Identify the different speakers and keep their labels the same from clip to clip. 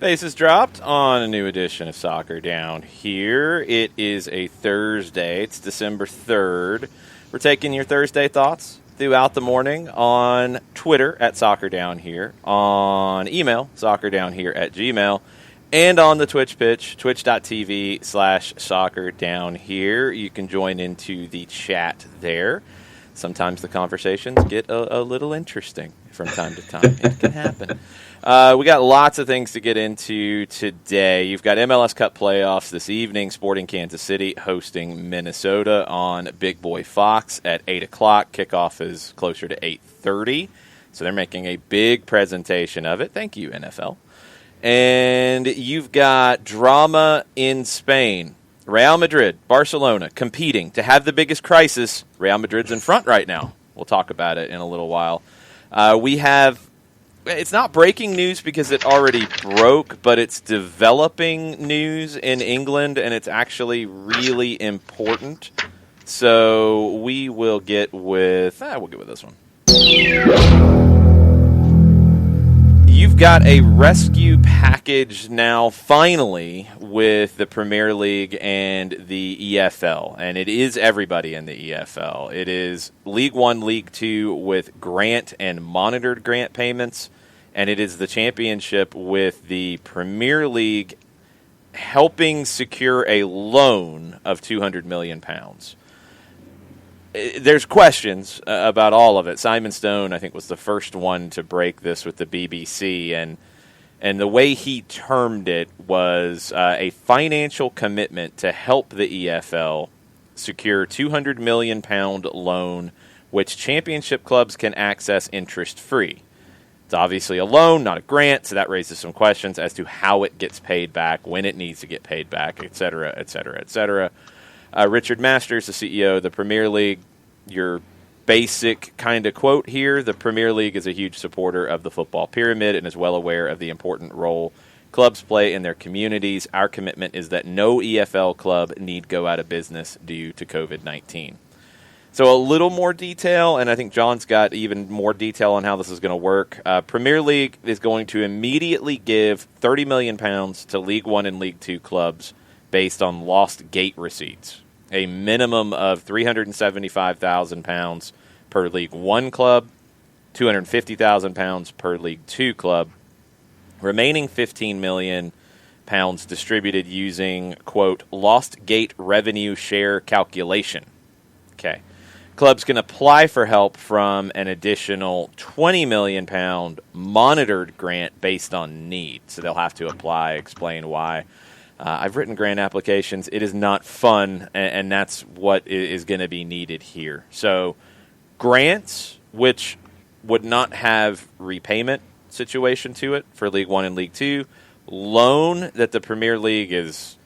Speaker 1: Bases dropped on a new edition of Soccer Down Here. It is a Thursday. It's December 3rd. We're taking your Thursday thoughts throughout the morning on Twitter at Soccer Down Here, on email, soccerdownhere@gmail, and on the Twitch pitch, twitch.tv/Soccer Down Here. You can join into the chat there. Sometimes the conversations get a little interesting from time to time. It can happen. We got lots of things to get into today. You've got MLS Cup playoffs this evening. Sporting Kansas City hosting Minnesota on Big Boy Fox at 8 o'clock. Kickoff is closer to 8:30. So they're making a big presentation of it. Thank you, NFL. And you've got drama in Spain. Real Madrid, Barcelona competing to have the biggest crisis. Real Madrid's in front right now. We'll talk about it in a little while. It's not breaking news because it already broke, but it's developing news in England, and it's actually really important. So we will get with this one. You've got a rescue package now, finally, with the Premier League and the EFL, and it is everybody in the EFL. It is League One, League Two with grant and monitored grant payments, and it is the Championship with the Premier League helping secure a loan of £200 million. There's questions about all of it. Simon Stone, I think, was the first one to break this with the BBC, and the way he termed it was a financial commitment to help the EFL secure £200 million loan, which Championship clubs can access interest-free. It's obviously a loan, not a grant, so that raises some questions as to how it gets paid back, when it needs to get paid back, et cetera, et cetera, et cetera. Richard Masters, the CEO of the Premier League, your basic kind of quote here: the Premier League is a huge supporter of the football pyramid and is well aware of the important role clubs play in their communities. Our commitment is that no EFL club need go out of business due to COVID-19. So a little more detail, and I think John's got even more detail on how this is going to work. Premier League is going to immediately give £30 million to League One and League Two clubs based on lost gate receipts. A minimum of £375,000 per League One club, £250,000 per League Two club. Remaining £15 million distributed using, quote, lost gate revenue share calculation. Okay. Clubs can apply for help from an additional £20 million monitored grant based on need. So they'll have to apply, explain why. I've written grant applications. It is not fun, and that's what is going to be needed here. So grants, which would not have repayment situation to it for League One and League Two. Loan that the Premier League is,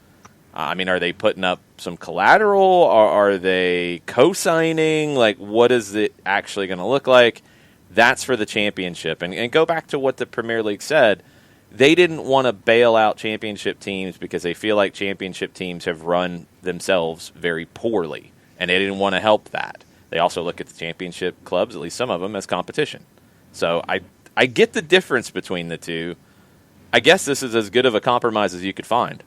Speaker 1: are they putting up some collateral, or are they co-signing? Like, what is it actually going to look like? That's for the Championship. And go back to what the Premier League said. They didn't want to bail out Championship teams because they feel like Championship teams have run themselves very poorly, and they didn't want to help that. They also look at the Championship clubs, at least some of them, as competition. So I get the difference between the two. I guess this is as good of a compromise as you could find.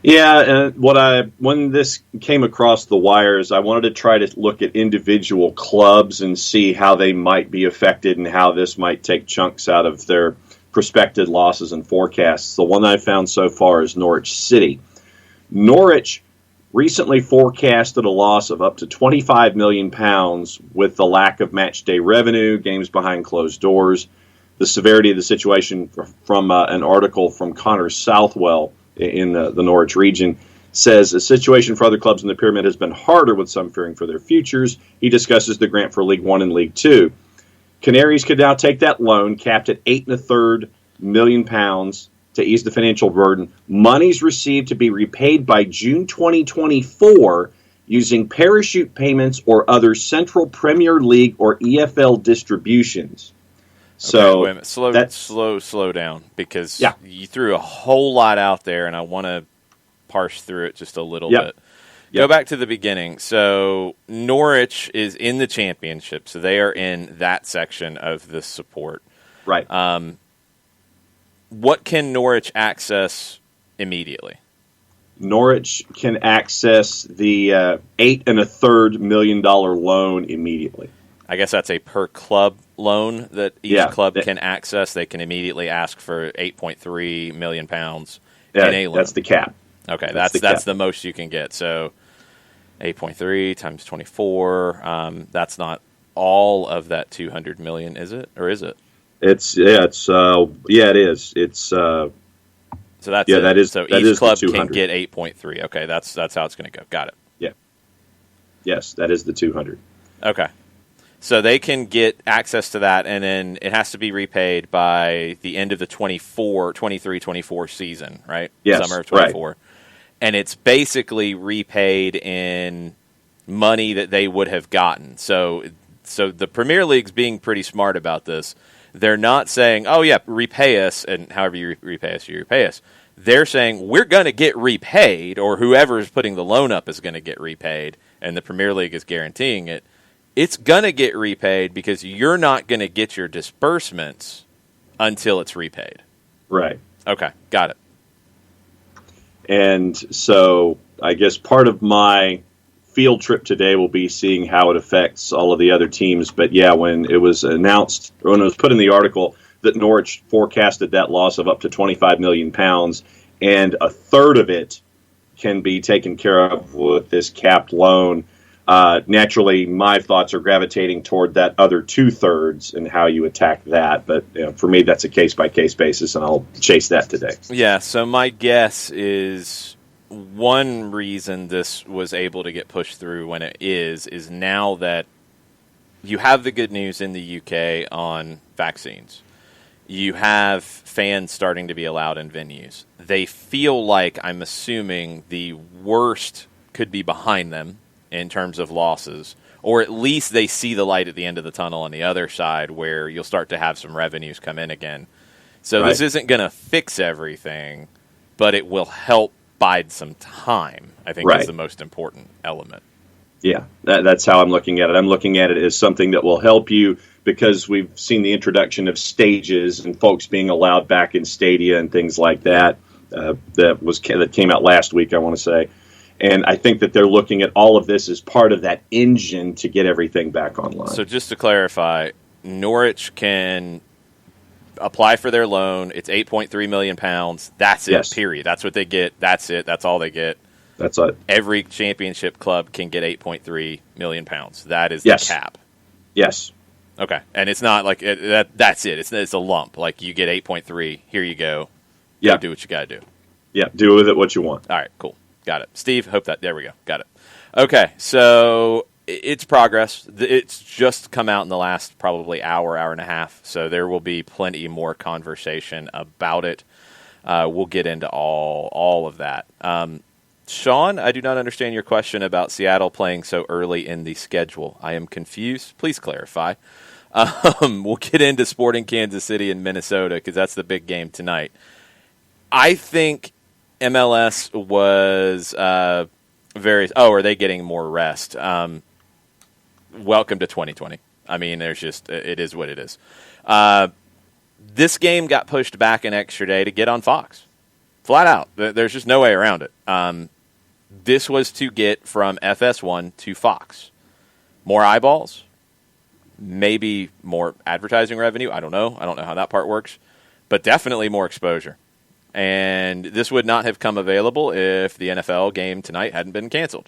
Speaker 2: Yeah, when this came across the wires, I wanted to try to look at individual clubs and see how they might be affected and how this might take chunks out of their prospected losses and forecasts. The one I found so far is Norwich City. Norwich recently forecasted a loss of up to £25 million with the lack of match day revenue, games behind closed doors. The severity of the situation from an article from Connor Southwell in the Norwich region says a situation for other clubs in the pyramid has been harder, with some fearing for their futures. He discusses the grant for League One and League Two. Canaries could now take that loan, capped at £8.33 million, to ease the financial burden. Monies received to be repaid by June 2024 using parachute payments or other Central Premier League or EFL distributions. So
Speaker 1: okay, wait a minute. Slow down, because you threw a whole lot out there, and I want to parse through it just a little bit. Go back to the beginning. So Norwich is in the Championship, so they are in that section of the support.
Speaker 2: Right.
Speaker 1: what can Norwich access immediately?
Speaker 2: Norwich can access the $8.33 million loan immediately.
Speaker 1: I guess that's a per club loan that each club
Speaker 2: can
Speaker 1: access. They can immediately ask for £8.3 million in a loan.
Speaker 2: That's the cap.
Speaker 1: Okay, that's the most you can get. So 8.3 times 24. That's not all of that 200 million, is it? Or is it?
Speaker 2: It is. It's
Speaker 1: so that's
Speaker 2: it.
Speaker 1: That is so
Speaker 2: that
Speaker 1: each
Speaker 2: is
Speaker 1: club can get 8.3. Okay, that's how it's going to go. Got it.
Speaker 2: Yeah. Yes, that is the 200.
Speaker 1: Okay. So they can get access to that, and then it has to be repaid by the end of the 23-24 season, right?
Speaker 2: Yes,
Speaker 1: Summer of 24.
Speaker 2: Right.
Speaker 1: And it's basically repaid in money that they would have gotten. So the Premier League's being pretty smart about this. They're not saying, oh, yeah, repay us, and however you repay us, you repay us. They're saying, we're going to get repaid, or whoever is putting the loan up is going to get repaid, and the Premier League is guaranteeing it. It's going to get repaid because you're not going to get your disbursements until it's repaid.
Speaker 2: Right.
Speaker 1: Okay, got it.
Speaker 2: And so I guess part of my field trip today will be seeing how it affects all of the other teams. But yeah, when it was announced, or when it was put in the article that Norwich forecasted that loss of up to £25 million, and a third of it can be taken care of with this capped loan, naturally my thoughts are gravitating toward that other 2/3 and how you attack that. But for me, that's a case-by-case basis, and I'll chase that today.
Speaker 1: Yeah, so my guess is one reason this was able to get pushed through when it is now that you have the good news in the UK on vaccines. You have fans starting to be allowed in venues. They feel like, I'm assuming, the worst could be behind them in terms of losses, or at least they see the light at the end of the tunnel on the other side where you'll start to have some revenues come in again. So This isn't going to fix everything, but it will help bide some time, I think is the most important element.
Speaker 2: Yeah, that's how I'm looking at it. I'm looking at it as something that will help you because we've seen the introduction of stages and folks being allowed back in stadia and things like that. That came out last week, I want to say. And I think that they're looking at all of this as part of that engine to get everything back online.
Speaker 1: So just to clarify, Norwich can apply for their loan. It's £8.3 million. That's it, period. That's what they get. That's it. That's all they get.
Speaker 2: That's it.
Speaker 1: Every championship club can get £8.3 million. That is the cap.
Speaker 2: Yes.
Speaker 1: Okay. And it's not like that's it. It's a lump. Like you get 8.3. Here you go.
Speaker 2: Yeah.
Speaker 1: Do what you got to do.
Speaker 2: Yeah. Do with it what you want.
Speaker 1: All right. Cool. Got it. Steve, there we go. Got it. Okay, so it's progress. It's just come out in the last probably hour and a half, so there will be plenty more conversation about it. We'll get into all of that. Sean, I do not understand your question about Seattle playing so early in the schedule. I am confused. Please clarify. We'll get into Sporting Kansas City and Minnesota because that's the big game tonight. I think MLS was are they getting more rest? Welcome to 2020. I mean, it is what it is. This game got pushed back an extra day to get on Fox. Flat out. There's just no way around it. This was to get from FS1 to Fox. More eyeballs, maybe more advertising revenue. I don't know how that part works, but definitely more exposure. And this would not have come available if the NFL game tonight hadn't been canceled.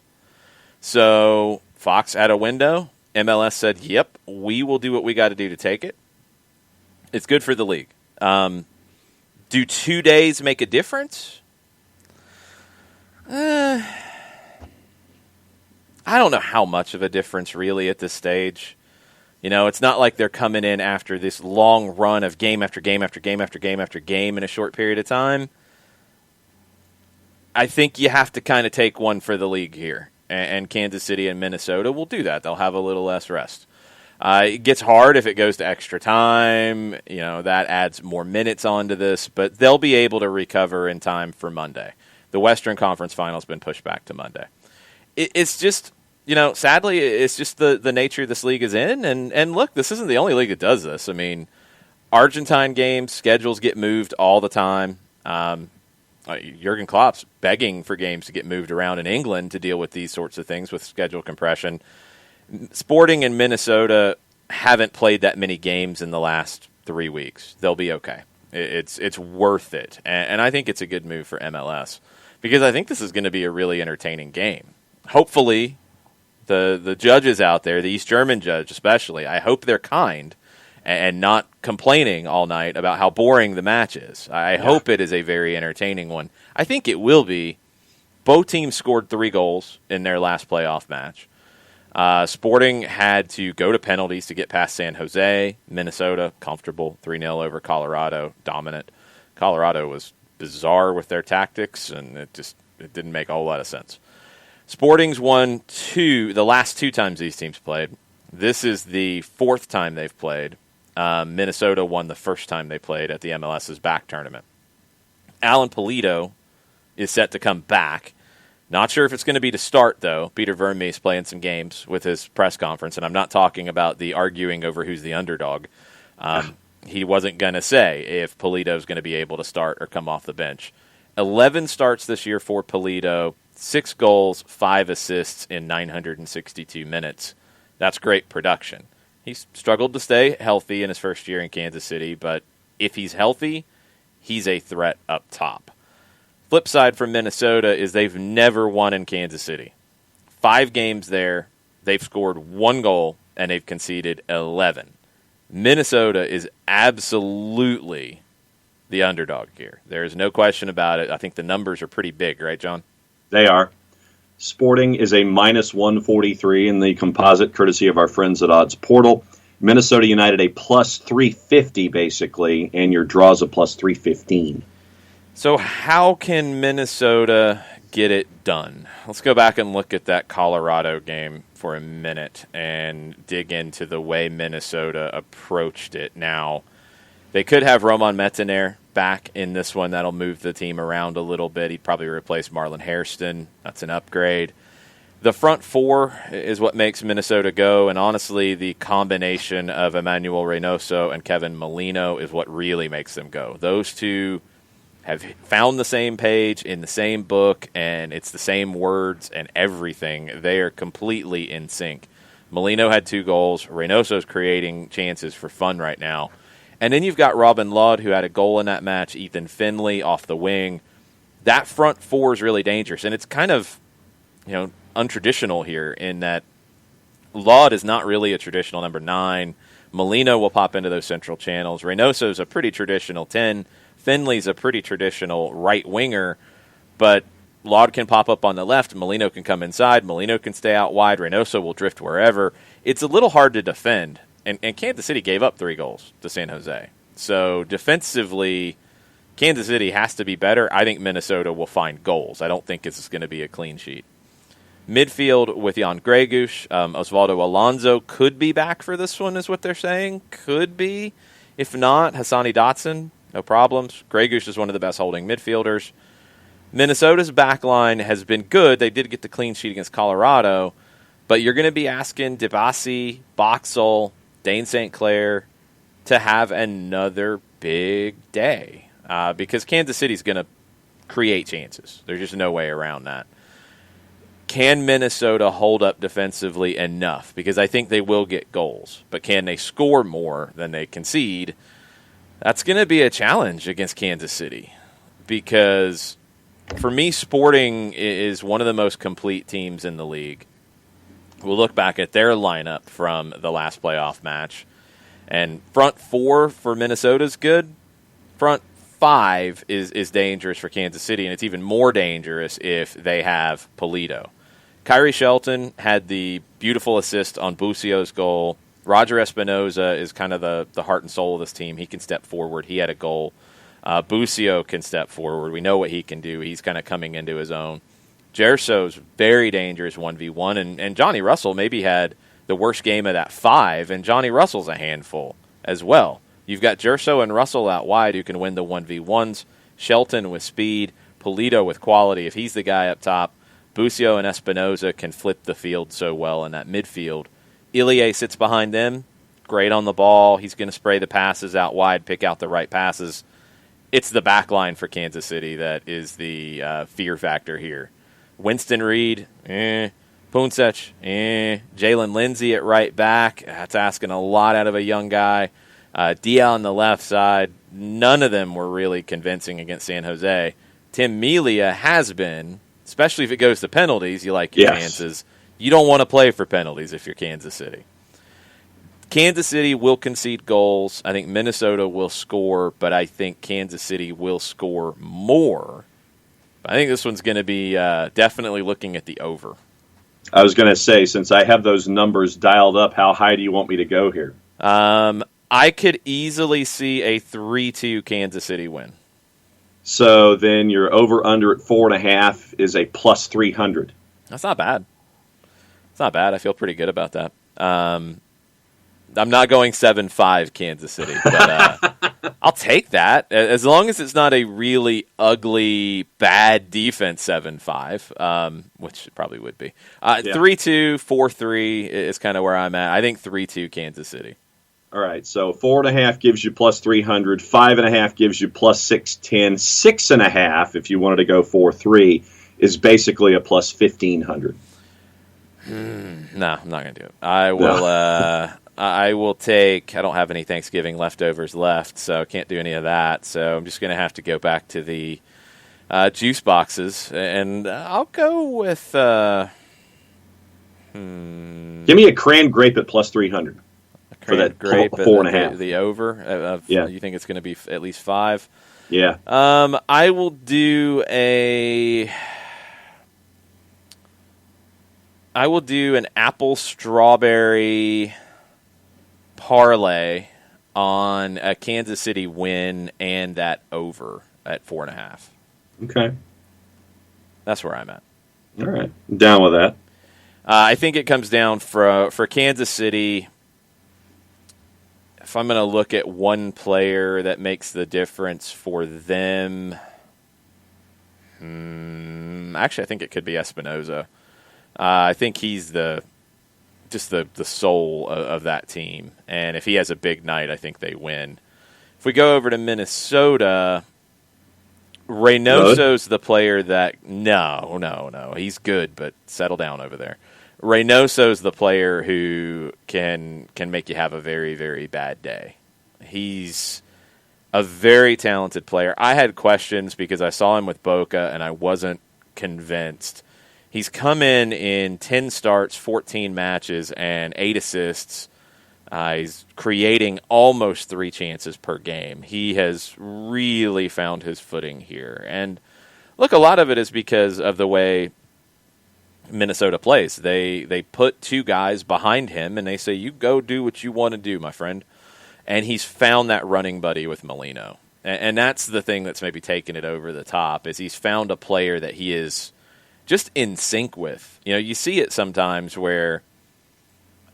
Speaker 1: So Fox had a window. MLS said, yep, we will do what we got to do to take it. It's good for the league. Do 2 days make a difference? I don't know how much of a difference really at this stage. It's not like they're coming in after this long run of game after game after game after game after game in a short period of time. I think you have to kind of take one for the league here. And Kansas City and Minnesota will do that. They'll have a little less rest. It gets hard if it goes to extra time. That adds more minutes onto this. But they'll be able to recover in time for Monday. The Western Conference Final's been pushed back to Monday. It's just... sadly, it's just the nature this league is in. And look, this isn't the only league that does this. I mean, Argentine games, schedules get moved all the time. Jurgen Klopp's begging for games to get moved around in England to deal with these sorts of things with schedule compression. Sporting and Minnesota haven't played that many games in the last 3 weeks. They'll be okay. It's worth it. And I think it's a good move for MLS because I think this is going to be a really entertaining game. Hopefully, the judges out there, the East German judge especially, I hope they're kind and not complaining all night about how boring the match is. I hope it is a very entertaining one. I think it will be. Both teams scored 3 goals in their last playoff match. Sporting had to go to penalties to get past San Jose. Minnesota, comfortable, 3-0 over Colorado, dominant. Colorado was bizarre with their tactics, and it didn't make a whole lot of sense. Sporting's won the last 2 times these teams played. This is the 4th time they've played. Minnesota won the first time they played at the MLS's back tournament. Alan Pulido is set to come back. Not sure if it's going to be to start, though. Peter Vermees playing some games with his press conference, and I'm not talking about the arguing over who's the underdog. He wasn't going to say if Pulido's going to be able to start or come off the bench. 11 starts this year for Pulido, 6 goals, 5 assists in 962 minutes. That's great production. He's struggled to stay healthy in his first year in Kansas City, but if he's healthy, he's a threat up top. Flip side from Minnesota is they've never won in Kansas City. 5 games there, they've scored 1 goal, and they've conceded 11. Minnesota is absolutely the underdog here. There is no question about it. I think the numbers are pretty big, right, John?
Speaker 2: They are. Sporting is a minus 143 in the composite, courtesy of our friends at Odds Portal. Minnesota United a plus 350, basically, and your draw's a plus 315.
Speaker 1: So how can Minnesota get it done? Let's go back and look at that Colorado game for a minute and dig into the way Minnesota approached it. Now, they could have Roman Metanire back in this one. That'll move the team around a little bit. He'd probably replace Marlon Hairston. That's an upgrade. The front 4 is what makes Minnesota go, and honestly, the combination of Emmanuel Reynoso and Kevin Molino is what really makes them go. Those two have found the same page in the same book, and it's the same words and everything. They are completely in sync. Molino had 2 goals. Reynoso's creating chances for fun right now. And then you've got Robin Lod, who had a goal in that match, Ethan Finley off the wing. That front 4 is really dangerous, and it's kind of, untraditional here in that Lod is not really a traditional number 9. Molino will pop into those central channels. Reynoso's a pretty traditional 10. Finley's a pretty traditional right winger, but Lod can pop up on the left. Molino can come inside. Molino can stay out wide. Reynoso will drift wherever. It's a little hard to defend. And Kansas City gave up 3 goals to San Jose. So defensively, Kansas City has to be better. I think Minnesota will find goals. I don't think this is going to be a clean sheet. Midfield with Jan Gregush. Osvaldo Alonso could be back for this one is what they're saying. Could be. If not, Hassani Dotson, no problems. Gregush is one of the best holding midfielders. Minnesota's back line has been good. They did get the clean sheet against Colorado. But you're going to be asking Dibasi, Boxall, Dane St. Clair to have another big day because Kansas City's going to create chances. There's just no way around that. Can Minnesota hold up defensively enough? Because I think they will get goals. But can they score more than they concede? That's going to be a challenge against Kansas City. Because for me, Sporting is one of the most complete teams in the league. We'll look back at their lineup from the last playoff match. And front 4 for Minnesota is good. Front 5 is dangerous for Kansas City, and it's even more dangerous if they have Pulido. Kyrie Shelton had the beautiful assist on Busio's goal. Roger Espinoza is kind of the heart and soul of this team. He can step forward. He had a goal. Busio can step forward. We know what he can do. He's kind of coming into his own. Gerso's very dangerous 1v1, and Johnny Russell maybe had the worst game of that 5, and Johnny Russell's a handful as well. You've got Gerso and Russell out wide who can win the 1v1s, Shelton with speed, Pulido with quality. If he's the guy up top, Busio and Espinoza can flip the field so well in that midfield. Ilie sits behind them. great on the ball. He's going to spray the passes out wide, pick out the right passes. It's the back line for Kansas City that is the fear factor here. Winston Reed, Punsech, Jalen Lindsey at right back. That's asking a lot out of a young guy. Dia on the left side. None of them were really convincing against San Jose. Tim Melia has been, especially if it goes to penalties. You like your chances. You don't want to play for penalties if you're Kansas City. Kansas City will concede goals. I think Minnesota will score, but I think Kansas City will score more. I think this one's going to be definitely looking at the over.
Speaker 2: I was going to say, since I have those numbers dialed up, how high do you want me to go here?
Speaker 1: I could easily see a 3-2 Kansas City win.
Speaker 2: So then your over-under at 4.5 is a plus 300.
Speaker 1: That's not bad. It's not bad. I feel pretty good about that. I'm not going 7-5 Kansas City, but I'll take that. As long as it's not a really ugly, bad defense 7-5, which it probably would be. 3-2, 4-3 is kind of where I'm at. I think 3-2 Kansas City.
Speaker 2: All right, so 4.5 gives you plus 300, 5.5 gives you plus 610, 6.5, if you wanted to go 4-3, is basically a plus 1,500.
Speaker 1: No, I'm not going to do it. I will. I will take. I don't have any Thanksgiving leftovers left, so I can't do any of that. So I'm just going to have to go back to the juice boxes, and I'll go with.
Speaker 2: Give me a cran grape at plus 300 for that
Speaker 1: grape
Speaker 2: 4.5.
Speaker 1: The over. You think it's going to be at least 5?
Speaker 2: Yeah.
Speaker 1: I will do an apple strawberry parlay on a Kansas City win and that over at 4.5.
Speaker 2: Okay.
Speaker 1: That's where I'm at.
Speaker 2: All right. I'm down with that.
Speaker 1: I think it comes down for Kansas City. If I'm going to look at one player that makes the difference for them, actually, I think it could be Espinoza. I think he's the soul of that team. And if he has a big night, I think they win. If we go over to Minnesota, Reynoso's the player that... No. He's good, but settle down over there. Reynoso's the player who can make you have a very, very bad day. He's a very talented player. I had questions because I saw him with Boca, and I wasn't convinced. He's come in 10 starts, 14 matches, and 8 assists. He's creating almost 3 chances per game. He has really found his footing here. And look, a lot of it is because of the way Minnesota plays. They put 2 guys behind him, and they say, you go do what you want to do, my friend. And he's found that running buddy with Molino. And that's the thing that's maybe taken it over the top, is he's found a player that he is just in sync with. You know, you see it sometimes where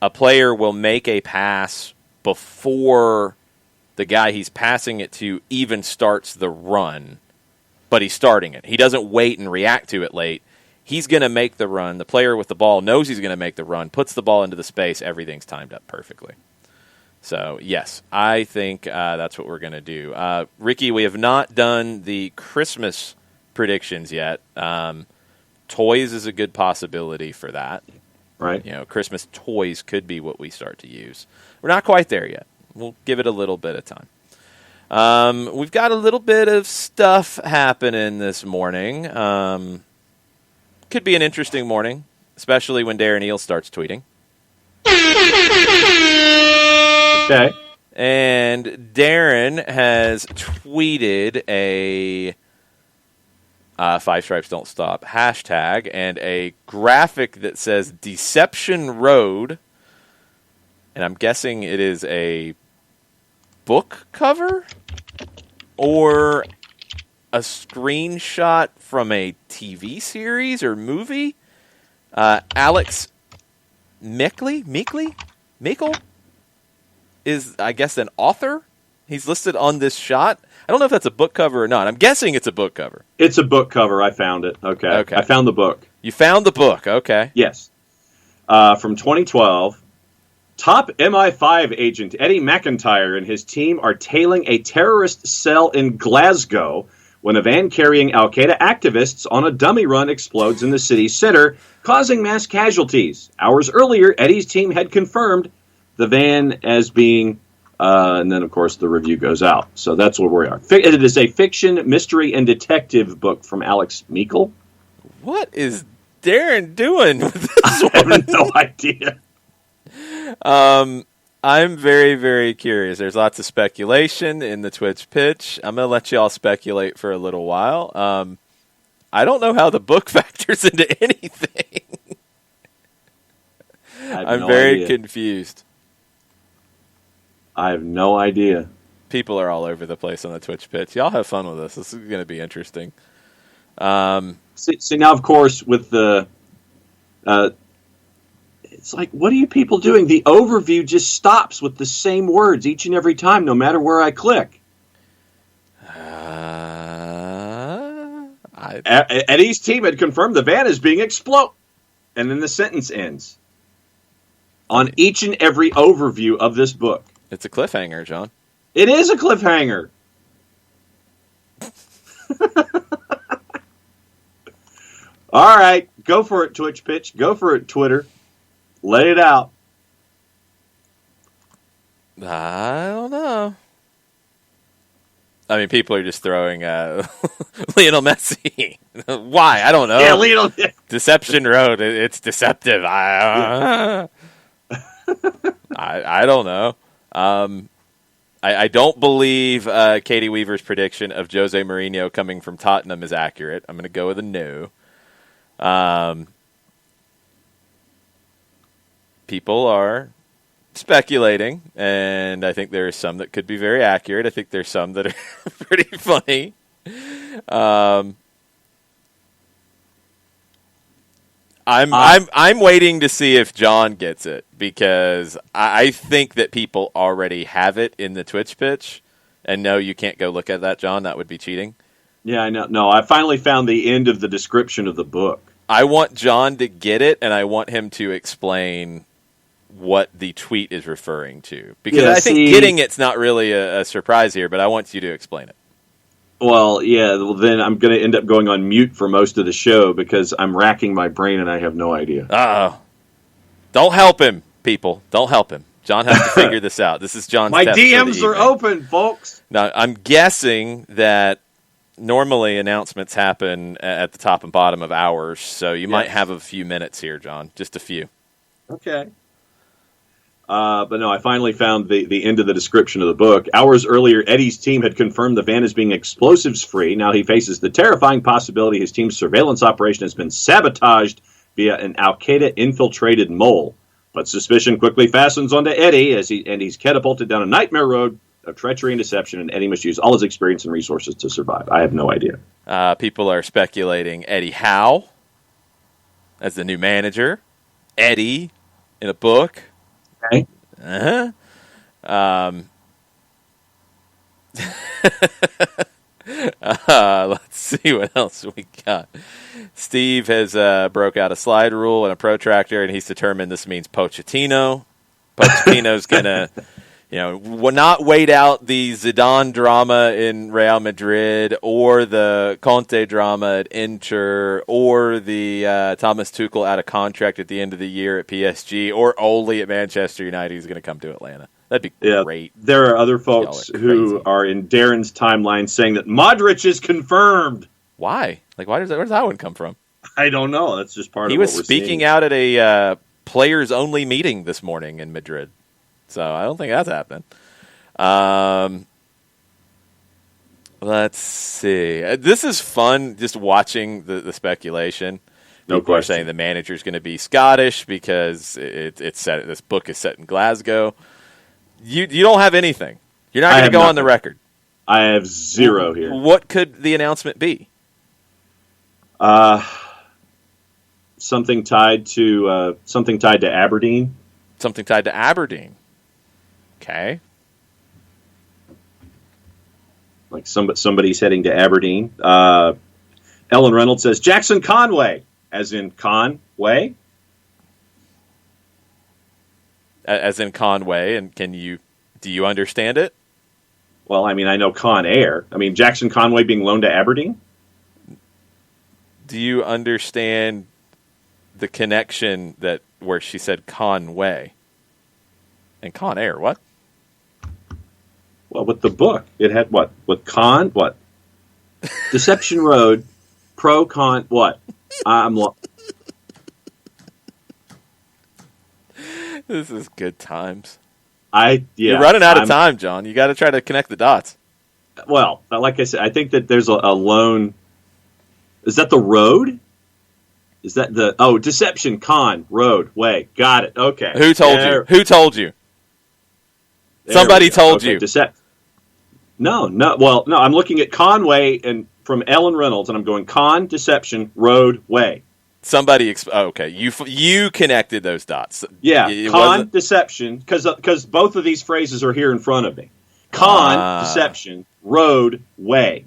Speaker 1: a player will make a pass before the guy he's passing it to even starts the run, but he's starting it. He doesn't wait and react to it late. He's going to make the run. The player with the ball knows he's going to make the run, puts the ball into the space. Everything's timed up perfectly. So, yes, I think that's what we're going to do. Ricky, we have not done the Christmas predictions yet. Toys is a good possibility for that.
Speaker 2: Right.
Speaker 1: You know, Christmas toys could be what we start to use. We're not quite there yet. We'll give it a little bit of time. We've got a little bit of stuff happening this morning. Could be an interesting morning, especially when Darren Eales starts tweeting.
Speaker 2: Okay.
Speaker 1: And Darren has tweeted a 5 Stripes Don't Stop hashtag and a graphic that says Deception Road. And I'm guessing it is a book cover or a screenshot from a TV series or movie. Alex Meikle is, I guess, an author. He's listed on this shot. I don't know if that's a book cover or not. I'm guessing it's a book cover.
Speaker 2: It's a book cover. I found it. Okay. I found the book.
Speaker 1: You found the book. Okay.
Speaker 2: Yes. From 2012. Top MI5 agent Eddie McIntyre and his team are tailing a terrorist cell in Glasgow when a van carrying Al-Qaeda activists on a dummy run explodes in the city's center, causing mass casualties. Hours earlier, Eddie's team had confirmed the van as being, and then, of course, the review goes out. So that's where we are. It is a fiction, mystery, and detective book from Alex Meikle.
Speaker 1: What is Darren doing with this
Speaker 2: I have no idea.
Speaker 1: I'm very, very curious. There's lots of speculation in the Twitch pitch. I'm going to let you all speculate for a little while. I don't know how the book factors into anything. I'm very confused.
Speaker 2: I have no idea.
Speaker 1: People are all over the place on the Twitch pitch. Y'all have fun with this. This is going to be interesting.
Speaker 2: See, now, of course, with the... it's like, what are you people doing? The overview just stops with the same words each and every time, no matter where I click. Eddie's team had confirmed the van is being exploded. And then the sentence ends. On each and every overview of this book.
Speaker 1: It's a cliffhanger, John.
Speaker 2: It is a cliffhanger. All right. Go for it, Twitch pitch. Go for it, Twitter. Lay it out.
Speaker 1: I don't know. I mean, people are just throwing Lionel Messi. Why? I don't know.
Speaker 2: Yeah, Lionel.
Speaker 1: Deception Road. It's deceptive. I don't know. I don't believe Katie Weaver's prediction of Jose Mourinho coming from Tottenham is accurate. I'm going to go with a no. People are speculating, and I think there are some that could be very accurate. I think there's some that are pretty funny. I'm waiting to see if John gets it, because I think that people already have it in the Twitch pitch. And no, you can't go look at that, John. That would be cheating.
Speaker 2: Yeah, I know. No, I finally found the end of the description of the book.
Speaker 1: I want John to get it, and I want him to explain what the tweet is referring to. Because I think getting it's not really a surprise here, but I want you to explain it.
Speaker 2: Well, yeah, then I'm going to end up going on mute for most of the show because I'm racking my brain and I have no idea.
Speaker 1: Uh-oh. Don't help him, people. Don't help him. John has to figure this out. This is John's
Speaker 2: My
Speaker 1: test
Speaker 2: DMs are open, folks.
Speaker 1: Now, I'm guessing that normally announcements happen at the top and bottom of hours, so you might have a few minutes here, John. Just a few.
Speaker 2: Okay. But no, I finally found the end of the description of the book. Hours earlier, Eddie's team had confirmed the van is being explosives-free. Now he faces the terrifying possibility his team's surveillance operation has been sabotaged via an Al-Qaeda-infiltrated mole. But suspicion quickly fastens onto Eddie as he's catapulted down a nightmare road of treachery and deception, and Eddie must use all his experience and resources to survive. I have no idea.
Speaker 1: People are speculating Eddie Howe as the new manager. Eddie in a book.
Speaker 2: Okay.
Speaker 1: Let's see what else we got. Steve has broke out a slide rule and a protractor, and he's determined this means Pochettino. Pochettino's gonna, will not wait out the Zidane drama in Real Madrid, or the Conte drama at Inter, or the Thomas Tuchel out of contract at the end of the year at PSG, or Ole at Manchester United. He's going to come to Atlanta. That'd be great.
Speaker 2: There are other folks who are in Darren's timeline saying that Modric is confirmed.
Speaker 1: Why? Where does that one come from?
Speaker 2: I don't know. That's just part of what
Speaker 1: we're seeing. He was speaking out at a players-only meeting this morning in Madrid. So I don't think that's happening. Let's see. This is fun, just watching the speculation. People are saying the manager's going to be Scottish because it's set. This book is set in Glasgow. You don't have anything. You're not going to go on the record.
Speaker 2: I have zero here.
Speaker 1: What could the announcement be?
Speaker 2: Something tied to Aberdeen.
Speaker 1: Something tied to Aberdeen. Okay.
Speaker 2: Like somebody's heading to Aberdeen. Ellen Reynolds says Jackson Conway, as in Conway.
Speaker 1: as in Conway. And do you understand it?
Speaker 2: Well, I mean, I know Con Air. I mean, Jackson Conway being loaned to Aberdeen.
Speaker 1: Do you understand the connection that where she said Conway and Con Air? What?
Speaker 2: Well, with the book, it had what? With Con, what? Deception Road, Pro Con, what?
Speaker 1: This is good times.
Speaker 2: You're
Speaker 1: running out of time, John. You got to try to connect the dots.
Speaker 2: Well, like I said, I think that there's a loan. Is that the road? Is that Deception, Con, Road, Way. Got it. Okay.
Speaker 1: Who told you? Who told you? Somebody told you.
Speaker 2: No. Well, no, I'm looking at Conway and from Ellen Reynolds, and I'm going Con, Deception, Road, Way.
Speaker 1: Somebody, okay, you connected those dots.
Speaker 2: Yeah, Con, Deception, because both of these phrases are here in front of me. Con, Deception, Road, Way.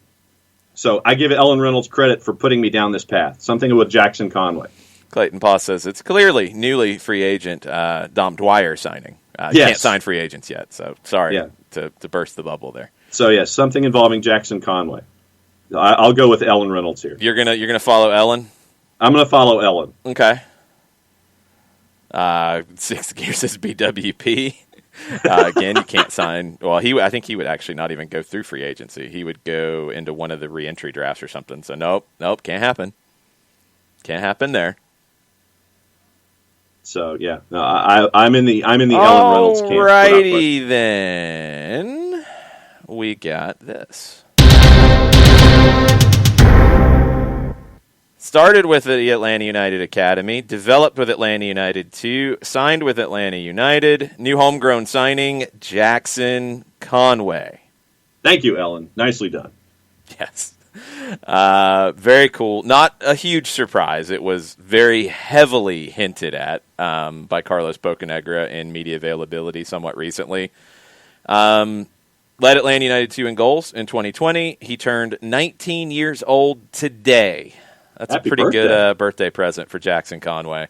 Speaker 2: So I give Ellen Reynolds credit for putting me down this path. Something with Jackson Conway.
Speaker 1: Clayton Paws says it's clearly newly free agent Dom Dwyer signing.
Speaker 2: Yes.
Speaker 1: Can't sign free agents yet, so sorry to burst the bubble there.
Speaker 2: So yes, something involving Jackson Conway. I'll go with Ellen Reynolds here.
Speaker 1: You're gonna follow Ellen?
Speaker 2: I'm gonna follow Ellen.
Speaker 1: Okay. Six Gear says BWP. Again, you can't sign. Well, I think he would actually not even go through free agency. He would go into one of the re-entry drafts or something. So nope, can't happen. Can't happen there.
Speaker 2: So yeah, no, I'm in the Ellen Reynolds camp.
Speaker 1: Alrighty then, we got this. Started with the Atlanta United Academy, developed with Atlanta United 2, signed with Atlanta United, new homegrown signing, Jackson Conway.
Speaker 2: Thank you, Ellen. Nicely done.
Speaker 1: Yes. Very cool. Not a huge surprise. It was very heavily hinted at by Carlos Bocanegra in media availability somewhat recently. Led Atlanta United 2 in goals in 2020. He turned 19 years old today. That's
Speaker 2: Happy
Speaker 1: a pretty
Speaker 2: birthday.
Speaker 1: good birthday present for Jackson Conway.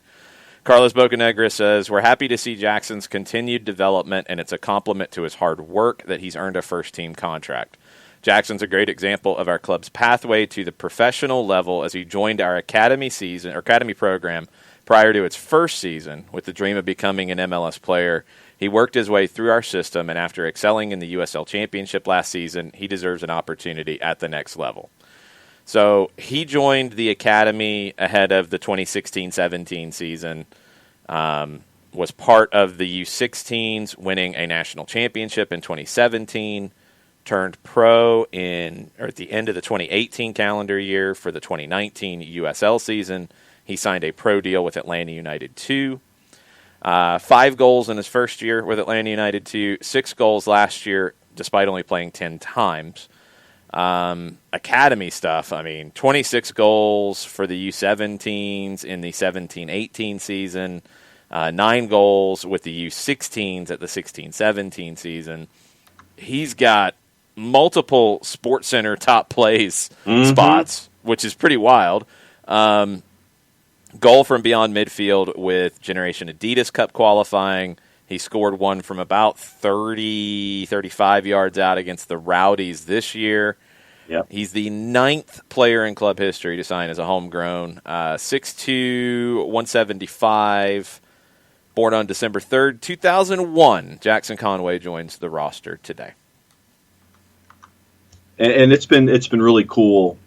Speaker 1: Carlos Bocanegra says, we're happy to see Jackson's continued development, and it's a compliment to his hard work that he's earned a first-team contract. Jackson's a great example of our club's pathway to the professional level as he joined our academy program prior to its first season with the dream of becoming an MLS player. He worked his way through our system, and after excelling in the USL Championship last season, he deserves an opportunity at the next level. So he joined the academy ahead of the 2016-17 season, was part of the U16s, winning a national championship in 2017, turned pro at the end of the 2018 calendar year for the 2019 USL season. He signed a pro deal with Atlanta United 2. 5 goals in his first year with Atlanta United 2, 6 goals last year, despite only playing 10 times. Academy stuff, 26 goals for the U17s in the 17-18 season, 9 goals with the U16s at the 16-17 season. He's got multiple SportsCenter top plays spots, which is pretty wild. Goal from beyond midfield with Generation Adidas Cup qualifying. He scored one from about 30, 35 yards out against the Rowdies this year.
Speaker 2: Yep.
Speaker 1: He's the 9th player in club history to sign as a homegrown. 6'2", 175, born on December 3rd, 2001. Jackson Conway joins the roster today.
Speaker 2: And it's been really cool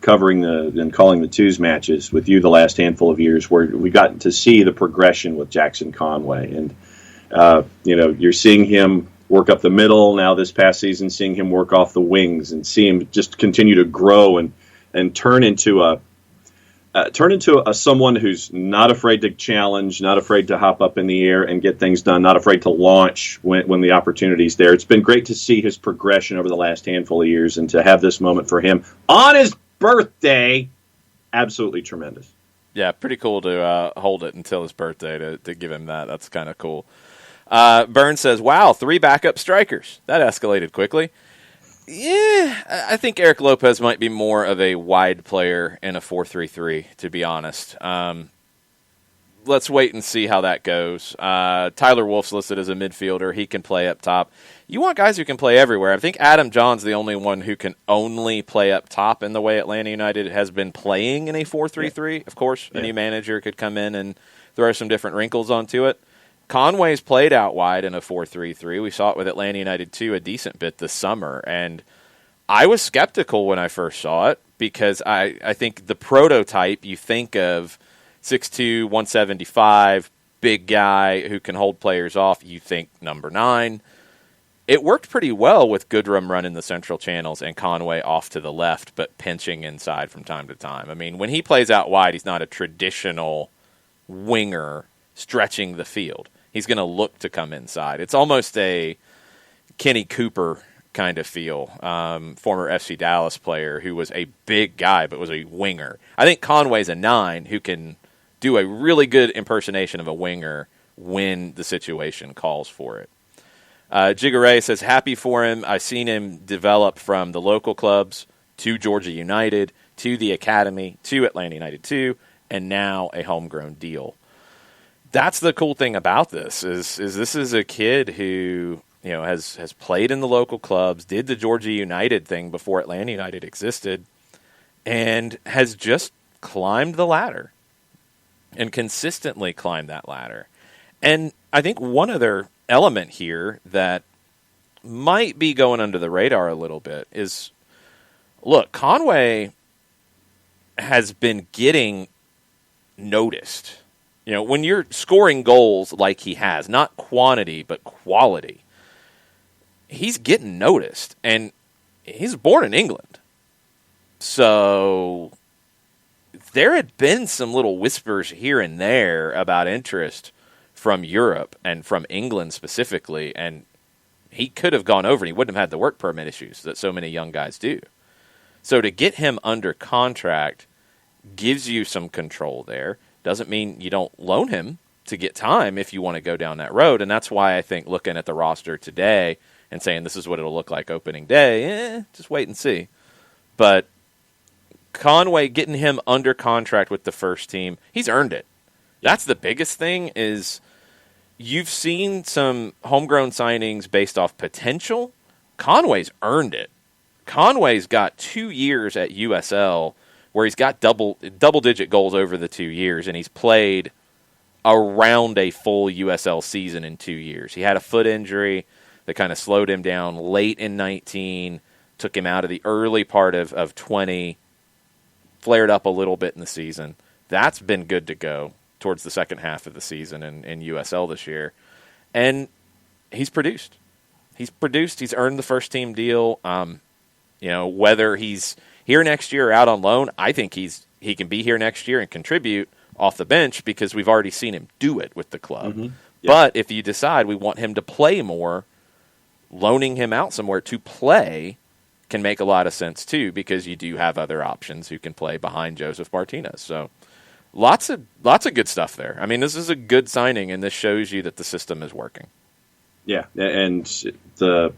Speaker 2: covering and calling the twos matches with you the last handful of years, where we got to see the progression with Jackson Conway. And you're seeing him work up the middle now this past season, seeing him work off the wings and see him just continue to grow and turn into a someone who's not afraid to challenge, not afraid to hop up in the air and get things done, not afraid to launch when the opportunity's there. It's been great to see his progression over the last handful of years, and to have this moment for him on his birthday, absolutely tremendous.
Speaker 1: Yeah, pretty cool to hold it until his birthday to give him that. That's kind of cool. Burns says, wow, 3 backup strikers. That escalated quickly. Yeah, I think Eric Lopez might be more of a wide player in a 4-3-3, to be honest. let's wait and see how that goes. Tyler Wolf's listed as a midfielder. He can play up top. You want guys who can play everywhere. I think Adam John's the only one who can only play up top in the way Atlanta United has been playing in a 4-3-3. Yeah. Of course, a new manager could come in and throw some different wrinkles onto it. Conway's played out wide in a 4-3-3. We saw it with Atlanta United too a decent bit this summer, and I was skeptical when I first saw it because I think the prototype you think of 6'2", 175, big guy who can hold players off, you think number 9. It worked pretty well with Goodrum running the central channels and Conway off to the left, but pinching inside from time to time. I mean, when he plays out wide, he's not a traditional winger stretching the field. He's going to look to come inside. It's almost a Kenny Cooper kind of feel, former FC Dallas player who was a big guy but was a winger. I think Conway's a 9 who can do a really good impersonation of a winger when the situation calls for it. Jigaray says, happy for him. I've seen him develop from the local clubs to Georgia United, to the academy, to Atlanta United 2, and now a homegrown deal. That's the cool thing about this is this is a kid who has played in the local clubs, did the Georgia United thing before Atlanta United existed, and has just climbed the ladder and consistently climbed that ladder. And I think one other element here that might be going under the radar a little bit is, look, Conway has been getting noticed. When you're scoring goals like he has, not quantity but quality, he's getting noticed. And he's born in England. So there had been some little whispers here and there about interest from Europe and from England specifically, and he could have gone over and he wouldn't have had the work permit issues that so many young guys do. So to get him under contract gives you some control there. Doesn't mean you don't loan him to get time if you want to go down that road, and that's why I think looking at the roster today and saying this is what it'll look like opening day, just wait and see. But Conway, getting him under contract with the first team, he's earned it. That's the biggest thing is you've seen some homegrown signings based off potential. Conway's earned it. Conway's got 2 years at USL where he's got double-digit goals over the 2 years, and he's played around a full USL season in 2 years. He had a foot injury that kind of slowed him down late in 19, took him out of the early part of 20, flared up a little bit in the season. That's been good to go towards the second half of the season in USL this year. And he's produced. He's earned the first team deal. Whether he's here next year or out on loan, I think he can be here next year and contribute off the bench because we've already seen him do it with the club. Mm-hmm. Yeah. But if you decide we want him to play more, loaning him out somewhere to play can make a lot of sense too because you do have other options who can play behind Joseph Martinez. So lots of good stuff there. I mean, this is a good signing, and this shows you that the system is working. Yeah,
Speaker 2: and the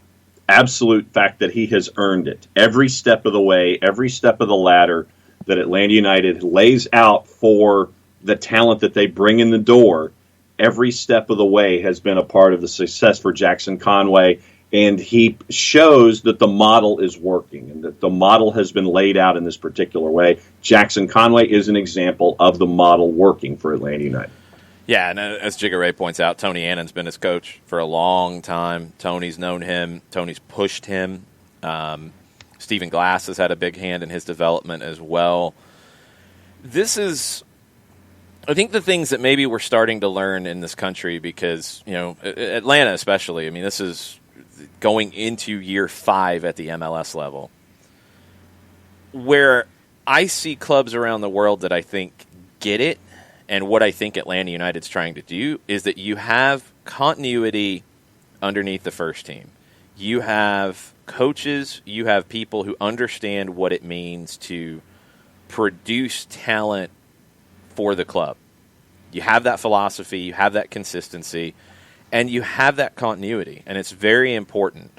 Speaker 2: absolute fact that he has earned it every step of the way, every step of the ladder that Atlanta United lays out for the talent that they bring in the door, every step of the way has been a part of the success for Jackson Conway, and he shows that the model is working and that the model has been laid out in this particular way. Jackson Conway is an example of the model working for Atlanta United.
Speaker 1: Yeah, and as Jigaray points out, Tony Annan's been his coach for a long time. Tony's known him. Tony's pushed him. Stephen Glass has had a big hand in his development as well. This is, I think, the things that maybe we're starting to learn in this country because, Atlanta especially, I mean, this is going into year 5 at the MLS level, where I see clubs around the world that I think get it. And what I think Atlanta United's trying to do is that you have continuity underneath the first team. You have coaches, you have people who understand what it means to produce talent for the club. You have that philosophy, you have that consistency, and you have that continuity, and it's very important.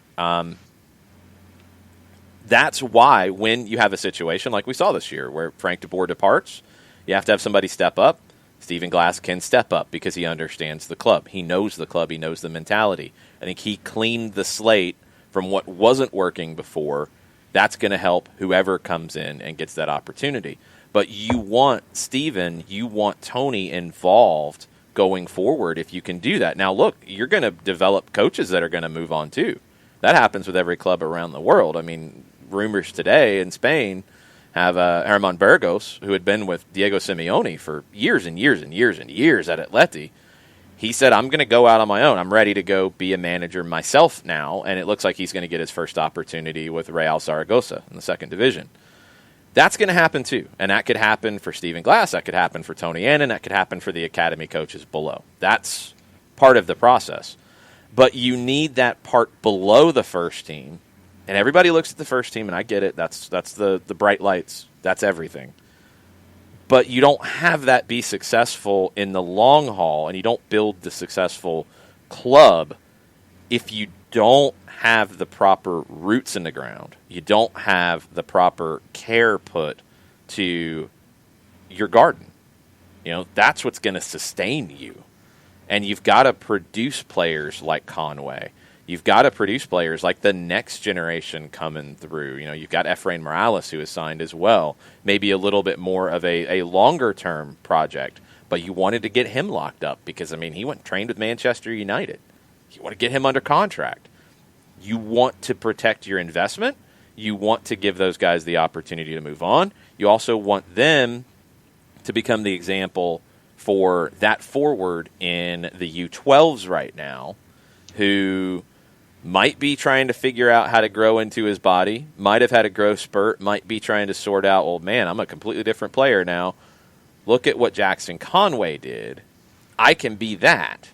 Speaker 1: That's why when you have a situation like we saw this year where Frank de Boer departs, you have to have somebody step up. Stephen Glass can step up because he understands the club. He knows the club. He knows the mentality. I think he cleaned the slate from what wasn't working before. That's going to help whoever comes in and gets that opportunity. But you want Stephen, you want Tony involved going forward if you can do that. Now, look, you're going to develop coaches that are going to move on too. That happens with every club around the world. I mean, rumors today in Spain have Herman Burgos, who had been with Diego Simeone for years and years and years and years at Atleti. He said, I'm going to go out on my own. I'm ready to go be a manager myself now, and it looks like he's going to get his first opportunity with Real Zaragoza in the second division. That's going to happen too, and that could happen for Stephen Glass. That could happen for Tony Annan. That could happen for the academy coaches below. That's part of the process. But you need that part below the first team, and everybody looks at the first team, and I get it. That's the bright lights. That's everything. But you don't have that be successful in the long haul, and you don't build the successful club if you don't have the proper roots in the ground. You don't have the proper care put to your garden. You know, that's what's going to sustain you. And you've got to produce players like Conway. You've got to produce players like the next generation coming through. You know, you've got Efrain Morales, who is signed as well. Maybe a little bit more of a longer-term project. But you wanted to get him locked up because, I mean, he went and trained with Manchester United. You want to get him under contract. You want to protect your investment. You want to give those guys the opportunity to move on. You also want them to become the example for that forward in the U12s right now, who might be trying to figure out how to grow into his body, might have had a growth spurt, might be trying to sort out, oh, man, I'm a completely different player now. Look at what Jackson Conway did. I can be that.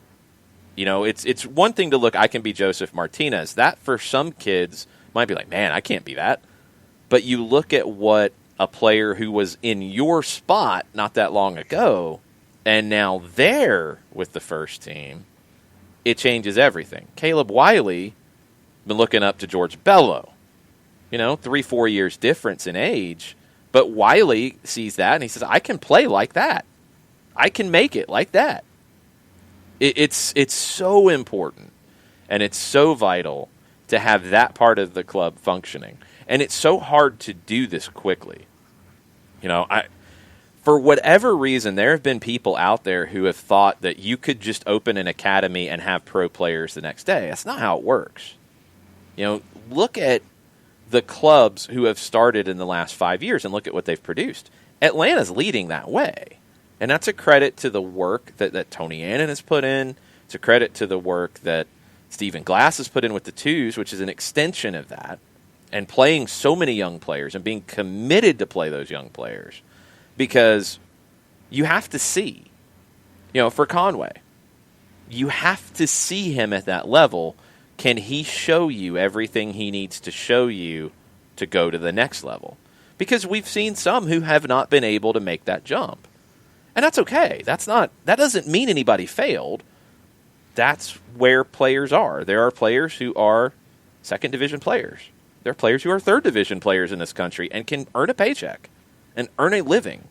Speaker 1: You know, it's one thing to look, I can be Joseph Martinez. That, for some kids, might be like, man, I can't be that. But you look at what a player who was in your spot not that long ago, and now they're with the first team, it changes everything. Caleb Wiley, been looking up to George Bello. You know, 3-4 years difference in age. But Wiley sees that, and he says, I can play like that. I can make it like that. It's so important, and it's so vital to have that part of the club functioning. And it's so hard to do this quickly. You know, for whatever reason, there have been people out there who have thought that you could just open an academy and have pro players the next day. That's not how it works. You know, look at the clubs who have started in the last 5 years and look at what they've produced. Atlanta's leading that way. And that's a credit to the work that Tony Annan has put in. It's a credit to the work that Stephen Glass has put in with the twos, which is an extension of that, and playing so many young players and being committed to play those young players. Because you have to see, you know, for Conway, you have to see him at that level. Can he show you everything he needs to show you to go to the next level? Because we've seen some who have not been able to make that jump. And that's okay. That doesn't mean anybody failed. That's where players are. There are players who are second division players. There are players who are third division players in this country and can earn a paycheck and earn a living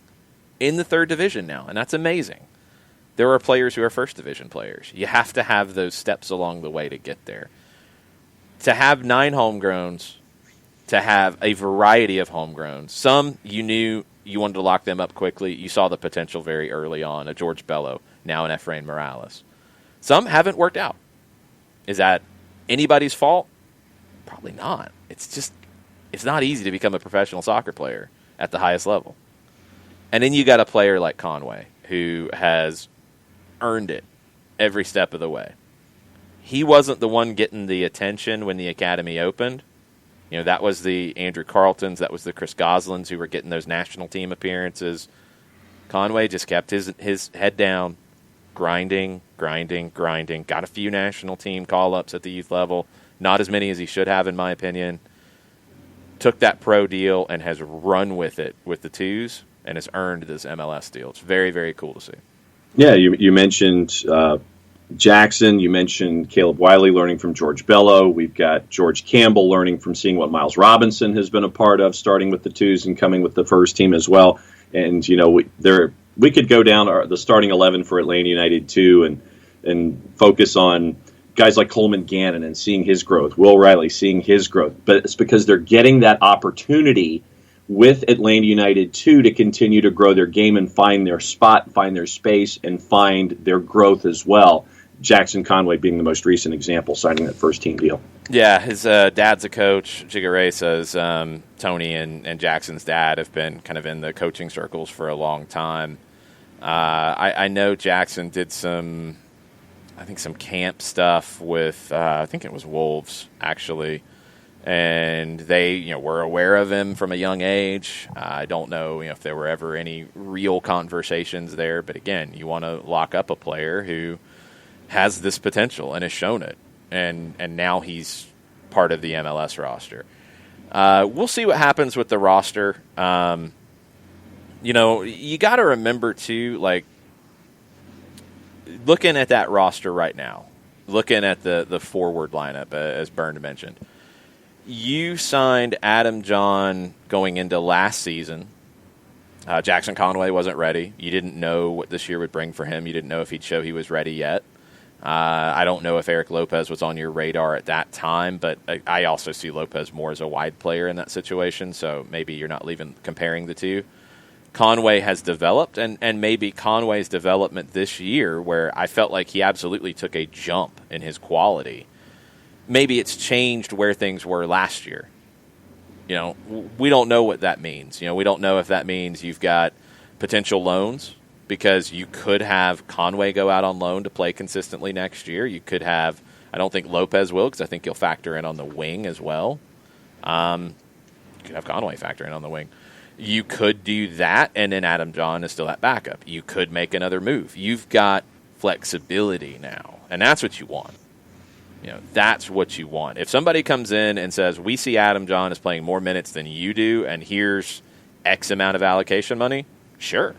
Speaker 1: in the third division now. And that's amazing. There are players who are first division players. You have to have those steps along the way to get there. To have 9 homegrowns, to have a variety of homegrowns. Some you knew you wanted to lock them up quickly. You saw the potential very early on. A George Bello, now an Efrain Morales. Some haven't worked out. Is that anybody's fault? Probably not. It's not easy to become a professional soccer player at the highest level. And then you got a player like Conway who has earned it every step of the way. He wasn't the one getting the attention when the academy opened. You know, that was the Andrew Carltons, that was the Chris Goslins who were getting those national team appearances. Conway just kept his head down, grinding. Got a few national team call-ups at the youth level. Not as many as he should have, in my opinion. Took that pro deal and has run with it with the twos and has earned this MLS deal. It's very, very cool to see.
Speaker 2: Yeah, you mentioned Jackson. You mentioned Caleb Wiley learning from George Bello. We've got George Campbell learning from seeing what Miles Robinson has been a part of, starting with the twos and coming with the first team as well. And, you know, we could go down the starting 11 for Atlanta United too, and focus on guys like Coleman Gannon and seeing his growth, Will Riley seeing his growth. But it's because they're getting that opportunity with Atlanta United too to continue to grow their game and find their spot, find their space, and find their growth as well. Jackson Conway being the most recent example, signing that first team deal.
Speaker 1: Yeah, his dad's a coach. Jigare says Tony and Jackson's dad have been kind of in the coaching circles for a long time. I know Jackson did some camp stuff with, I think it was Wolves, actually. And they, were aware of him from a young age. I don't know, if there were ever any real conversations there. But again, you want to lock up a player who has this potential and has shown it. And now he's part of the MLS roster. We'll see what happens with the roster. You got to remember, too, like, looking at that roster right now, looking at the forward lineup, as Byrne mentioned, you signed Adam John going into last season. Jackson Conway wasn't ready. You didn't know what this year would bring for him. You didn't know if he'd show he was ready yet. I don't know if Eric Lopez was on your radar at that time, but I also see Lopez more as a wide player in that situation, so maybe you're not comparing the two. Conway has developed, and maybe Conway's development this year, where I felt like he absolutely took a jump in his quality, maybe it's changed where things were last year. We don't know what that means. We don't know if that means you've got potential loans, because you could have Conway go out on loan to play consistently next year. You could have, I don't think Lopez will, because I think he'll factor in on the wing as well. You could have Conway factor in on the wing. You could do that, and then Adam John is still at backup. You could make another move. You've got flexibility now, and that's what you want. That's what you want. If somebody comes in and says, we see Adam John is playing more minutes than you do, and here's X amount of allocation money, sure.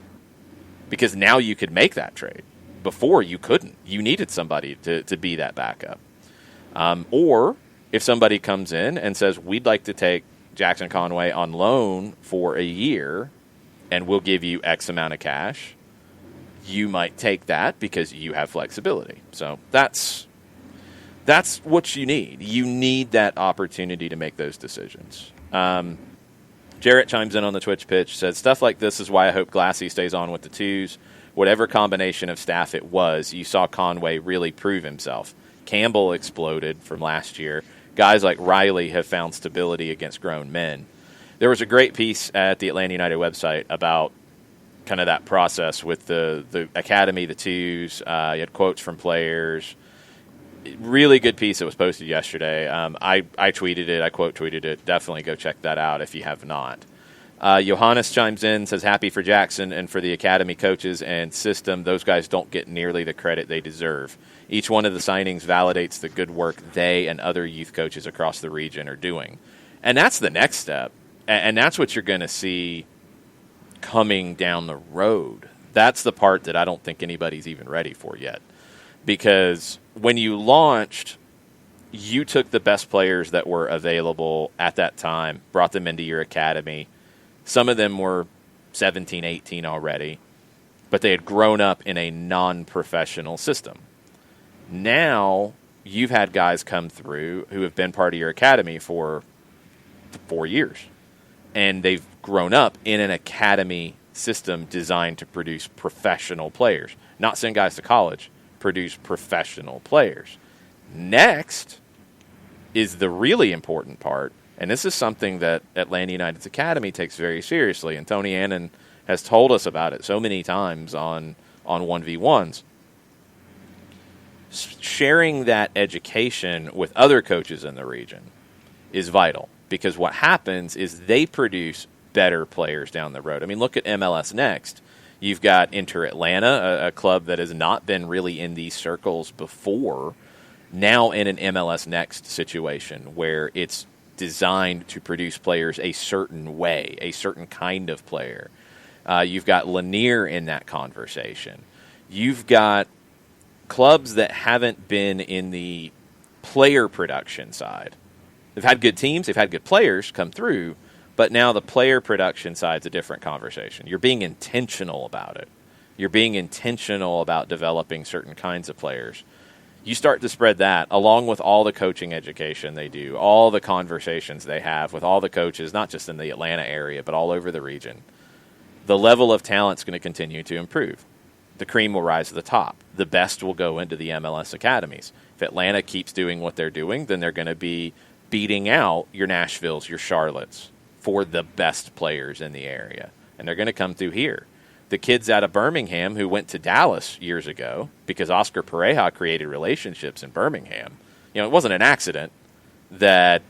Speaker 1: Because now you could make that trade. Before, you couldn't. You needed somebody to be that backup. Or if somebody comes in and says, we'd like to take Jackson Conway on loan for a year, and we'll give you X amount of cash, you might take that because you have flexibility. So that's what you need. You need that opportunity to make those decisions. Jarrett chimes in on the Twitch pitch, says, stuff like this is why I hope Glassy stays on with the twos. Whatever combination of staff it was, you saw Conway really prove himself. Campbell exploded from last year. Guys like Riley have found stability against grown men. There was a great piece at the Atlanta United website about kind of that process with the academy, the twos. You had quotes from players. Really good piece that was posted yesterday. I tweeted it. I quote tweeted it. Definitely go check that out if you have not. Johannes chimes in, says, happy for Jackson and for the academy coaches and system. Those guys don't get nearly the credit they deserve. Each one of the signings validates the good work they and other youth coaches across the region are doing. And that's the next step. And that's what you're going to see coming down the road. That's the part that I don't think anybody's even ready for yet. Because when you launched, you took the best players that were available at that time, brought them into your academy. Some of them were 17, 18 already, but they had grown up in a non-professional system. Now you've had guys come through who have been part of your academy for 4 years, and they've grown up in an academy system designed to produce professional players. Not send guys to college, produce professional players. Next is the really important part, and this is something that Atlanta United's academy takes very seriously, and Tony Annan has told us about it so many times on 1v1s. Sharing that education with other coaches in the region is vital, because what happens is they produce better players down the road. I mean, look at MLS Next. You've got Inter Atlanta, a club that has not been really in these circles before, now in an MLS Next situation where it's designed to produce players a certain way, a certain kind of player. You've got Lanier in that conversation. You've got clubs that haven't been in the player production side. They've had good teams, they've had good players come through, but now the player production side's a different conversation. You're being intentional about it. You're being intentional about developing certain kinds of players. You start to spread that along with all the coaching education they do, all the conversations they have with all the coaches, not just in the Atlanta area, but all over the region. The level of talent's going to continue to improve. The cream will rise to the top. The best will go into the MLS academies. If Atlanta keeps doing what they're doing, then they're going to be beating out your Nashvilles, your Charlottes for the best players in the area. And they're going to come through here. The kids out of Birmingham who went to Dallas years ago because Oscar Pareja created relationships in Birmingham. It wasn't an accident that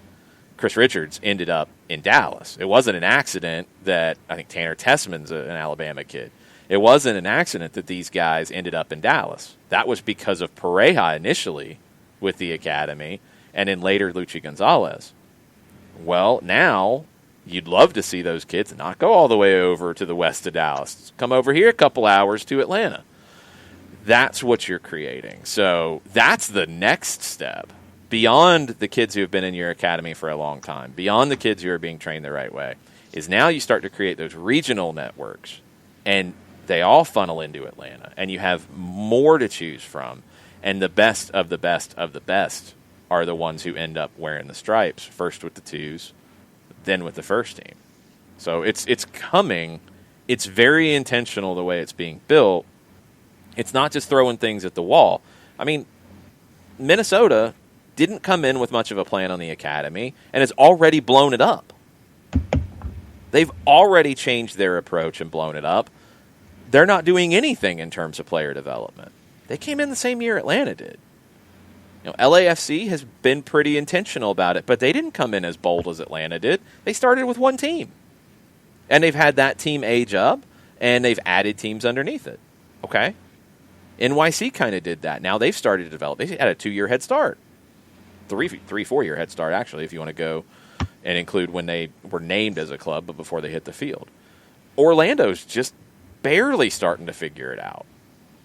Speaker 1: Chris Richards ended up in Dallas. It wasn't an accident that I think Tanner Tessman's an Alabama kid. It wasn't an accident that these guys ended up in Dallas. That was because of Pareja initially with the academy and then later Luchi Gonzalez. Well, now you'd love to see those kids not go all the way over to the west of Dallas. Come over here a couple hours to Atlanta. That's what you're creating. So that's the next step. Beyond the kids who have been in your academy for a long time, beyond the kids who are being trained the right way, is now you start to create those regional networks, and they all funnel into Atlanta, and you have more to choose from. And the best of the best of the best are the ones who end up wearing the stripes, first with the twos, then with the first team. So it's coming. It's very intentional the way it's being built. It's not just throwing things at the wall. I mean, Minnesota didn't come in with much of a plan on the academy and has already blown it up. They've already changed their approach and blown it up. They're not doing anything in terms of player development. They came in the same year Atlanta did. LAFC has been pretty intentional about it, but they didn't come in as bold as Atlanta did. They started with one team. And they've had that team age up, and they've added teams underneath it. Okay? NYC kind of did that. Now they've started to develop. They had a 2-year head start. 4-year head start, actually, if you want to go and include when they were named as a club, but before they hit the field. Orlando's just barely starting to figure it out.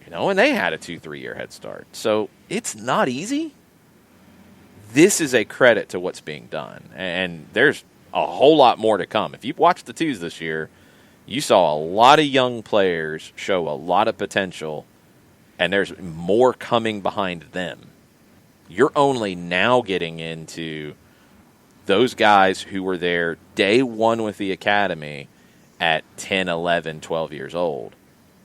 Speaker 1: And they had a 2-3 year head start. So it's not easy. This is a credit to what's being done. And there's a whole lot more to come. If you've watched the twos this year, you saw a lot of young players show a lot of potential, and there's more coming behind them. You're only now getting into those guys who were there day one with the academy at 10, 11, 12 years old.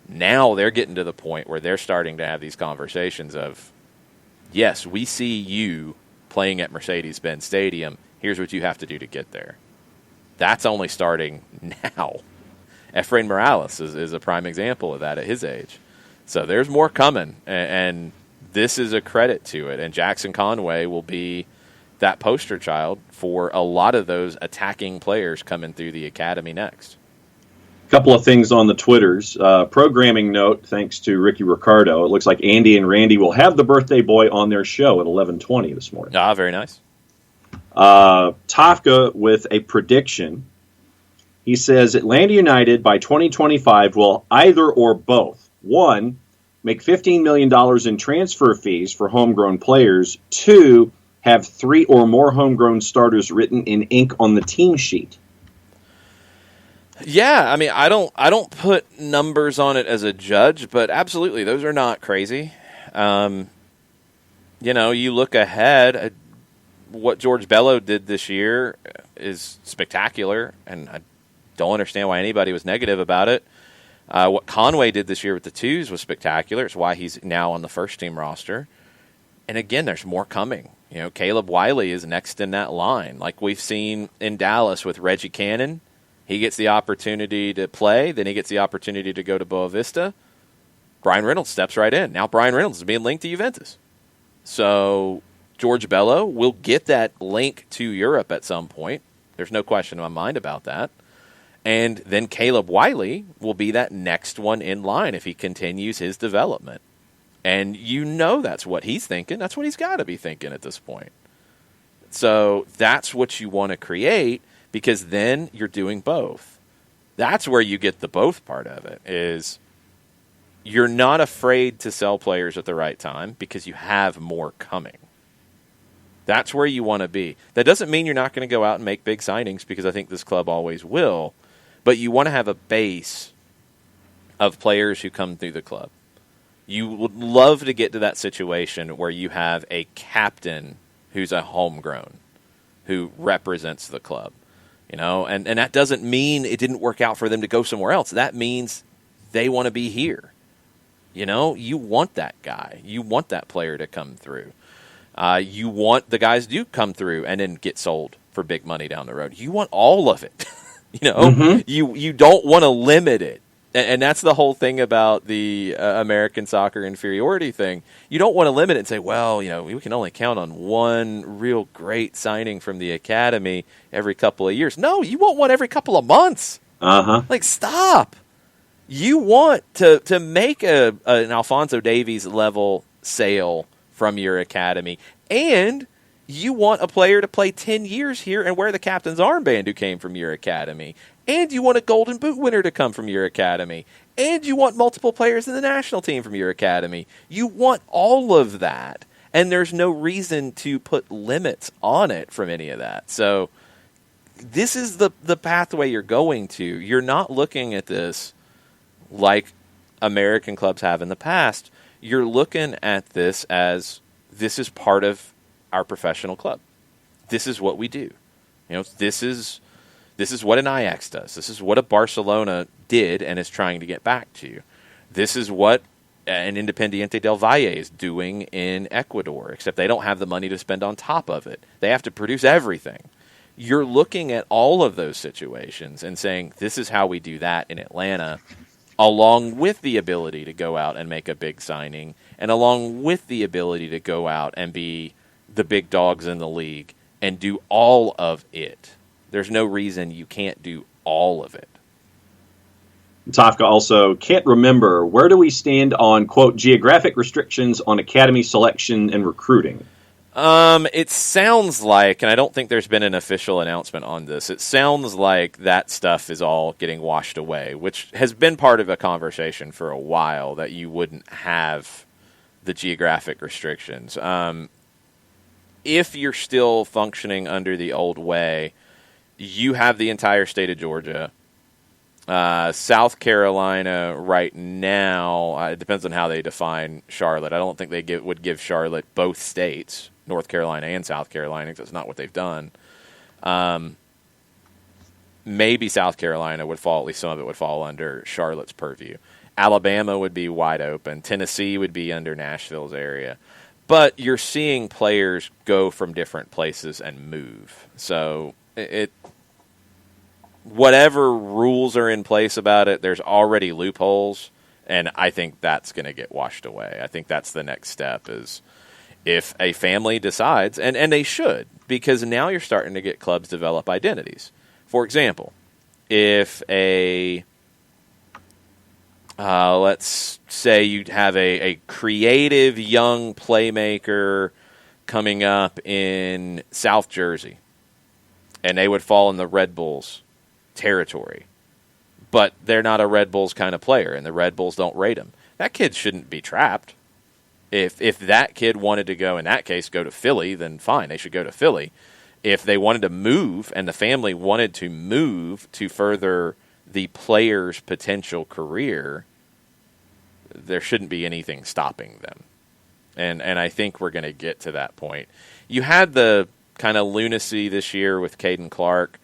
Speaker 1: Now they're getting to the point where they're starting to have these conversations of, yes, we see you playing at Mercedes-Benz Stadium. Here's what you have to do to get there. That's only starting now. Efrain Morales is a prime example of that at his age. So there's more coming, and this is a credit to it. And Jackson Conway will be that poster child for a lot of those attacking players coming through the academy next.
Speaker 2: Couple of things on the Twitters. Programming note, thanks to Ricky Ricardo. It looks like Andy and Randy will have the birthday boy on their show at 11:20 this morning.
Speaker 1: Ah, very nice.
Speaker 2: Tafka with a prediction. He says Atlanta United by 2025 will either or both, 1, make $15 million in transfer fees for homegrown players, 2, have 3 or more homegrown starters written in ink on the team sheet.
Speaker 1: Yeah, I mean, I don't put numbers on it as a judge, but absolutely, those are not crazy. You look ahead, what George Bello did this year is spectacular, and I don't understand why anybody was negative about it. What Conway did this year with the twos was spectacular. It's why he's now on the first-team roster. And again, there's more coming. Caleb Wiley is next in that line, like we've seen in Dallas with Reggie Cannon. He gets the opportunity to play, then he gets the opportunity to go to Boa Vista. Brian Reynolds steps right in. Now Brian Reynolds is being linked to Juventus. So George Bello will get that link to Europe at some point. There's no question in my mind about that. And then Caleb Wiley will be that next one in line if he continues his development. And that's what he's thinking. That's what he's got to be thinking at this point. So that's what you want to create, because then you're doing both. That's where you get the both part of it, is you're not afraid to sell players at the right time because you have more coming. That's where you want to be. That doesn't mean you're not going to go out and make big signings, because I think this club always will, but you want to have a base of players who come through the club. You would love to get to that situation where you have a captain who's a homegrown, who represents the club. And that doesn't mean it didn't work out for them to go somewhere else. That means they want to be here. You want that guy. You want that player to come through. You want the guys to come through and then get sold for big money down the road. You want all of it. You don't want to limit it. And that's the whole thing about the American soccer inferiority thing. You don't want to limit it and say, well, we can only count on one real great signing from the academy every couple of years. No, you want one every couple of months. Like, stop. You want to make an Alphonso Davies level sale from your academy, and you want a player to play 10 years here and wear the captain's armband who came from your academy. And you want a Golden Boot winner to come from your academy. And you want multiple players in the national team from your academy. You want all of that. And there's no reason to put limits on it from any of that. So this is the pathway you're going to. You're not looking at this like American clubs have in the past. You're looking at this as this is part of our professional club. This is what we do. This is what an Ajax does. This is what a Barcelona did and is trying to get back to. This is what an Independiente del Valle is doing in Ecuador, except they don't have the money to spend on top of it. They have to produce everything. You're looking at all of those situations and saying, this is how we do that in Atlanta, along with the ability to go out and make a big signing, and along with the ability to go out and be the big dogs in the league and do all of it. There's no reason you can't do all of it.
Speaker 2: Tafka also can't remember, where do we stand on, quote, geographic restrictions on academy selection and recruiting?
Speaker 1: It sounds like, and I don't think there's been an official announcement on this, it sounds like that stuff is all getting washed away, which has been part of a conversation for a while, that you wouldn't have the geographic restrictions. If you're still functioning under the old way, you have the entire state of Georgia. South Carolina right now, it depends on how they define Charlotte. I don't think they would give Charlotte both states, North Carolina and South Carolina, because that's not what they've done. Maybe South Carolina would fall, at least some of it would fall under Charlotte's purview. Alabama would be wide open. Tennessee would be under Nashville's area. But you're seeing players go from different places and move. So whatever rules are in place about it, there's already loopholes, and I think that's going to get washed away. I think that's the next step, is if a family decides, and they should, because now you're starting to get clubs develop identities. For example, if let's say you have a creative young playmaker coming up in South Jersey, and they would fall in the Red Bulls territory, but they're not a Red Bulls kind of player, and the Red Bulls don't rate them. That kid shouldn't be trapped. If that kid wanted to go, in that case, go to Philly, then fine, they should go to Philly. If they wanted to move, and the family wanted to move to further the player's potential career, there shouldn't be anything stopping them. And I think we're going to get to that point. You had the kind of lunacy this year with Caden Clark,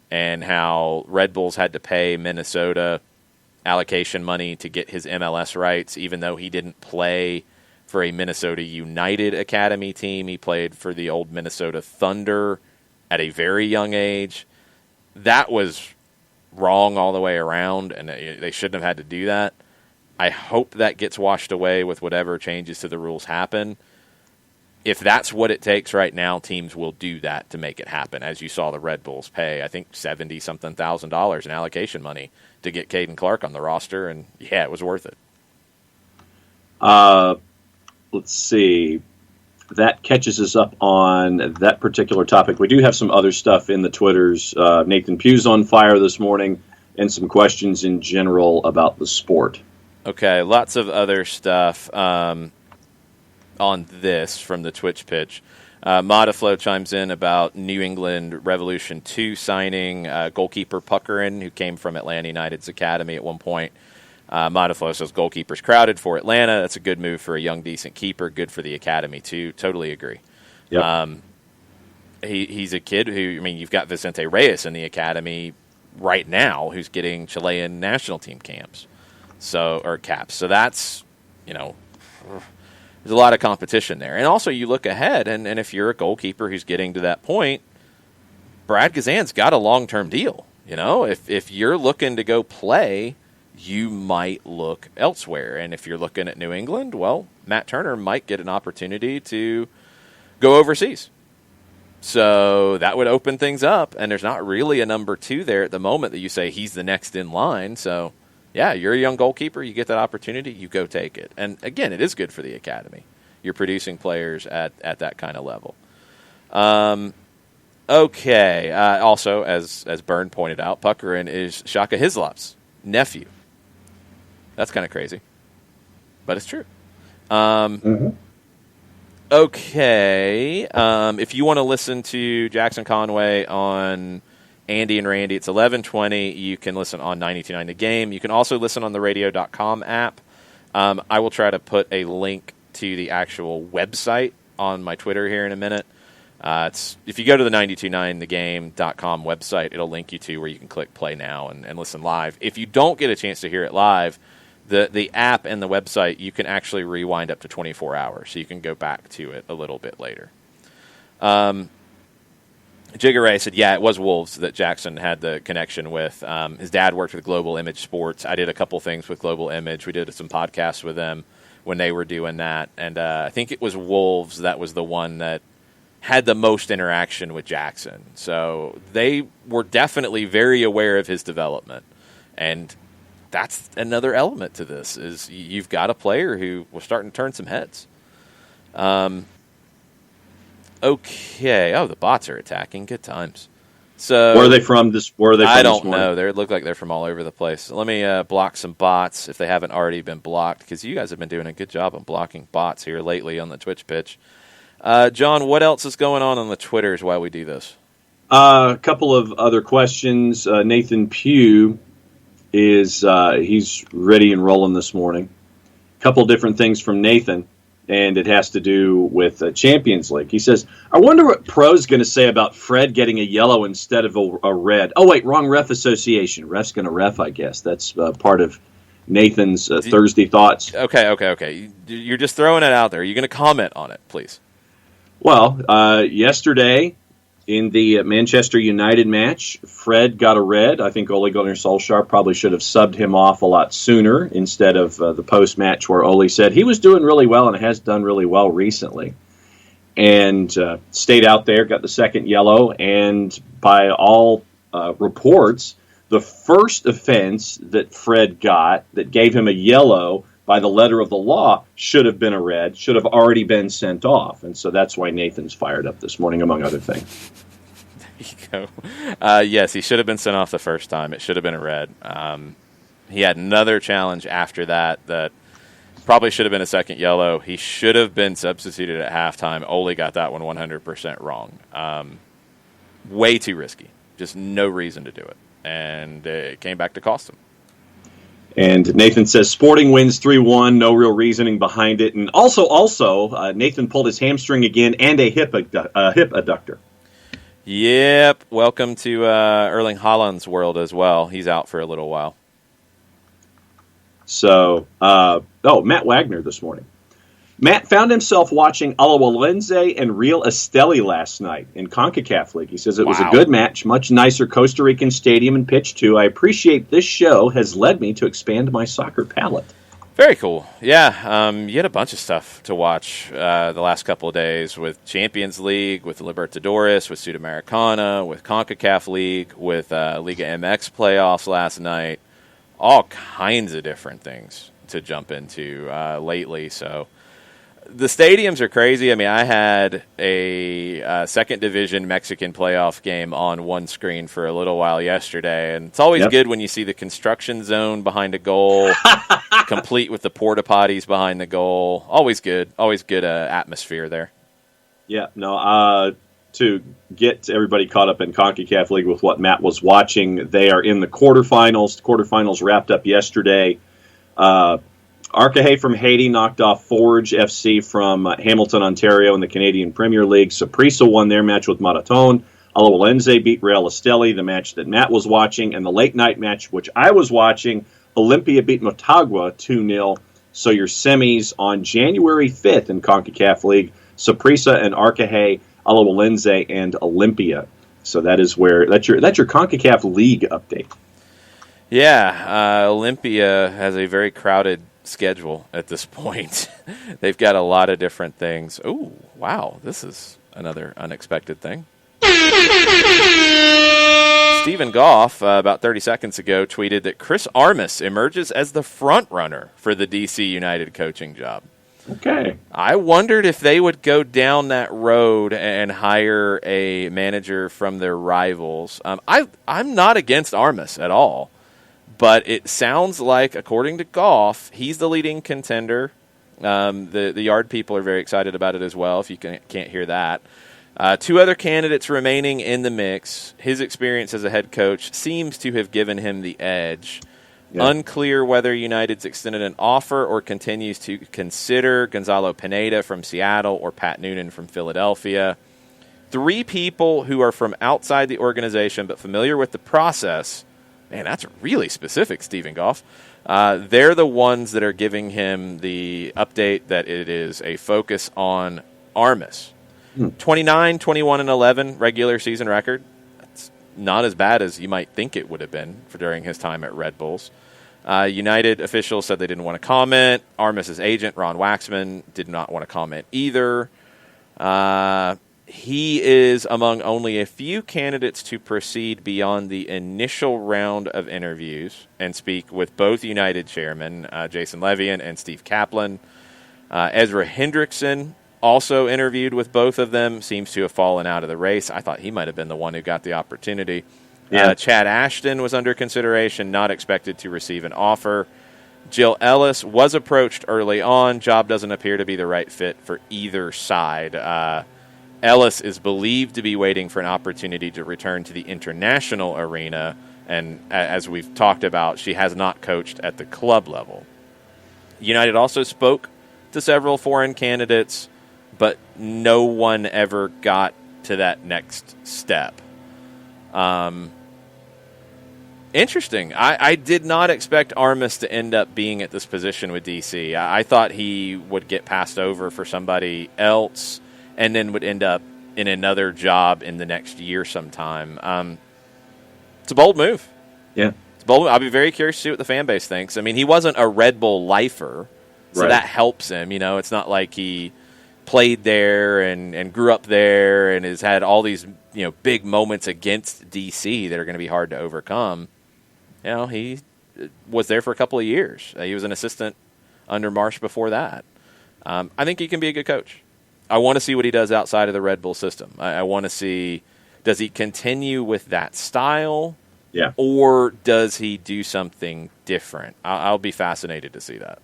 Speaker 1: and how Red Bulls had to pay Minnesota allocation money to get his MLS rights, even though he didn't play for a Minnesota United Academy team. He played for the old Minnesota Thunder at a very young age. That was wrong all the way around, and they shouldn't have had to do that. I hope that gets washed away with whatever changes to the rules happen. If that's what it takes right now, teams will do that to make it happen. As you saw the Red Bulls pay, I think $70-something thousand in allocation money to get Caden Clark on the roster, and yeah, it was worth it.
Speaker 2: Let's see. That catches us up on that particular topic. We do have some other stuff in the Twitters. Nathan Pugh's on fire this morning, and some questions in general about the sport.
Speaker 1: Okay, lots of other stuff on this from the Twitch pitch. Modaflow chimes in about New England Revolution 2 signing goalkeeper Puckerin, who came from Atlanta United's academy at one point. Montefiloso's goalkeeper's crowded for Atlanta. That's a good move for a young, decent keeper. Good for the academy, too. Totally agree.
Speaker 2: Yep.
Speaker 1: He's a kid who, you've got Vicente Reyes in the academy right now who's getting Chilean national team caps. So that's, there's a lot of competition there. And also you look ahead, and if you're a goalkeeper who's getting to that point, Brad Gazan's got a long-term deal. If you're looking to go play, you might look elsewhere. And if you're looking at New England, well, Matt Turner might get an opportunity to go overseas. So that would open things up, and there's not really a number 2 there at the moment that you say he's the next in line. So, yeah, you're a young goalkeeper. You get that opportunity, you go take it. And, again, it is good for the academy. You're producing players at that kind of level. Okay. Also, as Byrne pointed out, Puckerin is Shaka Hislop's nephew. That's kind of crazy, but it's true. Okay. If you want to listen to Jackson Conway on Andy and Randy, it's 11:20. You can listen on 92.9 The Game. You can also listen on the radio.com app. I will try to put a link to the actual website on my Twitter here in a minute. If you go to the 92.9thegame.com website, it'll link you to where you can click play now and listen live. If you don't get a chance to hear it live, the app and the website, you can actually rewind up to 24 hours, so you can go back to it a little bit later. Jigger Ray said, yeah, it was Wolves that Jackson had the connection with. His dad worked with Global Image Sports. I did a couple things with Global Image. We did some podcasts with them when they were doing that. And I think it was Wolves that was the one that had the most interaction with Jackson. So they were definitely very aware of his development. And that's another element to this, is you've got a player who was starting to turn some heads. Okay. Oh, the bots are attacking. Good times. So
Speaker 2: where are they from? I
Speaker 1: don't know. They look like they're from all over the place. So let me block some bots if they haven't already been blocked, because you guys have been doing a good job of blocking bots here lately on the Twitch pitch. John, what else is going on the Twitters while we do this?
Speaker 2: A couple of other questions. Nathan Pugh is he's ready and rolling this morning. A couple different things from Nathan, and it has to do with Champions League. He says, I wonder what Pro's going to say about Fred getting a yellow instead of a red. Oh, wait, wrong ref association. Ref's going to ref, I guess. That's part of Nathan's Thursday thoughts.
Speaker 1: Okay. You're just throwing it out there. Are you going to comment on it, please?
Speaker 2: Well, yesterday in the Manchester United match, Fred got a red. I think Ole Gunnar Solskjaer probably should have subbed him off a lot sooner instead of the post-match where Ole said he was doing really well and has done really well recently. And stayed out there, got the second yellow, and by all reports, the first offense that Fred got that gave him a yellow by the letter of the law should have been a red, should have already been sent off. And so that's why Nathan's fired up this morning, among other things.
Speaker 1: There you go. Yes, he should have been sent off the first time. It should have been a red. He had another challenge after that probably should have been a second yellow. He should have been substituted at halftime. Ole got that one 100% wrong. Way too risky. Just no reason to do it. And it came back to cost him.
Speaker 2: And Nathan says Sporting wins 3-1, no real reasoning behind it. And also, Nathan pulled his hamstring again and a hip adductor.
Speaker 1: Yep. Welcome to Erling Haaland's world as well. He's out for a little while.
Speaker 2: So, Matt Wagner this morning. Matt found himself watching Alajuelense and Real Esteli last night in CONCACAF League. He says it was a good match, much nicer Costa Rican stadium and pitch too. I appreciate this show has led me to expand my soccer palette.
Speaker 1: Very cool. Yeah, you had a bunch of stuff to watch the last couple of days with Champions League, with Libertadores, with Sudamericana, with CONCACAF League, with Liga MX playoffs last night. All kinds of different things to jump into lately, so... The stadiums are crazy. I mean, I had a second division Mexican playoff game on one screen for a little while yesterday, and it's always good when you see the construction zone behind a goal, complete with the porta potties behind the goal. Always good atmosphere there. Yeah,
Speaker 2: no, to get everybody caught up in CONCACAF League with what Matt was watching, they are in the quarterfinals. The quarterfinals wrapped up yesterday. Arcahaye from Haiti knocked off Forge FC from Hamilton, Ontario in the Canadian Premier League. Saprissa won their match with Maratone. Alawalense beat Real Esteli, the match that Matt was watching. And the late night match, which I was watching, Olympia beat Motagua 2-0. So your semis on January 5th in CONCACAF League, Saprissa and Arcahaye, Alawalense, and Olympia. So that's your CONCACAF League update.
Speaker 1: Yeah, Olympia has a very crowded schedule at this point. They've got a lot of different things. Oh, wow, this is another unexpected thing. Stephen Goff, about 30 seconds ago, tweeted that Chris Armas emerges as the front runner for the DC United coaching job.
Speaker 2: Okay.
Speaker 1: I wondered if they would go down that road and hire a manager from their rivals. I'm not against Armas at all. But it sounds like, according to Goff, he's the leading contender. The Yard people are very excited about it as well, if you can't hear that. Two other candidates remaining in the mix. His experience as a head coach seems to have given him the edge. Yeah. Unclear whether United's extended an offer or continues to consider Gonzalo Pineda from Seattle or Pat Noonan from Philadelphia. Three people who are from outside the organization but familiar with the process. Man, that's really specific, Stephen Goff. They're the ones that are giving him the update that it is a focus on Armas. 29, 21, and 11 regular season record. That's not as bad as you might think it would have been during his time at Red Bulls. United officials said they didn't want to comment. Armas' agent, Ron Waxman, did not want to comment either. He is among only a few candidates to proceed beyond the initial round of interviews and speak with both United chairmen, Jason Levian and Steve Kaplan. Ezra Hendrickson also interviewed with both of them, seems to have fallen out of the race. I thought he might have been the one who got the opportunity. Yeah. Chad Ashton was under consideration, not expected to receive an offer. Jill Ellis was approached early on. Job doesn't appear to be the right fit for either side. Ellis is believed to be waiting for an opportunity to return to the international arena, and as we've talked about, she has not coached at the club level. United also spoke to several foreign candidates, but no one ever got to that next step. Interesting. I did not expect Armas to end up being at this position with DC. I thought he would get passed over for somebody else and then would end up in another job in the next year sometime. It's a bold move.
Speaker 2: Yeah.
Speaker 1: It's a bold move. I'll be very curious to see what the fan base thinks. I mean, he wasn't a Red Bull lifer, so right. That helps him. You know, it's not like he played there and grew up there and has had all these, big moments against DC that are going to be hard to overcome. You know, he was there for a couple of years. He was an assistant under Marsh before that. I think he can be a good coach. I want to see what he does outside of the Red Bull system. I want to see, does he continue with that style?
Speaker 2: Yeah.
Speaker 1: Or does he do something different? I'll be fascinated to see that.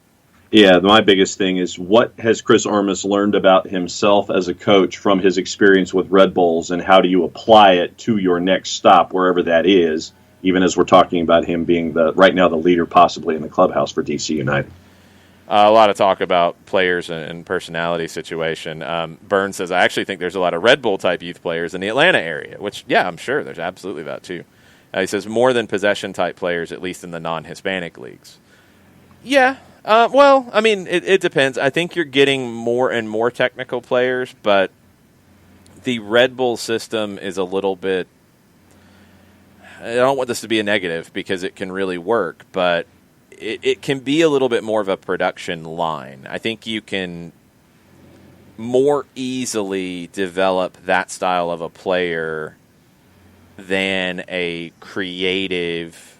Speaker 2: Yeah, my biggest thing is, what has Chris Armas learned about himself as a coach from his experience with Red Bulls, and how do you apply it to your next stop, wherever that is, even as we're talking about him being right now the leader possibly in the clubhouse for DC United?
Speaker 1: A lot of talk about players and personality situation. Burns says, I actually think there's a lot of Red Bull-type youth players in the Atlanta area, which, yeah, I'm sure there's absolutely that too. He says more than possession-type players, at least in the non-Hispanic leagues. Yeah, well, I mean, it depends. I think you're getting more and more technical players, but the Red Bull system is a little bit... I don't want this to be a negative because it can really work, but it can be a little bit more of a production line. I think you can more easily develop that style of a player than a creative,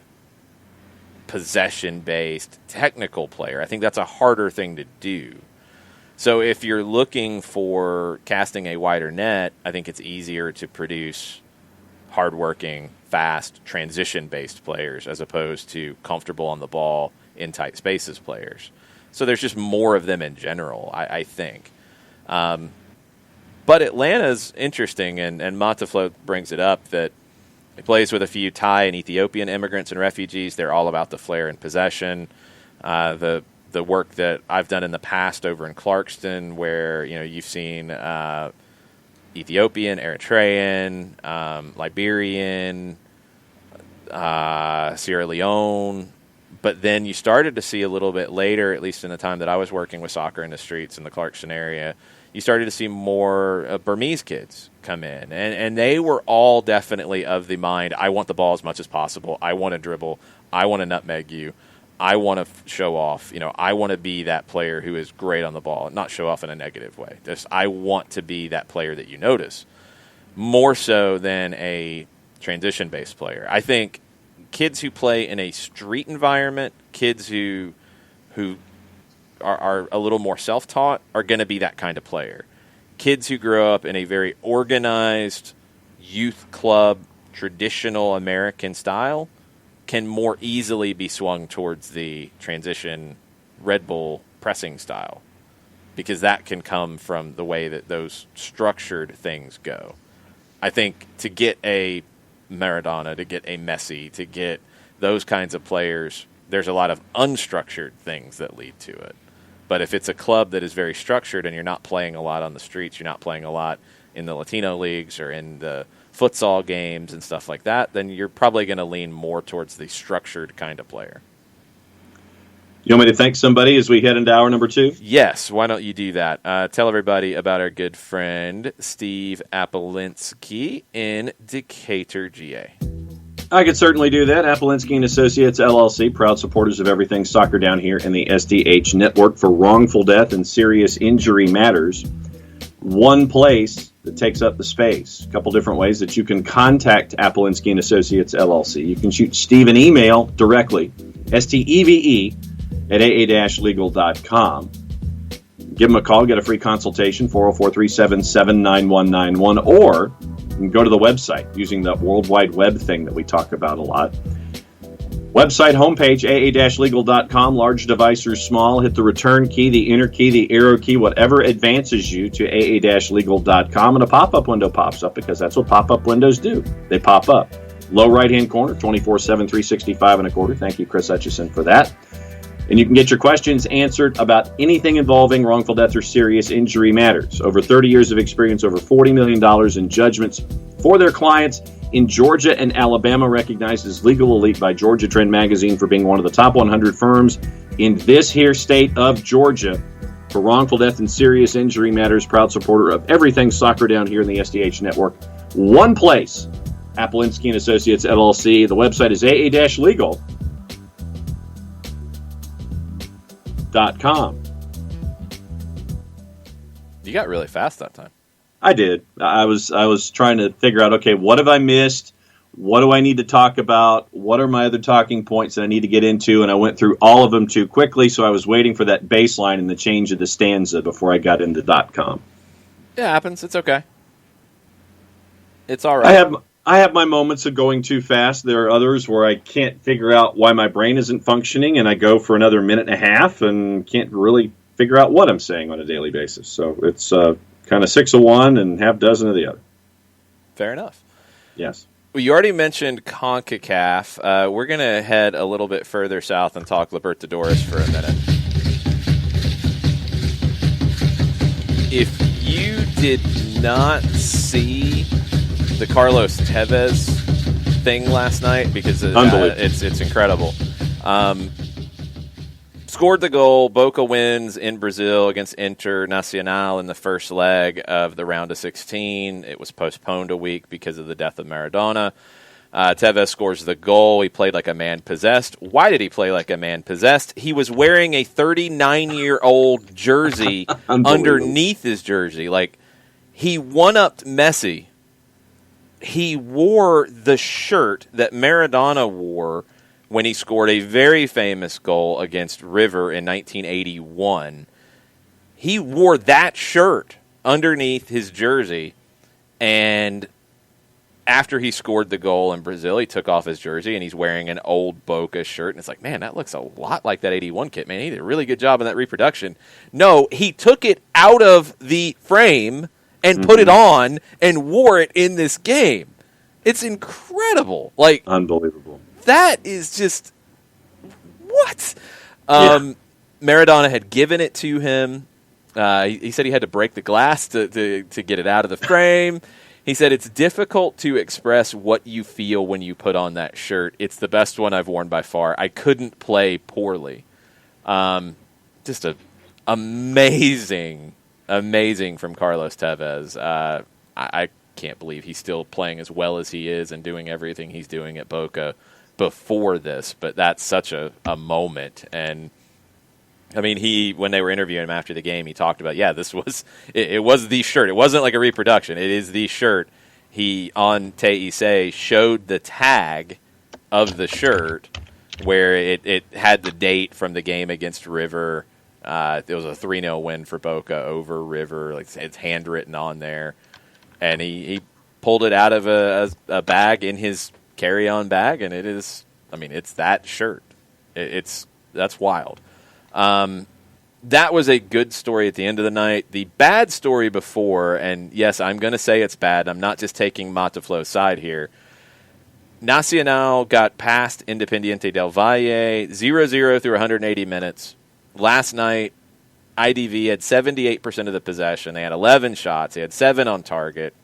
Speaker 1: possession-based, technical player. I think that's a harder thing to do. So if you're looking for casting a wider net, I think it's easier to produce hardworking, fast, transition-based players as opposed to comfortable on the ball in tight spaces players. So there's just more of them in general, I think. But Atlanta's interesting, and Monteflo brings it up that he plays with a few Thai and Ethiopian immigrants and refugees. They're all about the flair and possession. The work that I've done in the past over in Clarkston, where you've seen Ethiopian, Eritrean, Liberian, Sierra Leone. But then you started to see a little bit later, at least in the time that I was working with soccer in the streets in the Clarkston area, you started to see more Burmese kids come in. And they were all definitely of the mind, I want the ball as much as possible. I want to dribble. I want to nutmeg you. I want to show off. I want to be that player who is great on the ball, not show off in a negative way. Just I want to be that player that you notice, more so than a transition-based player. I think kids who play in a street environment, kids who are a little more self-taught, are going to be that kind of player. Kids who grow up in a very organized youth club, traditional American style, can more easily be swung towards the transition Red Bull pressing style, because that can come from the way that those structured things go. I think to get a Maradona, to get a Messi, to get those kinds of players, there's a lot of unstructured things that lead to it. But if it's a club that is very structured and you're not playing a lot on the streets, you're not playing a lot in the Latino leagues or in the futsal games and stuff like that, then you're probably going to lean more towards the structured kind of player.
Speaker 2: You want me to thank somebody as we head into hour number 2?
Speaker 1: Yes, why don't you do that? Tell everybody about our good friend Steve Apolinsky in Decatur, GA.
Speaker 2: I could certainly do that. Apolinsky & Associates, LLC, proud supporters of everything soccer down here in the SDH network for wrongful death and serious injury matters. One place that takes up the space. A couple different ways that you can contact Apolinsky & Associates, LLC. You can shoot Steve an email directly, STEVE, at aa-legal.com. Give them a call, get a free consultation, 404-377-9191, or you can go to the website using the World Wide Web thing that we talk about a lot. Website homepage, aa-legal.com, large device or small, hit the return key, the enter key, the arrow key, whatever advances you to aa-legal.com, and a pop-up window pops up, because that's what pop-up windows do. They pop up. Low right-hand corner, 24/7, 365 and a quarter. Thank you, Chris Hutchison, for that. And you can get your questions answered about anything involving wrongful death or serious injury matters. Over 30 years of experience, over $40 million in judgments for their clients in Georgia and Alabama, recognized as legal elite by Georgia Trend Magazine for being one of the top 100 firms in this here state of Georgia for wrongful death and serious injury matters. Proud supporter of everything soccer down here in the SDH network. One place, Apolinsky & Associates, LLC. The website is aa-legal.com.
Speaker 1: You got really fast that time.
Speaker 2: I did. I was trying to figure out, okay, what have I missed? What do I need to talk about? What are my other talking points that I need to get into? And I went through all of them too quickly, so I was waiting for that baseline and the change of the stanza before I got into .com.
Speaker 1: It happens. It's okay. It's all right.
Speaker 2: I have my moments of going too fast. There are others where I can't figure out why my brain isn't functioning, and I go for another minute and a half and can't really figure out what I'm saying on a daily basis. So it's kind of 6 of one and half dozen of the other.
Speaker 1: Fair enough.
Speaker 2: Yes.
Speaker 1: Well, you already mentioned CONCACAF. We're going to head a little bit further south and talk Libertadores for a minute. If you did not see the Carlos Tevez thing last night, because it's incredible. Scored the goal. Boca wins in Brazil against Internacional in the first leg of the round of 16. It was postponed a week because of the death of Maradona. Tevez scores the goal. He played like a man possessed. Why did he play like a man possessed? He was wearing a 39-year-old jersey underneath his jersey. Like, he one-upped Messi. He wore the shirt that Maradona wore when he scored a very famous goal against River in 1981. He wore that shirt underneath his jersey, and after he scored the goal in Brazil, he took off his jersey, and he's wearing an old Boca shirt, and it's like, man, that looks a lot like that 81 kit. Man, he did a really good job in that reproduction. No, he took it out of the frame and put it on and wore it in this game. It's incredible. Like,
Speaker 2: unbelievable.
Speaker 1: That is just what? Maradona had given it to him. He said he had to break the glass to get it out of the frame. He said it's difficult to express what you feel when you put on that shirt. It's the best one I've worn by far. I couldn't play poorly. Just amazing from Carlos Tevez. I can't believe he's still playing as well as he is and doing everything he's doing at Boca before this. But that's such a moment. And I mean, when they were interviewing him after the game, he talked about, this was it was the shirt. It wasn't like a reproduction. It is the shirt. He, on Te'ise, showed the tag of the shirt where it had the date from the game against River. It was a 3-0 win for Boca over River. Like, it's handwritten on there. And he pulled it out of a bag in his carry-on bag, and it's that shirt. That's wild. That was a good story at the end of the night. The bad story before, and yes, I'm going to say it's bad. I'm not just taking Mataflo's side here. Nacional got past Independiente del Valle 0-0 through 180 minutes. Last night, IDV had 78% of the possession. They had 11 shots. They had 7 on target.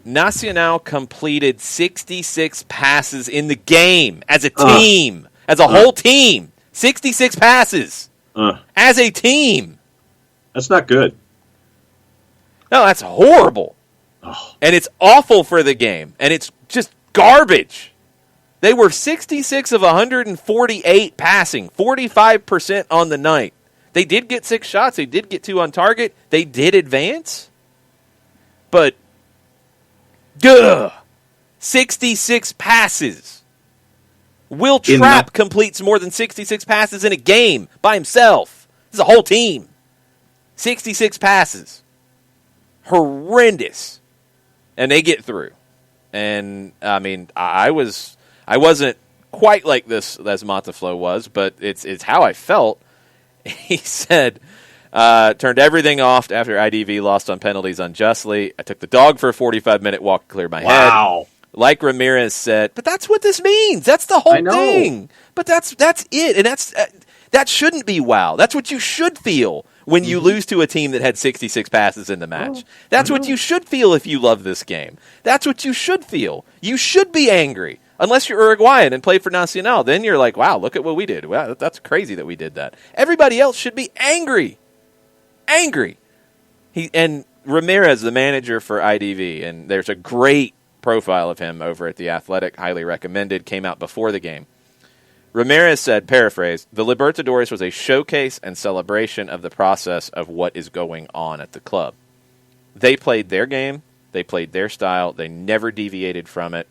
Speaker 1: Nacional completed 66 passes in the game as a team, as a whole team. 66 passes as a team.
Speaker 2: That's not good.
Speaker 1: No, that's horrible.
Speaker 2: Oh.
Speaker 1: And it's awful for the game. And it's just garbage. They were 66 of 148 passing, 45% on the night. They did get 6 shots. They did get 2 on target. They did advance. But, 66 passes. Will Trapp completes more than 66 passes in a game by himself. This is a whole team. 66 passes. Horrendous. And they get through. And, I mean, I wasn't quite like this as Mataflo was, but it's how I felt. He said, turned everything off after IDV lost on penalties unjustly. I took the dog for a 45-minute walk to clear my head.
Speaker 2: Wow.
Speaker 1: Like Ramirez said, but that's what this means. That's the whole thing. But that's it, and that shouldn't be wow. That's what you should feel when you lose to a team that had 66 passes in the match. That's what you should feel if you love this game. That's what you should feel. You should be angry, unless you're Uruguayan and play for Nacional. Then you're like, wow, look at what we did. Wow, that's crazy that we did that. Everybody else should be angry. Angry. And Ramirez, the manager for IDV, and there's a great profile of him over at The Athletic, highly recommended, came out before the game. Ramirez said, paraphrase, the Libertadores was a showcase and celebration of the process of what is going on at the club. They played their game. They played their style. They never deviated from it.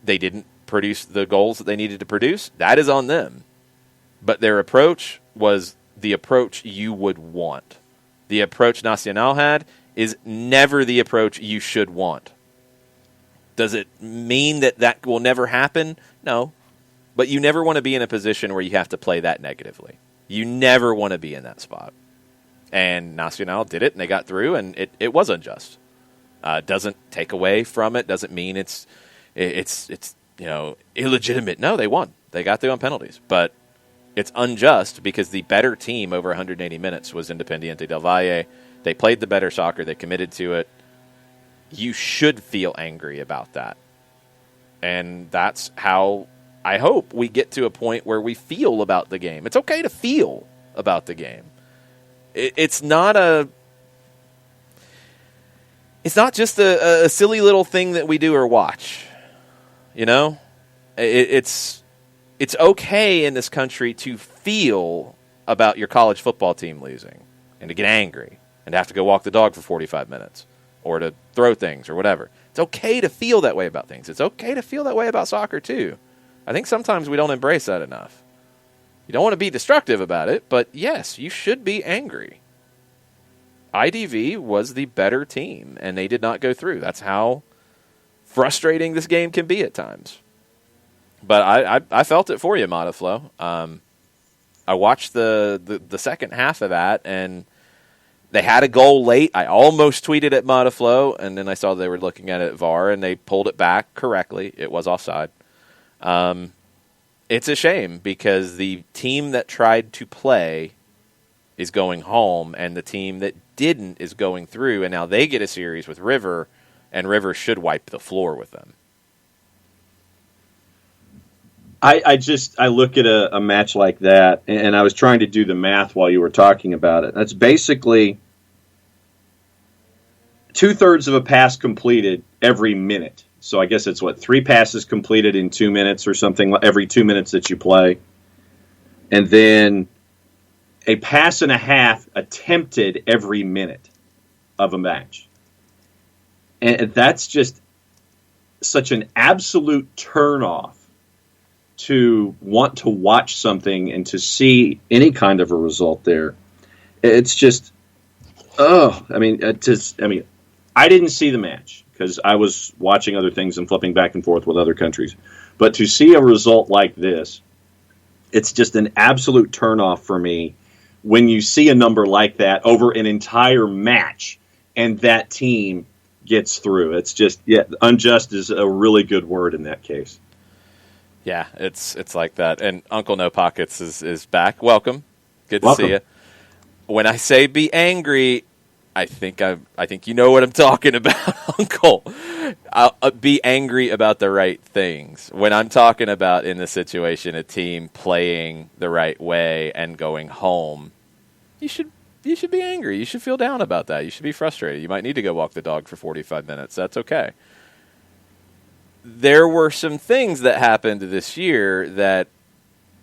Speaker 1: They didn't produce the goals that they needed to produce. That is on them. But their approach was the approach you would want. The approach Nacional had is never the approach you should want. Does it mean that will never happen? No. But you never want to be in a position where you have to play that negatively. You never want to be in that spot. And Nacional did it, and they got through, and it was unjust. Doesn't take away from it. Doesn't mean it's illegitimate. No, they won. They got through on penalties. But it's unjust because the better team over 180 minutes was Independiente del Valle. They played the better soccer. They committed to it. You should feel angry about that. And that's how I hope we get to a point where we feel about the game. It's okay to feel about the game. It's not just a silly little thing that we do or watch. You know? It's okay in this country to feel about your college football team losing and to get angry and to have to go walk the dog for 45 minutes. Or to throw things or whatever. It's okay to feel that way about things. It's okay to feel that way about soccer, too. I think sometimes we don't embrace that enough. You don't want to be destructive about it, but yes, you should be angry. IDV was the better team, and they did not go through. That's how frustrating this game can be at times. But I felt it for you, Mataflo. I watched the second half of that, and they had a goal late. I almost tweeted at Mataflo, and then I saw they were looking at it at VAR, and they pulled it back correctly. It was offside. It's a shame because the team that tried to play is going home, and the team that didn't is going through, and now they get a series with River, and River should wipe the floor with them.
Speaker 2: I look at a match like that, and I was trying to do the math while you were talking about it. That's basically 2/3 of a pass completed every minute. So I guess it's 3 passes completed in 2 minutes or something every 2 minutes that you play. And then a pass and a half attempted every minute of a match. And that's just such an absolute turnoff to want to watch something and to see any kind of a result there. It's just, I didn't see the match because I was watching other things and flipping back and forth with other countries. But to see a result like this, it's just an absolute turnoff for me when you see a number like that over an entire match and that team gets through. It's just, unjust is a really good word in that case.
Speaker 1: Yeah, it's like that. And Uncle No Pockets is back. Welcome. Good to see you. When I say be angry, I think you know what I'm talking about, Uncle. I'll be angry about the right things. When I'm talking about in the situation a team playing the right way and going home, you should be angry. You should feel down about that. You should be frustrated. You might need to go walk the dog for 45 minutes. That's okay. There were some things that happened this year that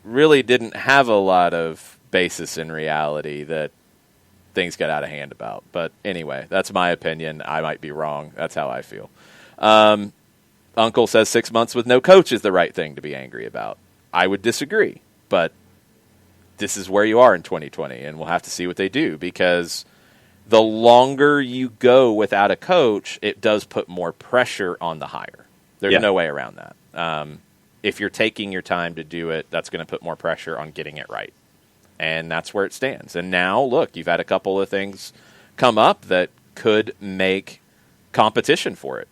Speaker 1: really didn't have a lot of basis in reality that things got out of hand about. But anyway, that's my opinion. I might be wrong. That's how I feel. Uncle says 6 months with no coach is the right thing to be angry about. I would disagree, but this is where you are in 2020, and we'll have to see what they do because the longer you go without a coach, it does put more pressure on the hire. There's no way around that. If you're taking your time to do it, that's going to put more pressure on getting it right. And that's where it stands. And now, look, you've had a couple of things come up that could make competition for it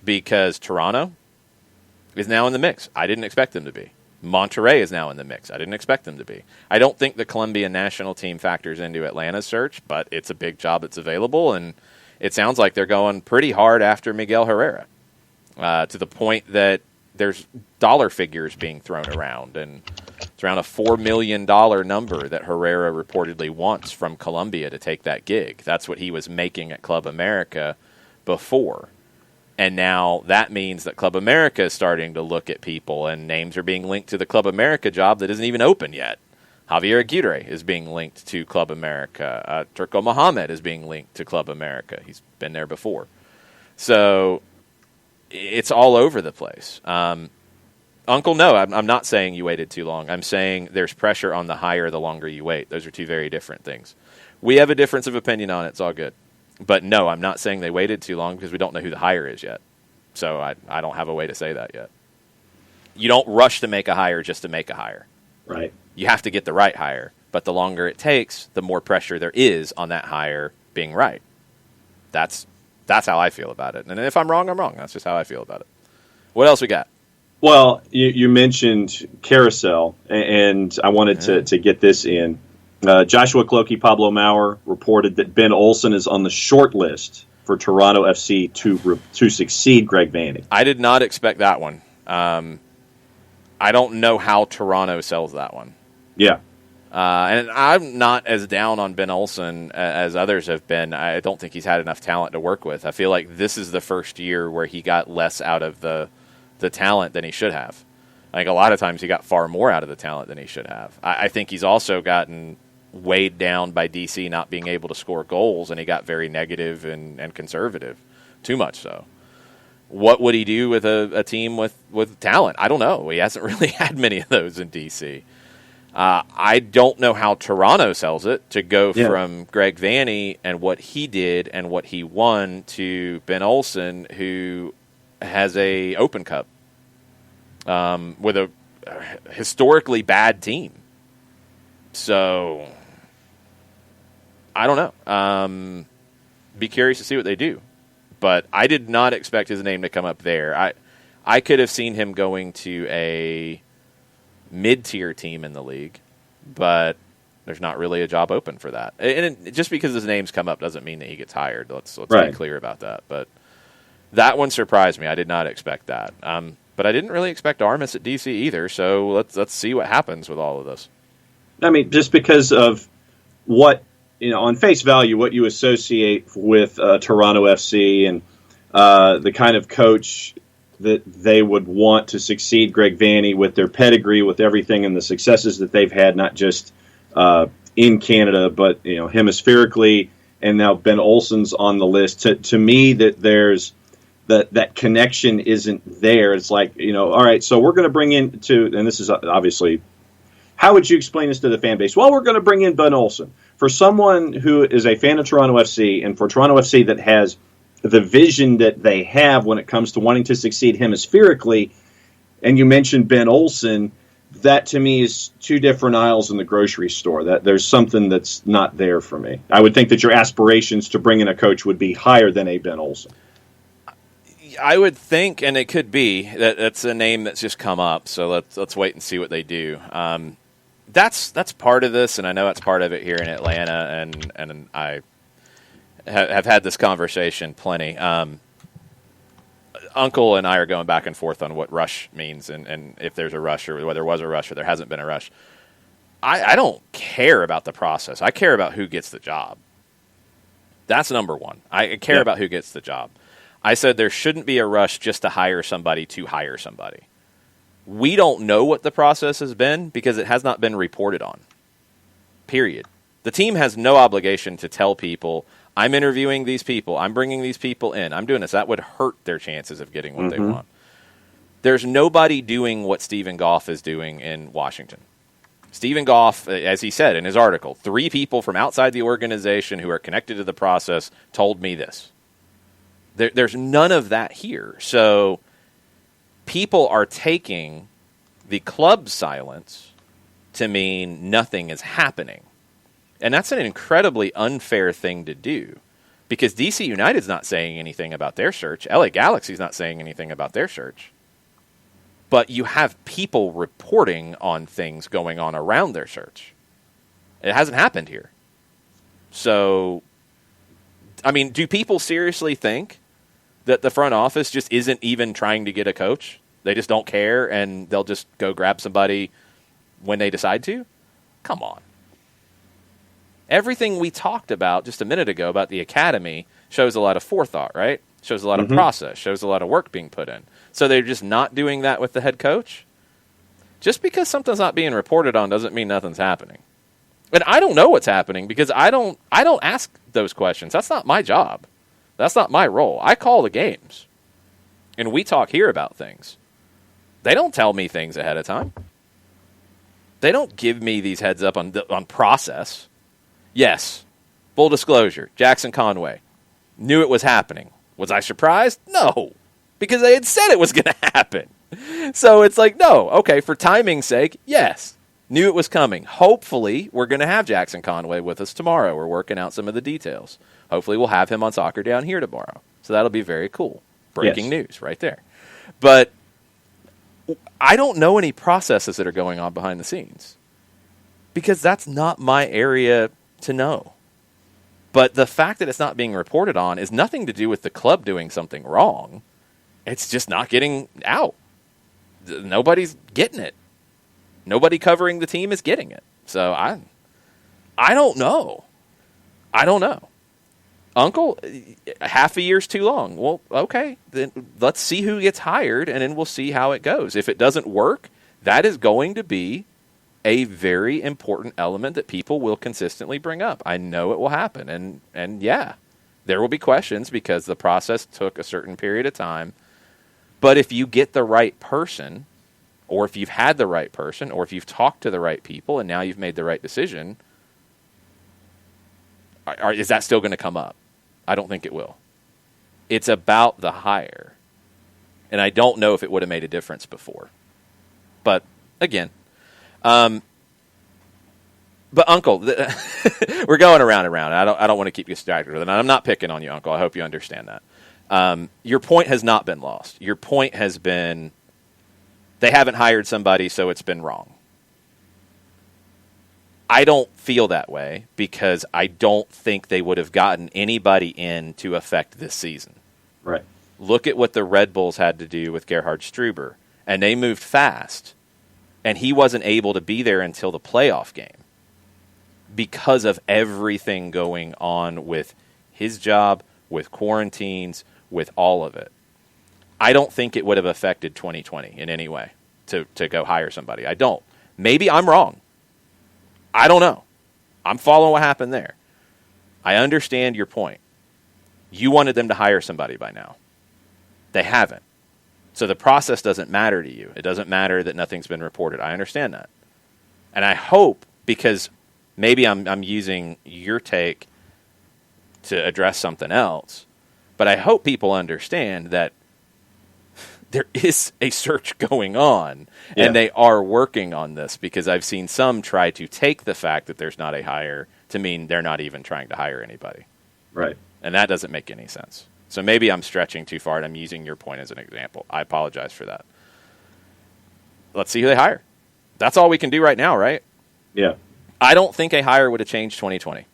Speaker 1: because Toronto is now in the mix. I didn't expect them to be. Monterrey is now in the mix. I didn't expect them to be. I don't think the Colombian national team factors into Atlanta's search, but it's a big job that's available, and it sounds like they're going pretty hard after Miguel Herrera. To the point that there's dollar figures being thrown around, and it's around a $4 million number that Herrera reportedly wants from Colombia to take that gig. That's what he was making at Club America before. And now that means that Club America is starting to look at people, and names are being linked to the Club America job that isn't even open yet. Javier Aguirre is being linked to Club America. Turco Mohamed is being linked to Club America. He's been there before. So it's all over the place. Uncle, no, I'm not saying you waited too long. I'm saying there's pressure on the hire the longer you wait. Those are two very different things. We have a difference of opinion on it. It's all good. But no, I'm not saying they waited too long because we don't know who the hire is yet. So I don't have a way to say that yet. You don't rush to make a hire just to make a hire.
Speaker 2: Right.
Speaker 1: You have to get the right hire. But the longer it takes, the more pressure there is on that hire being right. That's how I feel about it. And if I'm wrong, I'm wrong. That's just how I feel about it. What else we got?
Speaker 2: Well, you mentioned carousel, and I wanted to get this in. Joshua Cloakey, Pablo Maurer reported that Ben Olsen is on the short list for Toronto FC to succeed Greg Vanney.
Speaker 1: I did not expect that one. I don't know how Toronto sells that one.
Speaker 2: Yeah.
Speaker 1: And I'm not as down on Ben Olsen as others have been. I don't think he's had enough talent to work with. I feel like this is the first year where he got less out of the talent than he should have. I think a lot of times he got far more out of the talent than he should have. I think he's also gotten weighed down by DC not being able to score goals, and he got very negative and conservative, too much so. What would he do with a team with talent? I don't know. He hasn't really had many of those in DC. I don't know how Toronto sells it to go from Greg Vanney and what he did and what he won to Ben Olsen, who has a Open Cup with a historically bad team. So I don't know. Be curious to see what they do. But I did not expect his name to come up there. I could have seen him going to mid-tier team in the league, but there's not really a job open for that. And just because his name's come up doesn't mean that he gets hired. Let's
Speaker 2: Right.
Speaker 1: be clear about that. But that one surprised me. I did not expect that. But I didn't really expect Armis at DC either. So let's see what happens with all of this.
Speaker 2: I mean, just because of what, on face value, what you associate with Toronto FC and the kind of coach that they would want to succeed Greg Vanney, with their pedigree, with everything and the successes that they've had, not just in Canada, but hemispherically, and now Ben Olsen's on the list. To me, that there's that connection isn't there. It's like, all right, so we're going to bring in and this is obviously, how would you explain this to the fan base? Well, we're going to bring in Ben Olsen. For someone who is a fan of Toronto FC, and for Toronto FC that has the vision that they have when it comes to wanting to succeed hemispherically, and you mentioned Ben Olsen, that to me is two different aisles in the grocery store. That there's something that's not there for me. I would think that your aspirations to bring in a coach would be higher than a Ben Olsen.
Speaker 1: I would think, and it could be, that's a name that's just come up. So let's wait and see what they do. That's part of this, and I know that's part of it here in Atlanta, and I have had this conversation plenty. Uncle and I are going back and forth on what rush means, and if there's a rush, or whether there was a rush or there hasn't been a rush. I don't care about the process. I care about who gets the job. That's number one. I care about who gets the job. I said there shouldn't be a rush just to hire somebody to hire somebody. We don't know what the process has been because it has not been reported on. Period. The team has no obligation to tell people, I'm interviewing these people, I'm bringing these people in, I'm doing this. That would hurt their chances of getting what they want. There's nobody doing what Stephen Goff is doing in Washington. Stephen Goff, as he said in his article, 3 people from outside the organization who are connected to the process told me this. There's none of that here. So people are taking the club silence to mean nothing is happening. And that's an incredibly unfair thing to do, because DC United's not saying anything about their search. LA Galaxy's not saying anything about their search. But you have people reporting on things going on around their search. It hasn't happened here. So, I mean, do people seriously think that the front office just isn't even trying to get a coach? They just don't care, and they'll just go grab somebody when they decide to? Come on. Everything we talked about just a minute ago about the academy shows a lot of forethought, right? Shows a lot of process, shows a lot of work being put in. So they're just not doing that with the head coach? Just because something's not being reported on doesn't mean nothing's happening. And I don't know what's happening because I don't ask those questions. That's not my job. That's not my role. I call the games. And we talk here about things. They don't tell me things ahead of time. They don't give me these heads up on process. Yes, full disclosure, Jackson Conway knew it was happening. Was I surprised? No, because they had said it was going to happen. So it's like, no, okay, for timing's sake, yes, knew it was coming. Hopefully, we're going to have Jackson Conway with us tomorrow. We're working out some of the details. Hopefully, we'll have him on Soccer Down Here tomorrow. So that'll be very cool. Breaking news right there. But I don't know any processes that are going on behind the scenes because that's not my area to know. But the fact that it's not being reported on is nothing to do with the club doing something wrong. It's just not getting out. Nobody's getting it. Nobody covering the team is getting it. So I don't know. I don't know. Uncle, half a year's too long. Well, okay, then let's see who gets hired, and then we'll see how it goes. If it doesn't work, that is going to be a very important element that people will consistently bring up. I know it will happen, and yeah, there will be questions because the process took a certain period of time. But if you get the right person, or if you've had the right person, or if you've talked to the right people, and now you've made the right decision, is that still going to come up? I don't think it will. It's about the hire. And I don't know if it would have made a difference before. But, again, but Uncle, we're going around and around. I don't want to keep you distracted with it. And I'm not picking on you, Uncle. I hope you understand that. Your point has not been lost. Your point has been they haven't hired somebody, so it's been wrong. I don't feel that way because I don't think they would have gotten anybody in to affect this season.
Speaker 2: Right.
Speaker 1: Look at what the Red Bulls had to do with Gerhard Struber, and they moved fast, and he wasn't able to be there until the playoff game because of everything going on with his job, with quarantines, with all of it. I don't think it would have affected 2020 in any way to go hire somebody. I don't. Maybe I'm wrong. I don't know. I'm following what happened there. I understand your point. You wanted them to hire somebody by now. They haven't. So the process doesn't matter to you. It doesn't matter that nothing's been reported. I understand that. And I hope, because maybe I'm using your take to address something else, but I hope people understand that there is a search going on, and they are working on this, because I've seen some try to take the fact that there's not a hire to mean they're not even trying to hire anybody.
Speaker 2: Right.
Speaker 1: And that doesn't make any sense. So maybe I'm stretching too far, and I'm using your point as an example. I apologize for that. Let's see who they hire. That's all we can do right now, right?
Speaker 2: Yeah.
Speaker 1: I don't think a hire would have changed 2020.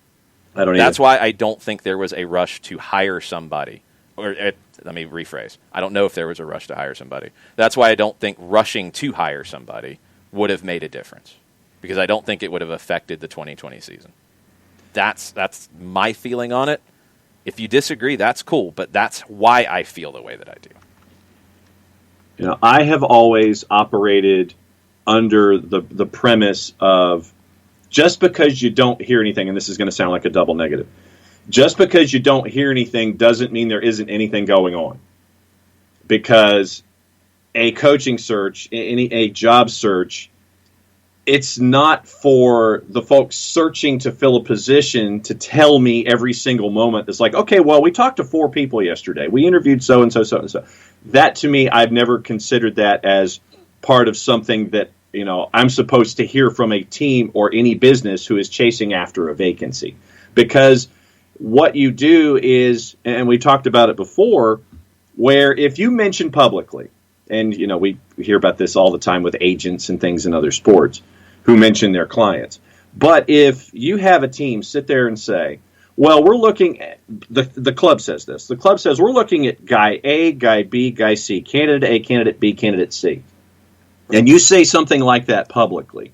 Speaker 2: I don't
Speaker 1: That's
Speaker 2: either.
Speaker 1: why I don't think there was a rush to hire somebody. Let me rephrase. I don't know if there was a rush to hire somebody. That's why I don't think rushing to hire somebody would have made a difference, because I don't think it would have affected the 2020 season. That's my feeling on it. If you disagree, that's cool, but that's why I feel the way that I do.
Speaker 2: You know, I have always operated under the premise of, just because you don't hear anything, and this is going to sound like a double negative, just because you don't hear anything doesn't mean there isn't anything going on. Because a coaching search, a job search, it's not for the folks searching to fill a position to tell me every single moment. It's like, okay, well, we talked to 4 people yesterday. We interviewed so-and-so, so-and-so. That, to me, I've never considered that as part of something that, you know, I'm supposed to hear from a team or any business who is chasing after a vacancy. Because what you do is, and we talked about it before, where if you mention publicly, and, you know, we hear about this all the time with agents and things in other sports who mention their clients. But if you have a team sit there and say, well, we're looking at, the club says this. The club says we're looking at guy A, guy B, guy C, candidate A, candidate B, candidate C. And you say something like that publicly,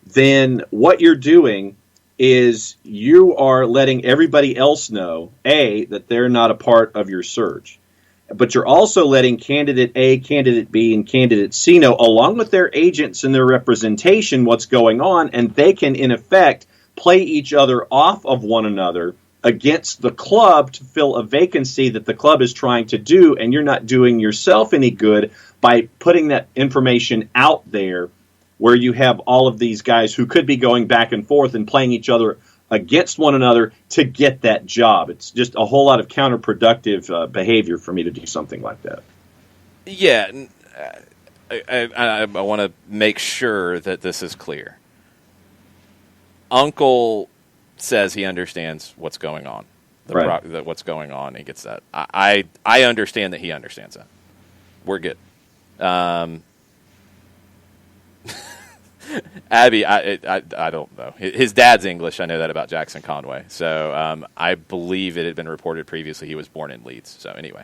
Speaker 2: then what you're doing is you are letting everybody else know, A, that they're not a part of your search. But you're also letting candidate A, candidate B, and candidate C know, along with their agents and their representation, what's going on, and they can, in effect, play each other off of one another against the club to fill a vacancy that the club is trying to do, and you're not doing yourself any good by putting that information out there where you have all of these guys who could be going back and forth and playing each other against one another to get that job. It's just a whole lot of counterproductive behavior for me to do something like that.
Speaker 1: Yeah, I want to make sure that this is clear. Uncle says he understands what's going on. What's going on, he gets that. I understand that he understands that. We're good. Abby, I don't know. His dad's English. I know that about Jackson Conway. So I believe it had been reported previously he was born in Leeds. So anyway.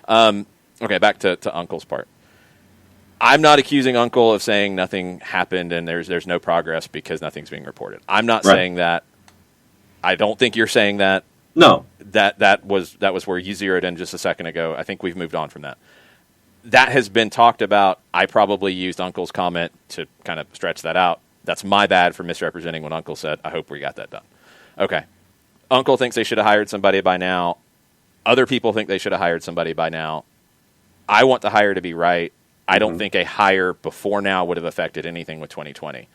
Speaker 1: Okay, back to Uncle's part. I'm not accusing Uncle of saying nothing happened and there's no progress because nothing's being reported. I'm not saying that. I don't think you're saying that.
Speaker 2: No.
Speaker 1: That was where you zeroed in just a second ago. I think we've moved on from that. That has been talked about. I probably used Uncle's comment to kind of stretch that out. That's my bad for misrepresenting what Uncle said. I hope we got that done. Okay. Uncle thinks they should have hired somebody by now. Other people think they should have hired somebody by now. I want the hire to be right. I don't think a hire before now would have affected anything with 2020.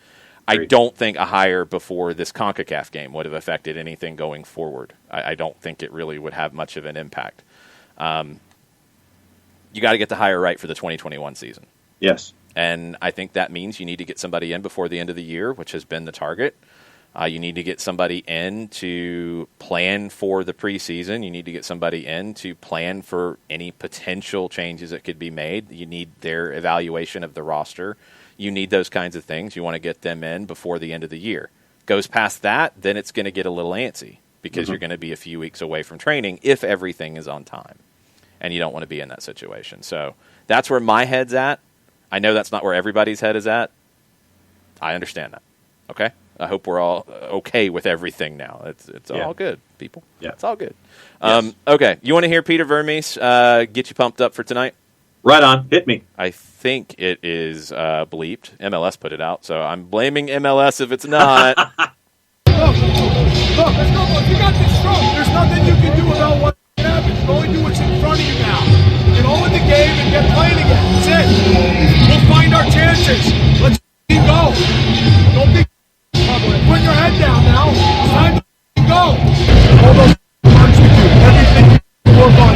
Speaker 1: I don't think a hire before this CONCACAF game would have affected anything going forward. I don't think it really would have much of an impact. You got to get the hire right for the 2021 season.
Speaker 2: Yes.
Speaker 1: And I think that means you need to get somebody in before the end of the year, which has been the target. You need to get somebody in to plan for the preseason. You need to get somebody in to plan for any potential changes that could be made. You need their evaluation of the roster. You need those kinds of things. You want to get them in before the end of the year. Goes past that, then it's going to get a little antsy because you're going to be a few weeks away from training if everything is on time. And you don't want to be in that situation. So that's where my head's at. I know that's not where everybody's head is at. I understand that. Okay? I hope we're all okay with everything now. It's all good, people. Yeah. It's all good. Yes. Okay. You want to hear Peter Vermees get you pumped up for tonight?
Speaker 2: Right on. Hit me.
Speaker 1: I think it is bleeped. MLS put it out, so I'm blaming MLS if it's not.
Speaker 3: Look, let's go. You got this stroke. There's nothing you can do about what happened. You can only do what's in front of you now. Get on with the game and get playing again. That's it. We'll find our chances. Let's go. Don't be put your head down now. It's time to go. All those runs we do, everything you work on.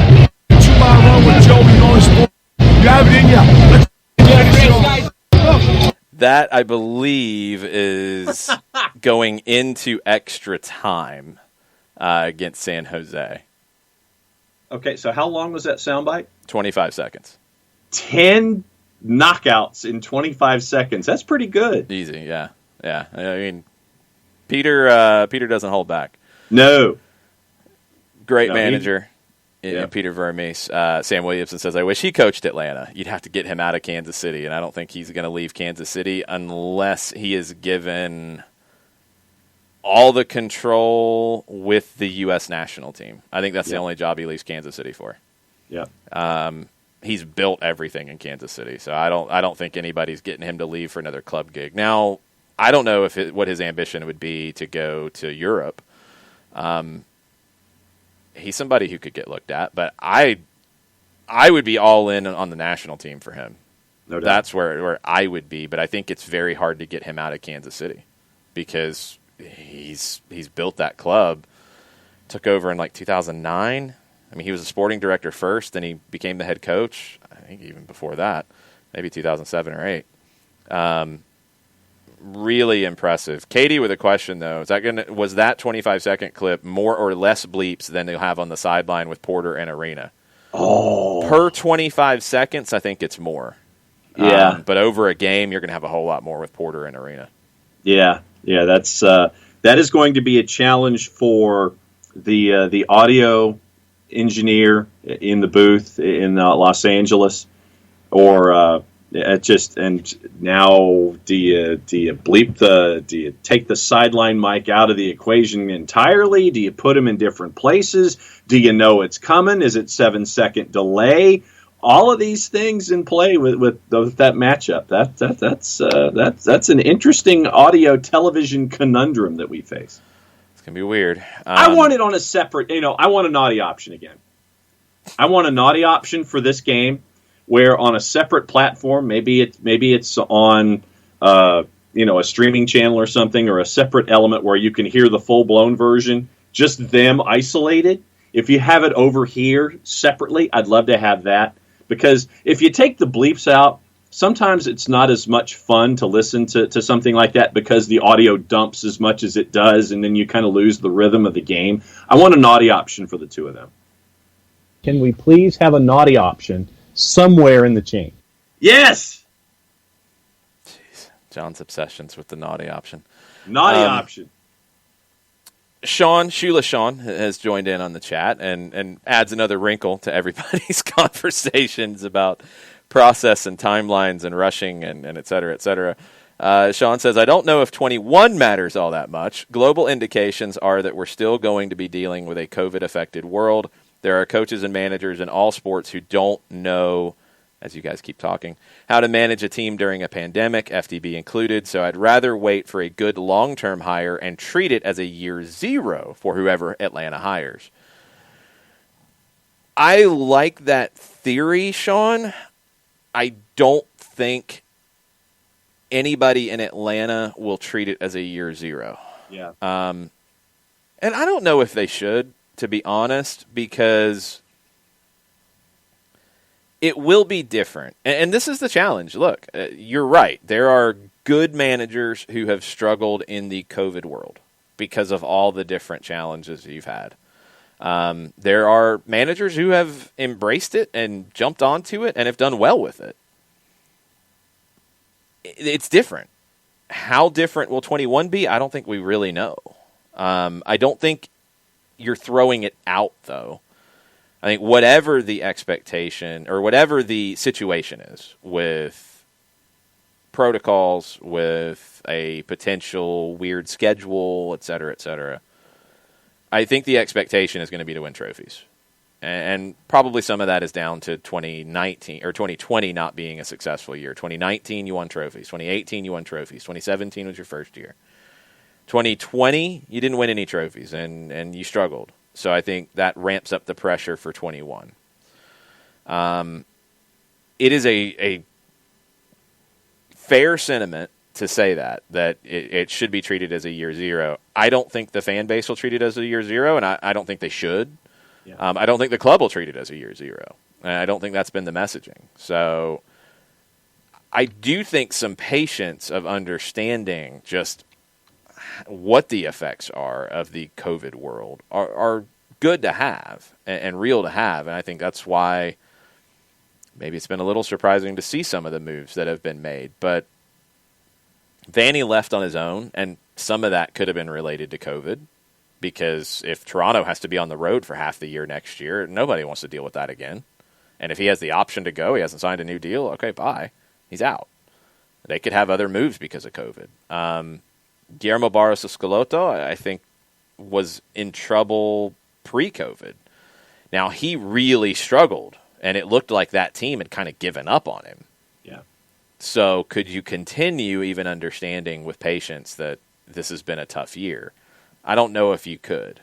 Speaker 3: 2-mile run with Joe, you know his sport. You have it in you. Let's get it.
Speaker 1: That, I believe, is going into extra time against San Jose.
Speaker 2: Okay, so how long was that soundbite?
Speaker 1: 25 seconds.
Speaker 2: 10 knockouts in 25 seconds. That's pretty good.
Speaker 1: Easy, yeah. Yeah. I mean, Peter doesn't hold back.
Speaker 2: No.
Speaker 1: Great manager. Peter Vermees. Sam Williamson says, I wish he coached Atlanta. You'd have to get him out of Kansas City, and I don't think he's going to leave Kansas City unless he is given all the control with the U.S. national team. I think that's the only job he leaves Kansas City for.
Speaker 2: Yeah.
Speaker 1: He's built everything in Kansas City, so I don't think anybody's getting him to leave for another club gig. Now, I don't know what his ambition would be to go to Europe. He's somebody who could get looked at, but I would be all in on the national team for him.
Speaker 2: No doubt.
Speaker 1: That's where I would be, but I think it's very hard to get him out of Kansas City because he's built that club. Took over in like 2009. I mean, he was a sporting director first, then he became the head coach. I think even before that, maybe 2007 or 8. Really impressive. Katie with a question though: was that 25-second clip more or less bleeps than they'll have on the sideline with Porter and Arena?
Speaker 2: Oh,
Speaker 1: per 25 seconds, I think it's more.
Speaker 2: Yeah,
Speaker 1: but over a game, you're going to have a whole lot more with Porter and Arena.
Speaker 2: Yeah. That's that is going to be a challenge for the audio engineer in the booth in Los Angeles, or. And now do you bleep do you take the sideline mic out of the equation entirely? Do you put them in different places? Do you know it's coming? Is it 7-second delay? All of these things in play with that matchup. That's an interesting audio television conundrum that we face.
Speaker 1: It's gonna be weird.
Speaker 2: I want it on a separate. I want a naughty option again. I want a naughty option for this game, where on a separate platform, maybe it's on a streaming channel or something, or a separate element where you can hear the full-blown version, just them isolated. If you have it over here separately, I'd love to have that, because if you take the bleeps out, sometimes it's not as much fun to listen to something like that because the audio dumps as much as it does, and then you kind of lose the rhythm of the game. I want a naughty option for the two of them.
Speaker 4: Can we please have a naughty option somewhere in the chain?
Speaker 2: Yes.
Speaker 1: Jeez, John's obsessions with the naughty option.
Speaker 2: Naughty option.
Speaker 1: Sheila Sean has joined in on the chat and adds another wrinkle to everybody's conversations about process and timelines and rushing and et cetera, et cetera. Sean says, I don't know if 21 matters all that much. Global indications are that we're still going to be dealing with a COVID-affected world. There are coaches and managers in all sports who don't know, as you guys keep talking, how to manage a team during a pandemic, FDB included, so I'd rather wait for a good long-term hire and treat it as a year zero for whoever Atlanta hires. I like that theory, Sean. I don't think anybody in Atlanta will treat it as a year zero.
Speaker 2: Yeah.
Speaker 1: And I don't know if they should, to be honest, because it will be different. And this is the challenge. Look, you're right. There are good managers who have struggled in the COVID world because of all the different challenges you've had. There are managers who have embraced it and jumped onto it and have done well with it. It's different. how different will 21 be? I don't think we really know. I don't think you're throwing it out, though. I think whatever the expectation or whatever the situation is with protocols, with a potential weird schedule, et cetera, I think the expectation is going to be to win trophies. And probably some of that is down to 2019 or 2020 not being a successful year. 2019, you won trophies. 2018, you won trophies. 2017 was your first year. 2020, you didn't win any trophies, and you struggled. So I think that ramps up the pressure for 21. It is a fair sentiment to say that it should be treated as a year zero. I don't think the fan base will treat it as a year zero, and I don't think they should. Yeah. I don't think the club will treat it as a year zero. And I don't think that's been the messaging. So I do think some patience of understanding just what the effects are of the COVID world are good to have and real to have. And I think that's why maybe it's been a little surprising to see some of the moves that have been made. But Vanny left on his own, and some of that could have been related to COVID. Because if Toronto has to be on the road for half the year next year, nobody wants to deal with that again. And if he has the option to go, he hasn't signed a new deal, okay, bye. He's out. They could have other moves because of COVID. Guillermo Barros Escaloto, I think, was in trouble pre-COVID. Now, he really struggled, and it looked like that team had kind of given up on him.
Speaker 2: Yeah.
Speaker 1: So could you continue even understanding with patience that this has been a tough year? I don't know if you could.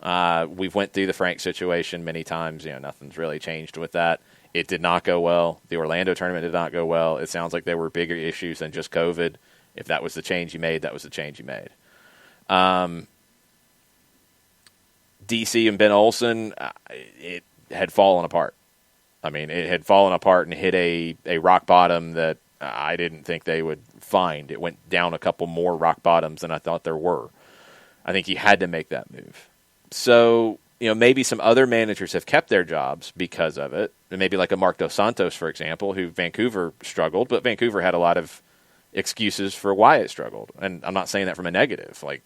Speaker 1: We've went through the Frank situation many times. Nothing's really changed with that. It did not go well. The Orlando tournament did not go well. It sounds like there were bigger issues than just COVID. If that was the change you made, that was the change you made. DC and Ben Olsen, it had fallen apart. I mean, it had fallen apart and hit a rock bottom that I didn't think they would find. It went down a couple more rock bottoms than I thought there were. I think he had to make that move. So, maybe some other managers have kept their jobs because of it. And maybe like a Mark Dos Santos, for example, who Vancouver struggled, but Vancouver had a lot of excuses for why it struggled. And I'm not saying that from a negative. Like,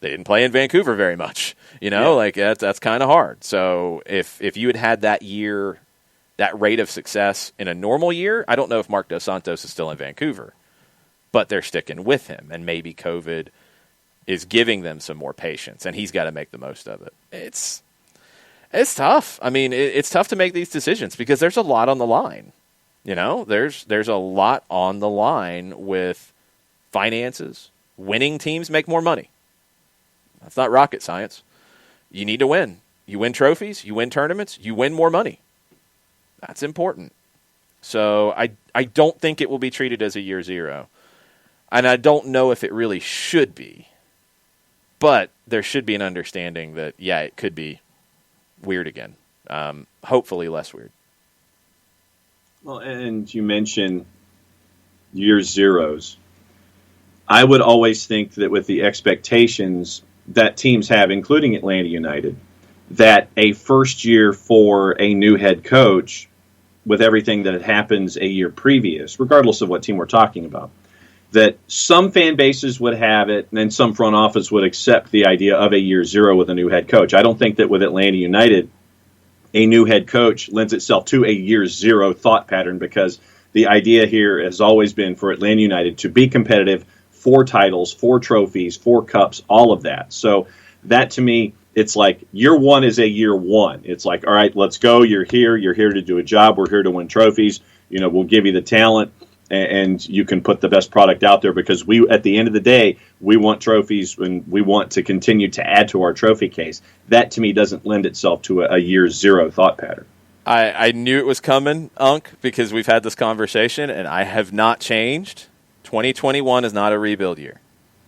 Speaker 1: they didn't play in Vancouver very much. That's kind of hard. So if you had that year, that rate of success in a normal year, I don't know if Mark Dos Santos is still in Vancouver, but they're sticking with him. And maybe COVID is giving them some more patience, and he's got to make the most of it. It's tough. I mean, it's tough to make these decisions because there's a lot on the line. There's a lot on the line with finances. Winning teams make more money. That's not rocket science. You need to win. You win trophies, you win tournaments, you win more money. That's important. So I don't think it will be treated as a year zero. And I don't know if it really should be. But there should be an understanding that, it could be weird again. Hopefully less weird.
Speaker 2: Well, and you mentioned year zeros. I would always think that with the expectations that teams have, including Atlanta United, that a first year for a new head coach, with everything that had happens a year previous, regardless of what team we're talking about, that some fan bases would have it, and then some front office would accept the idea of a year zero with a new head coach. I don't think that with Atlanta United, a new head coach lends itself to a year zero thought pattern, because the idea here has always been for Atlanta United to be competitive for titles, for trophies, for cups, all of that. So that, to me, it's like year one is a year one. It's like, all right, let's go. You're here to do a job. We're here to win trophies. We'll give you the talent, and you can put the best product out there, because we, at the end of the day, we want trophies and we want to continue to add to our trophy case. That, to me, doesn't lend itself to a year zero thought pattern.
Speaker 1: I knew it was coming, Unc, because we've had this conversation, and I have not changed. 2021 is not a rebuild year.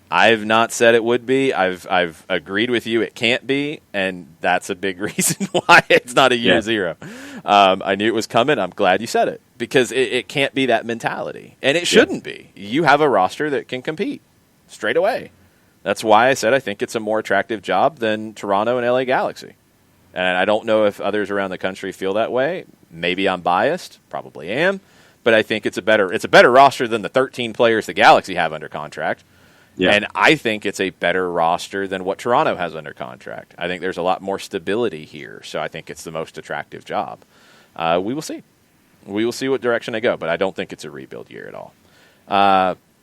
Speaker 1: I've not said it would be. I've agreed with you it can't be, and that's a big reason why it's not a year zero. I knew it was coming. I'm glad you said it, because it can't be that mentality, and it shouldn't be. You have a roster that can compete straight away. That's why I said I think it's a more attractive job than Toronto and LA Galaxy. And I don't know if others around the country feel that way. Maybe I'm biased, probably am, but I think it's a better roster than the 13 players the Galaxy have under contract. Yeah. And I think it's a better roster than what Toronto has under contract. I think there's a lot more stability here, so I think it's the most attractive job. We will see. We will see what direction they go, but I don't think it's a rebuild year at all.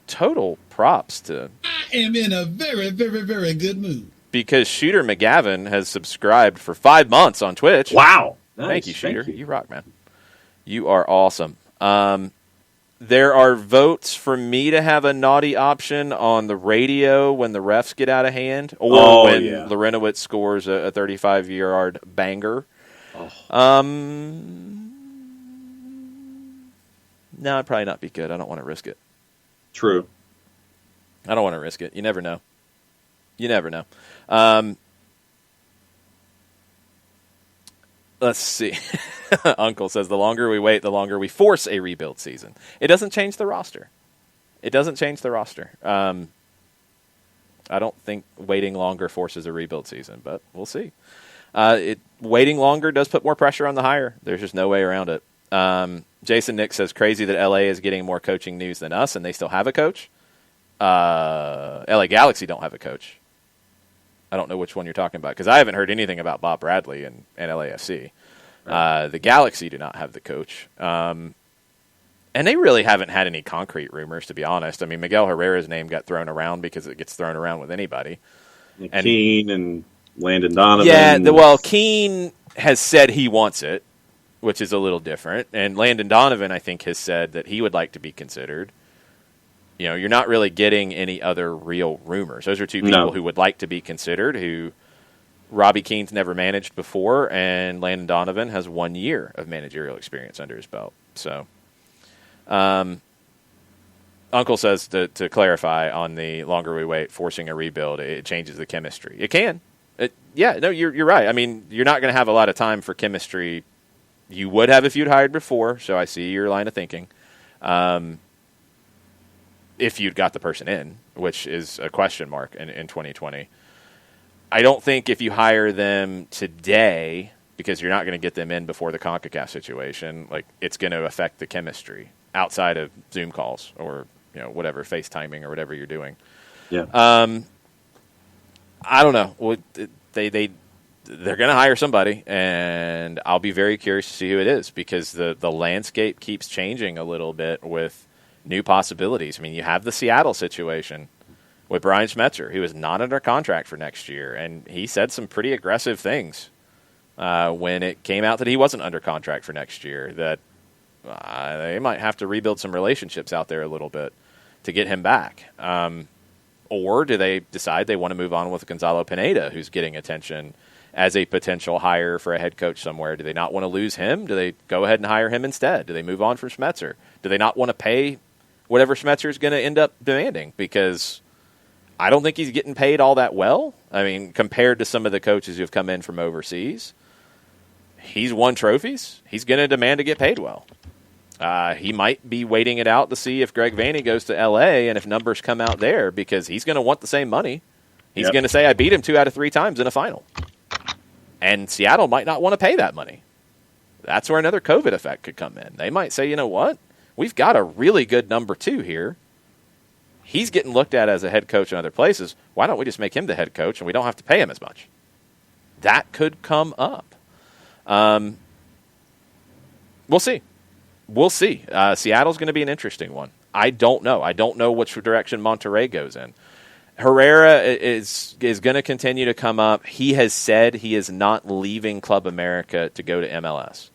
Speaker 1: Total props to...
Speaker 5: I am in a very, very, very good mood.
Speaker 1: Because Shooter McGavin has subscribed for 5 months on Twitch.
Speaker 2: Wow. Nice.
Speaker 1: Thank you, Shooter. You rock, man. You are awesome. There are votes for me to have a naughty option on the radio when the refs get out of hand, or when Larinowitz scores a 35-yard banger. Oh. No, it'd probably not be good. I don't want to risk it.
Speaker 2: True.
Speaker 1: I don't want to risk it. You never know. You never know. Let's see. Uncle says the longer we wait, the longer we force a rebuild season. It doesn't change the roster. I don't think waiting longer forces a rebuild season, but we'll see. Waiting longer does put more pressure on the hire. There's just no way around it. Jason Nick says, crazy that LA is getting more coaching news than us, and they still have a coach. LA Galaxy don't have a coach. I don't know which one you're talking about, because I haven't heard anything about Bob Bradley and LAFC. Right. The Galaxy do not have the coach. And they really haven't had any concrete rumors, to be honest. I mean, Miguel Herrera's name got thrown around because it gets thrown around with anybody.
Speaker 2: And Keane and Landon Donovan.
Speaker 1: Yeah, Keane has said he wants it, which is a little different. And Landon Donovan, I think, has said that he would like to be considered. You know, you're not really getting any other real rumors. Those are two people who would like to be considered, who Robbie Keane's never managed before, and Landon Donovan has 1 year of managerial experience under his belt. So, Uncle says, to clarify on the longer we wait, forcing a rebuild, it changes the chemistry. It can. You're right. I mean, you're not going to have a lot of time for chemistry. You would have if you'd hired before, so I see your line of thinking. If you'd got the person in, which is a question mark in 2020. I don't think if you hire them today, because you're not going to get them in before the CONCACAF situation, like, it's going to affect the chemistry outside of Zoom calls or, whatever, FaceTiming or whatever you're doing.
Speaker 2: Yeah.
Speaker 1: I don't know. They're going to hire somebody, and I'll be very curious to see who it is, because the landscape keeps changing a little bit with new possibilities. I mean, you have the Seattle situation with Brian Schmetzer, who is not under contract for next year, and he said some pretty aggressive things when it came out that he wasn't under contract for next year, that they might have to rebuild some relationships out there a little bit to get him back. Or do they decide they want to move on with Gonzalo Pineda, who's getting attention as a potential hire for a head coach somewhere? Do they not want to lose him? Do they go ahead and hire him instead? Do they move on from Schmetzer? Do they not want to pay whatever Schmetzer is going to end up demanding? Because I don't think he's getting paid all that well. I mean, compared to some of the coaches who've come in from overseas, he's won trophies. He's going to demand to get paid well. He might be waiting it out to see if Greg Vanney goes to L.A. and if numbers come out there, because he's going to want the same money. He's going to say, I beat him 2 out of 3 times in a final. And Seattle might not want to pay that money. That's where another COVID effect could come in. They might say, you know what? We've got a really good number 2 here. He's getting looked at as a head coach in other places. Why don't we just make him the head coach and we don't have to pay him as much? That could come up. We'll see. Seattle's going to be an interesting one. I don't know. I don't know which direction Monterrey goes in. Herrera is going to continue to come up. He has said he is not leaving Club America to go to MLS.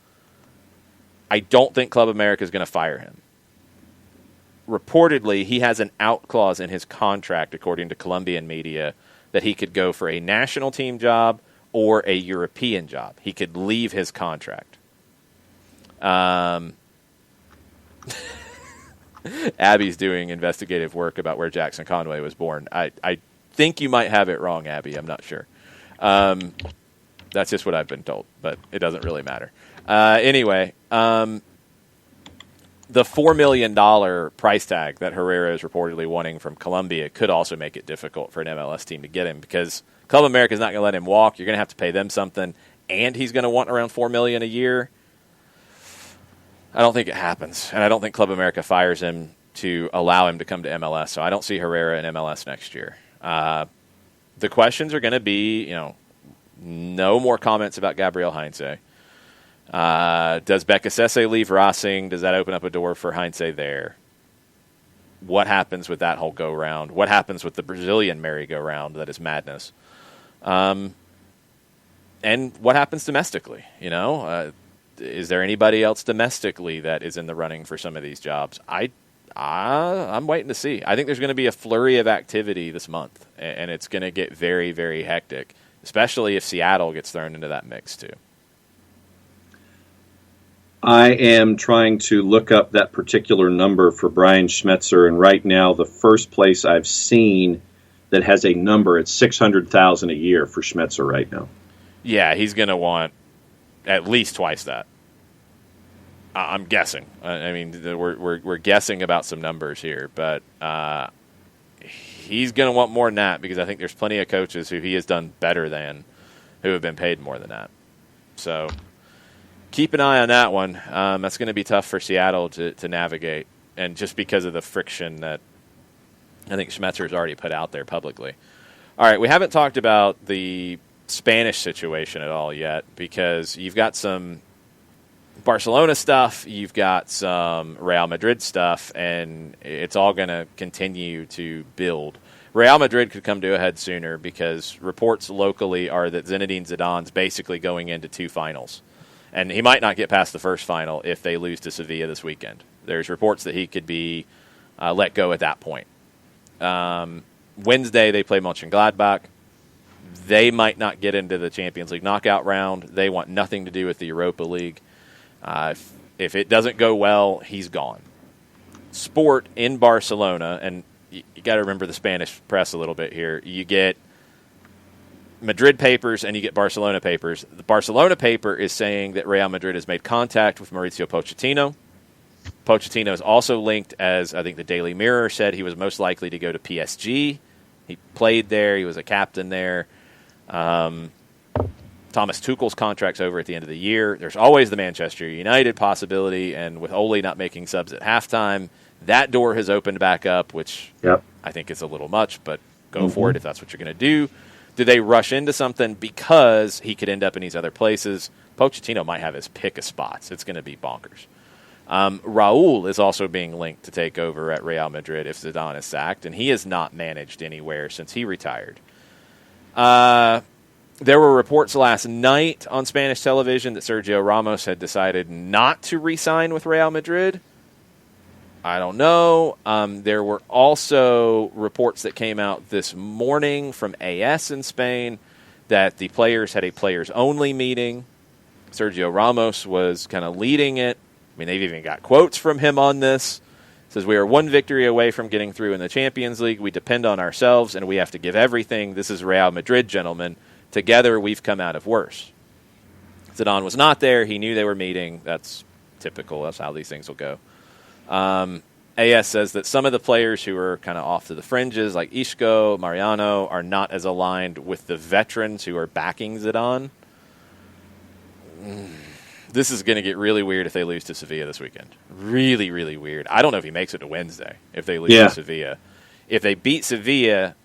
Speaker 1: I don't think Club America is going to fire him. Reportedly, he has an out clause in his contract, according to Colombian media, that he could go for a national team job or a European job. He could leave his contract. Abby's doing investigative work about where Jackson Conway was born. I think you might have it wrong, Abby. I'm not sure. That's just what I've been told, but it doesn't really matter. Anyway, the $4 million price tag that Herrera is reportedly wanting from Colombia could also make it difficult for an MLS team to get him, because Club America is not going to let him walk. You're going to have to pay them something, and he's going to want around $4 million a year. I don't think it happens, and I don't think Club America fires him to allow him to come to MLS. So I don't see Herrera in MLS next year. The questions are going to be, no more comments about Gabriel Heinze. Does Bekasese leave Racing? Does that open up a door for Heinze there? What happens with that whole go-round? What happens with the Brazilian merry-go-round that is madness? And what happens domestically? Is there anybody else domestically that is in the running for some of these jobs? I'm waiting to see. I think there's going to be a flurry of activity this month, and it's going to get very, very hectic, especially if Seattle gets thrown into that mix too.
Speaker 2: I am trying to look up that particular number for Brian Schmetzer, and right now the first place I've seen that has a number, it's $600,000 a year for Schmetzer right now.
Speaker 1: Yeah, he's going to want at least twice that. I'm guessing. I mean, we're guessing about some numbers here, but he's going to want more than that because I think there's plenty of coaches who he has done better than who have been paid more than that. So keep an eye on that one. That's going to be tough for Seattle to navigate, and just because of the friction that I think Schmetzer's already put out there publicly. All right, we haven't talked about the Spanish situation at all yet because you've got some Barcelona stuff, you've got some Real Madrid stuff, and it's all going to continue to build. Real Madrid could come to a head sooner because reports locally are that Zinedine Zidane's basically going into two finals. And he might not get past the first final if they lose to Sevilla this weekend. There's reports that he could be let go at that point. Wednesday, they play Mönchengladbach. They might not get into the Champions League knockout round. They want nothing to do with the Europa League. If it doesn't go well, he's gone. Sport in Barcelona, and you got to remember the Spanish press a little bit here. You get Madrid papers and you get Barcelona papers. The Barcelona paper is saying that Real Madrid has made contact with Mauricio Pochettino. Pochettino is also linked, as I think the Daily Mirror said, he was most likely to go to PSG. He played there. He was a captain there. Thomas Tuchel's contract's over at the end of the year. There's always the Manchester United possibility, and with Ole not making subs at halftime, that door has opened back up, which I think is a little much, but go for it if that's what you're going to do. Do they rush into something because he could end up in these other places? Pochettino might have his pick of spots. It's going to be bonkers. Raul is also being linked to take over at Real Madrid if Zidane is sacked, and he has not managed anywhere since he retired. There were reports last night on Spanish television that Sergio Ramos had decided not to re-sign with Real Madrid. I don't know. There were also reports that came out this morning from AS in Spain that the players had a players-only meeting. Sergio Ramos was kind of leading it. I mean, they've even got quotes from him on this. It says, "We are one victory away from getting through in the Champions League. We depend on ourselves, and we have to give everything. This is Real Madrid, gentlemen. Together, we've come out of worse." Zidane was not there. He knew they were meeting. That's typical. That's how these things will go. AS says that some of the players who are kind of off to the fringes, like Isco, Mariano, are not as aligned with the veterans who are backing Zidane. This is going to get really weird if they lose to Sevilla this weekend. Really, really weird. I don't know if he makes it to Wednesday if they lose to Sevilla. If they beat Sevilla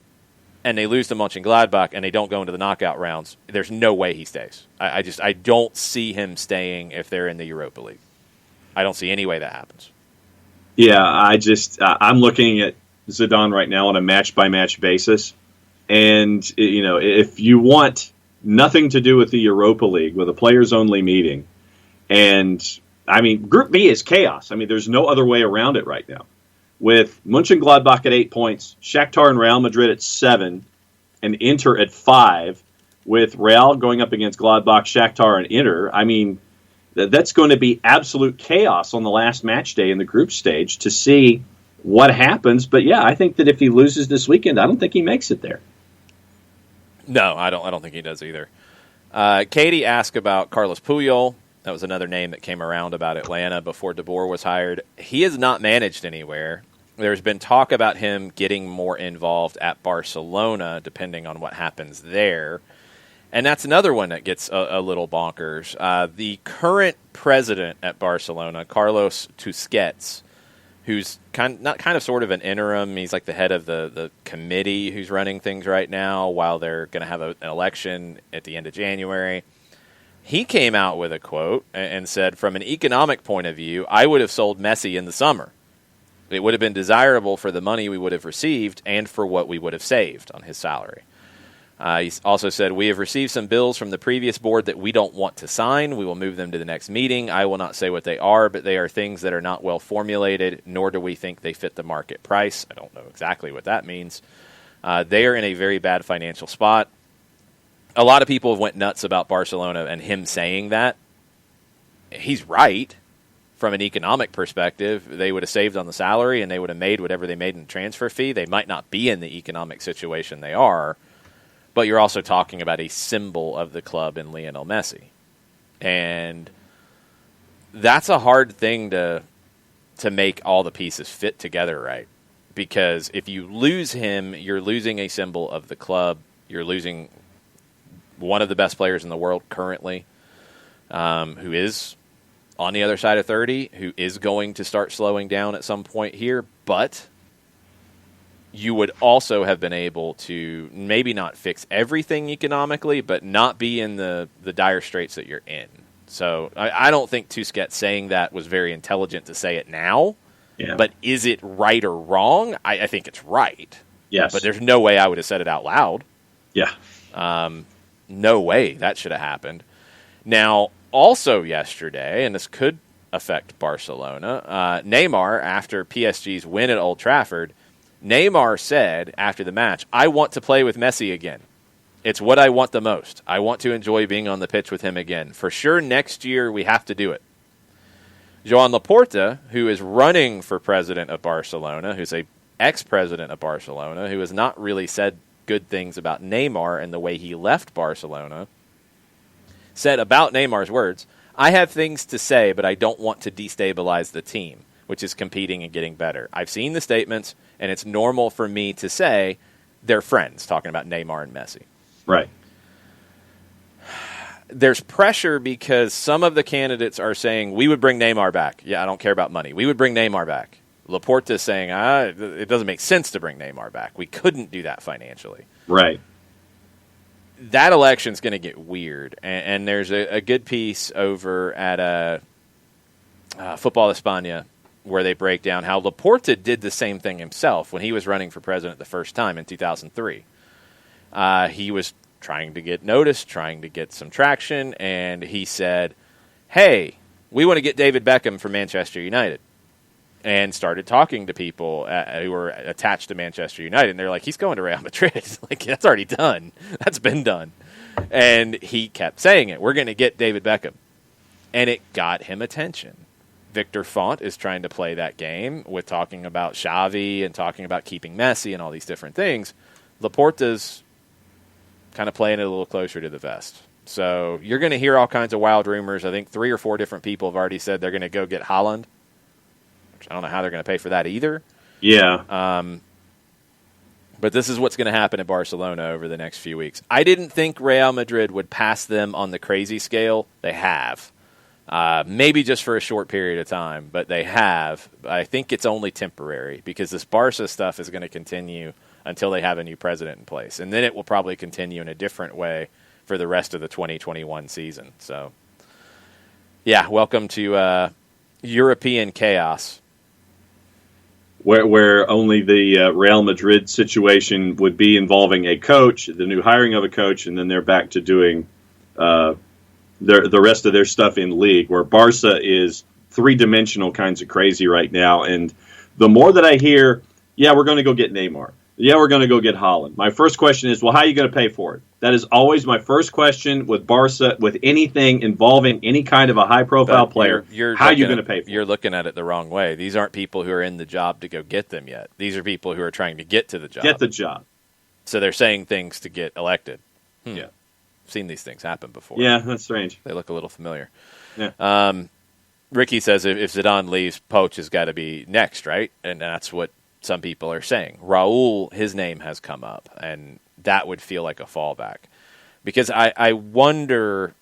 Speaker 1: and they lose to Mönchengladbach and they don't go into the knockout rounds, there's no way he stays. I don't see him staying if they're in the Europa League. I don't see any way that happens.
Speaker 2: Yeah, I'm looking at Zidane right now on a match-by-match basis. And, if you want nothing to do with the Europa League, with a players-only meeting, and, Group B is chaos. There's no other way around it right now. With Mönchengladbach at 8 points, Shakhtar and Real Madrid at 7, and Inter at 5, with Real going up against Gladbach, Shakhtar, and Inter, that's going to be absolute chaos on the last match day in the group stage to see what happens. But yeah, I think that if he loses this weekend, I don't think he makes it there.
Speaker 1: No, I don't think he does either. Katie asked about Carlos Puyol. That was another name that came around about Atlanta before De Boer was hired. He has not managed anywhere. There's been talk about him getting more involved at Barcelona, depending on what happens there. And that's another one that gets a little bonkers. The current president at Barcelona, Carlos Tusquets, who's kind of sort of an interim. He's like the head of the committee who's running things right now while they're going to have an election at the end of January. He came out with a quote and said, from an economic point of view, I would have sold Messi in the summer. It would have been desirable for the money we would have received and for what we would have saved on his salary. He also said, we have received some bills from the previous board that we don't want to sign. We will move them to the next meeting. I will not say what they are, but they are things that are not well formulated, nor do we think they fit the market price. I don't know exactly what that means. They are in a very bad financial spot. A lot of people have went nuts about Barcelona and him saying that. He's right. From an economic perspective, they would have saved on the salary and they would have made whatever they made in the transfer fee. They might not be in the economic situation they are, but you're also talking about a symbol of the club in Lionel Messi. And that's a hard thing to make all the pieces fit together right. Because if you lose him, you're losing a symbol of the club. You're losing one of the best players in the world currently, who is on the other side of 30, who is going to start slowing down at some point here, but you would also have been able to maybe not fix everything economically, but not be in the dire straits that you're in. So I don't think Tusquets saying that was very intelligent to say it now, but is it right or wrong? I think it's right.
Speaker 2: Yes.
Speaker 1: But there's no way I would have said it out loud.
Speaker 2: Yeah.
Speaker 1: No way that should have happened. Now, also yesterday, and this could affect Barcelona, Neymar, after PSG's win at Old Trafford, Neymar said after the match, I want to play with Messi again. It's what I want the most. I want to enjoy being on the pitch with him again. For sure, next year we have to do it. Joan Laporta, who is running for president of Barcelona, who's a ex-president of Barcelona, who has not really said good things about Neymar and the way he left Barcelona, said about Neymar's words, I have things to say, but I don't want to destabilize the team, which is competing and getting better. I've seen the statements, and it's normal for me to say they're friends, talking about Neymar and Messi.
Speaker 2: Right.
Speaker 1: There's pressure because some of the candidates are saying, we would bring Neymar back. Yeah, I don't care about money. We would bring Neymar back. Laporta is saying, it doesn't make sense to bring Neymar back. We couldn't do that financially.
Speaker 2: Right.
Speaker 1: That election's going to get weird. And there's a good piece over at Football España where they break down how Laporta did the same thing himself when he was running for president the first time in 2003. He was trying to get noticed, trying to get some traction, and he said, hey, we want to get David Beckham from Manchester United. And started talking to people who were attached to Manchester United. And they're like, he's going to Real Madrid. Like, that's already done. That's been done. And he kept saying it. We're going to get David Beckham. And it got him attention. Victor Font is trying to play that game with talking about Xavi and talking about keeping Messi and all these different things. Laporta's kind of playing it a little closer to the vest. So you're going to hear all kinds of wild rumors. I think 3 or 4 different people have already said they're going to go get Haaland. I don't know how they're going to pay for that either.
Speaker 2: Yeah.
Speaker 1: But this is what's going to happen at Barcelona over the next few weeks. I didn't think Real Madrid would pass them on the crazy scale. They have. Maybe just for a short period of time, but they have. I think it's only temporary because this Barca stuff is going to continue until they have a new president in place. And then it will probably continue in a different way for the rest of the 2021 season. So, yeah, welcome to European chaos.
Speaker 2: Where only the Real Madrid situation would be involving a coach, the new hiring of a coach, and then they're back to doing the rest of their stuff in league, where Barca is three-dimensional kinds of crazy right now. And the more that I hear, yeah, we're going to go get Neymar. Yeah, we're going to go get Haaland. My first question is, well, how are you going to pay for it? That is always my first question with Barca, with anything involving any kind of a high-profile player. How are you going to pay for it?
Speaker 1: You're looking at it the wrong way. These aren't people who are in the job to go get them yet. These are people who are trying to get to the job.
Speaker 2: Get the job.
Speaker 1: So they're saying things to get elected.
Speaker 2: Yeah.
Speaker 1: I've seen these things happen before.
Speaker 2: Yeah, that's strange.
Speaker 1: They look a little familiar.
Speaker 2: Yeah.
Speaker 1: Ricky says if Zidane leaves, Poch has got to be next, right? And that's what some people are saying. Raul, his name has come up, and that would feel like a fallback. Because I wonder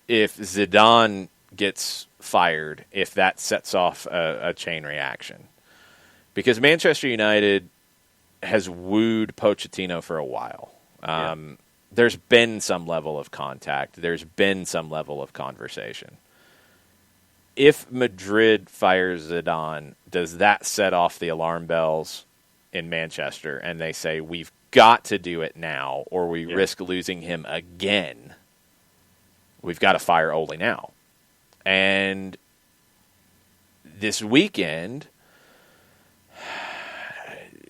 Speaker 1: if Zidane gets fired, if that sets off a chain reaction. Because Manchester United has wooed Pochettino for a while. There's been some level of contact. There's been some level of conversation. If Madrid fires Zidane, does that set off the alarm bells in Manchester? And they say, we've got to do it now, or we risk losing him again. We've got to fire Ole now. And this weekend,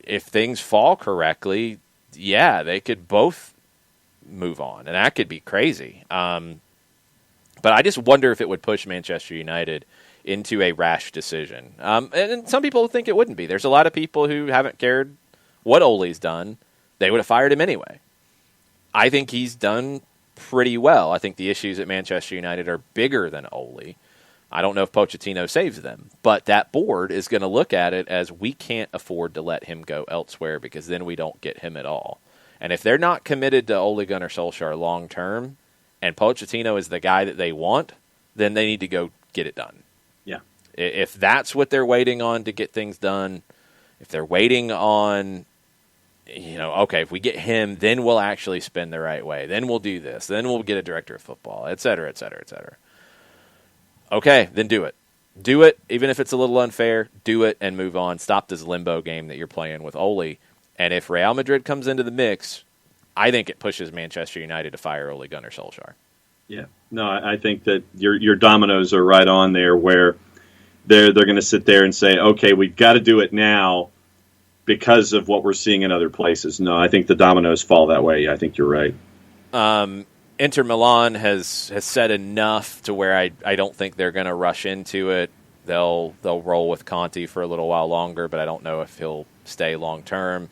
Speaker 1: if things fall correctly, they could both move on, and that could be crazy. But I just wonder if it would push Manchester United into a rash decision. And some people think it wouldn't be. There's a lot of people who haven't cared what Ole's done. They would have fired him anyway. I think he's done pretty well. I think the issues at Manchester United are bigger than Ole. I don't know if Pochettino saves them, but that board is going to look at it as we can't afford to let him go elsewhere because then we don't get him at all. And if they're not committed to Ole Gunnar Solskjaer long term, and Pochettino is the guy that they want, then they need to go get it done.
Speaker 2: Yeah.
Speaker 1: If that's what they're waiting on to get things done, if they're waiting on, okay, if we get him, then we'll actually spend the right way. Then we'll do this. Then we'll get a director of football, et cetera, et cetera, et cetera. Okay, then do it. Do it, even if it's a little unfair. Do it and move on. Stop this limbo game that you're playing with Ole. And if Real Madrid comes into the mix, I think it pushes Manchester United to fire Ole Gunnar Solskjaer.
Speaker 2: Yeah. No, I think that your dominoes are right on there where they're going to sit there and say, okay, we've got to do it now because of what we're seeing in other places. No, I think the dominoes fall that way. I think you're right.
Speaker 1: Inter Milan has said enough to where I don't think they're going to rush into it. They'll roll with Conte for a little while longer, but I don't know if he'll stay long term.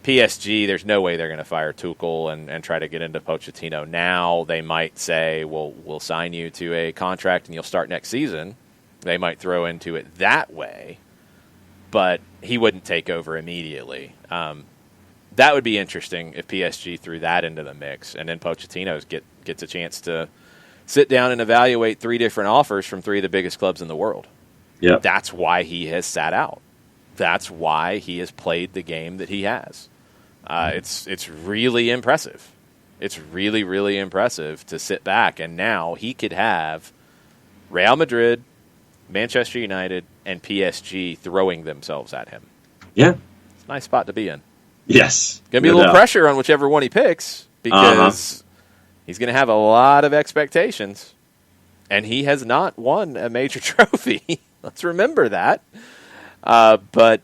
Speaker 1: PSG, there's no way they're going to fire Tuchel and try to get into Pochettino now. They might say, well, we'll sign you to a contract and you'll start next season. They might throw into it that way, but he wouldn't take over immediately. That would be interesting if PSG threw that into the mix, and then Pochettino gets a chance to sit down and evaluate 3 different offers from 3 of the biggest clubs in the world.
Speaker 2: Yeah,
Speaker 1: that's why he has sat out. That's why he has played the game that he has. It's really impressive. It's really, really impressive to sit back, and now he could have Real Madrid, Manchester United, and PSG throwing themselves at him.
Speaker 2: Yeah.
Speaker 1: It's a nice spot to be in.
Speaker 2: Yes.
Speaker 1: Going to be a little pressure on whichever one he picks because he's going to have a lot of expectations, and he has not won a major trophy. Let's remember that. But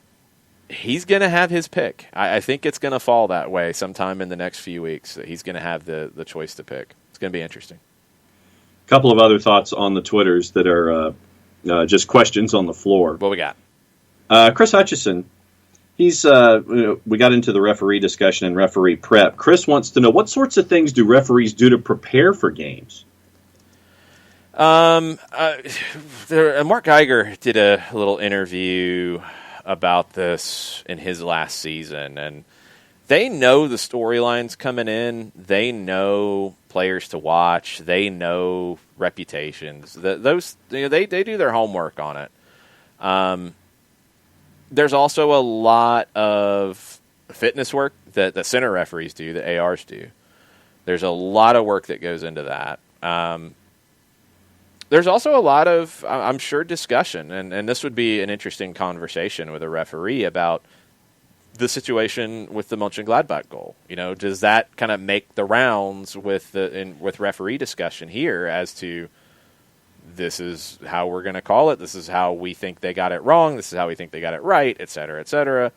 Speaker 1: he's going to have his pick. I think it's going to fall that way sometime in the next few weeks. That he's going to have the choice to pick. It's going to be interesting.
Speaker 2: A couple of other thoughts on the Twitters that are just questions on the floor.
Speaker 1: What we got?
Speaker 2: Chris Hutchison. He's we got into the referee discussion and referee prep. Chris wants to know, what sorts of things do referees do to prepare for games?
Speaker 1: Mark Geiger did a little interview about this in his last season, and they know the storylines coming in. They know players to watch. They know reputations. They do their homework on it. There's also a lot of fitness work that the center referees do, that ARs do. There's a lot of work that goes into that. There's also a lot of, I'm sure, discussion, and this would be an interesting conversation with a referee about the situation with the Mönchengladbach goal. Does that kind of make the rounds with referee discussion here as to this is how we're going to call it, this is how we think they got it wrong, this is how we think they got it right, et cetera, et cetera.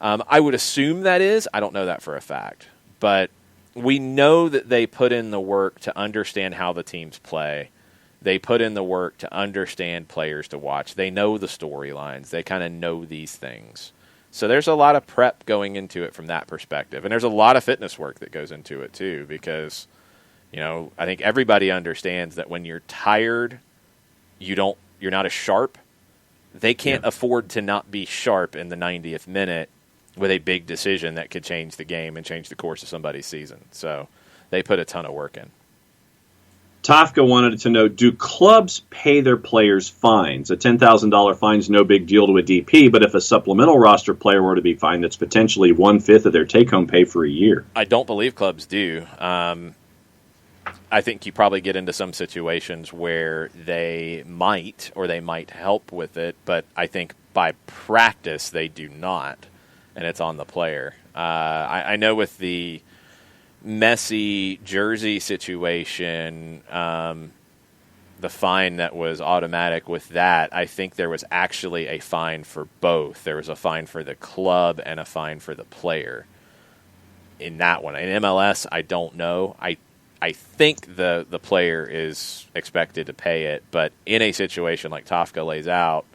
Speaker 1: I would assume that is. I don't know that for a fact. But we know that they put in the work to understand how the teams play. They put in the work to understand players to watch. They know the storylines. They kind of know these things. So there's a lot of prep going into it from that perspective. And there's a lot of fitness work that goes into it too, because I think everybody understands that when you're tired, you're not as sharp. They can't afford to not be sharp in the 90th minute with a big decision that could change the game and change the course of somebody's season. So they put a ton of work in.
Speaker 2: Tafka wanted to know, do clubs pay their players fines? A $10,000 fine is no big deal to a DP, but if a supplemental roster player were to be fined, that's potentially 1/5 of their take-home pay for a year.
Speaker 1: I don't believe clubs do. I think you probably get into some situations where they might help with it, but I think by practice they do not, and it's on the player. I know with the Messi jersey situation, the fine that was automatic with that, I think there was actually a fine for both. There was a fine for the club and a fine for the player in that one. In MLS, I don't know. I think the player is expected to pay it, but in a situation like Tafka lays out,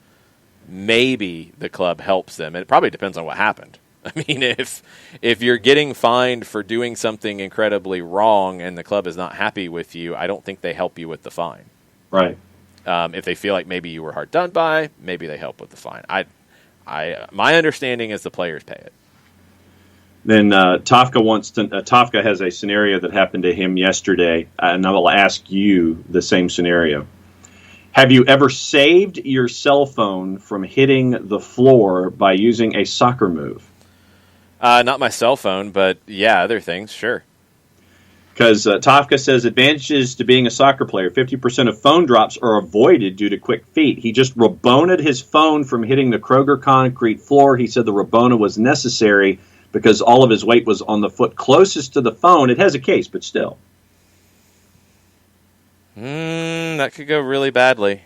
Speaker 1: maybe the club helps them. And it probably depends on what happened. I mean, if you're getting fined for doing something incredibly wrong and the club is not happy with you, I don't think they help you with the fine.
Speaker 2: Right.
Speaker 1: If they feel like maybe you were hard done by, maybe they help with the fine. My understanding is the players pay it.
Speaker 2: Then Tafka has a scenario that happened to him yesterday, and I will ask you the same scenario. Have you ever saved your cell phone from hitting the floor by using a soccer move?
Speaker 1: Not my cell phone, but yeah, other things, sure.
Speaker 2: Because Tafka says advantages to being a soccer player. 50% of phone drops are avoided due to quick feet. He just Rabona'd his phone from hitting the Kroger concrete floor. He said the Rabona was necessary because all of his weight was on the foot closest to the phone. It has a case, but still.
Speaker 1: That could go really badly.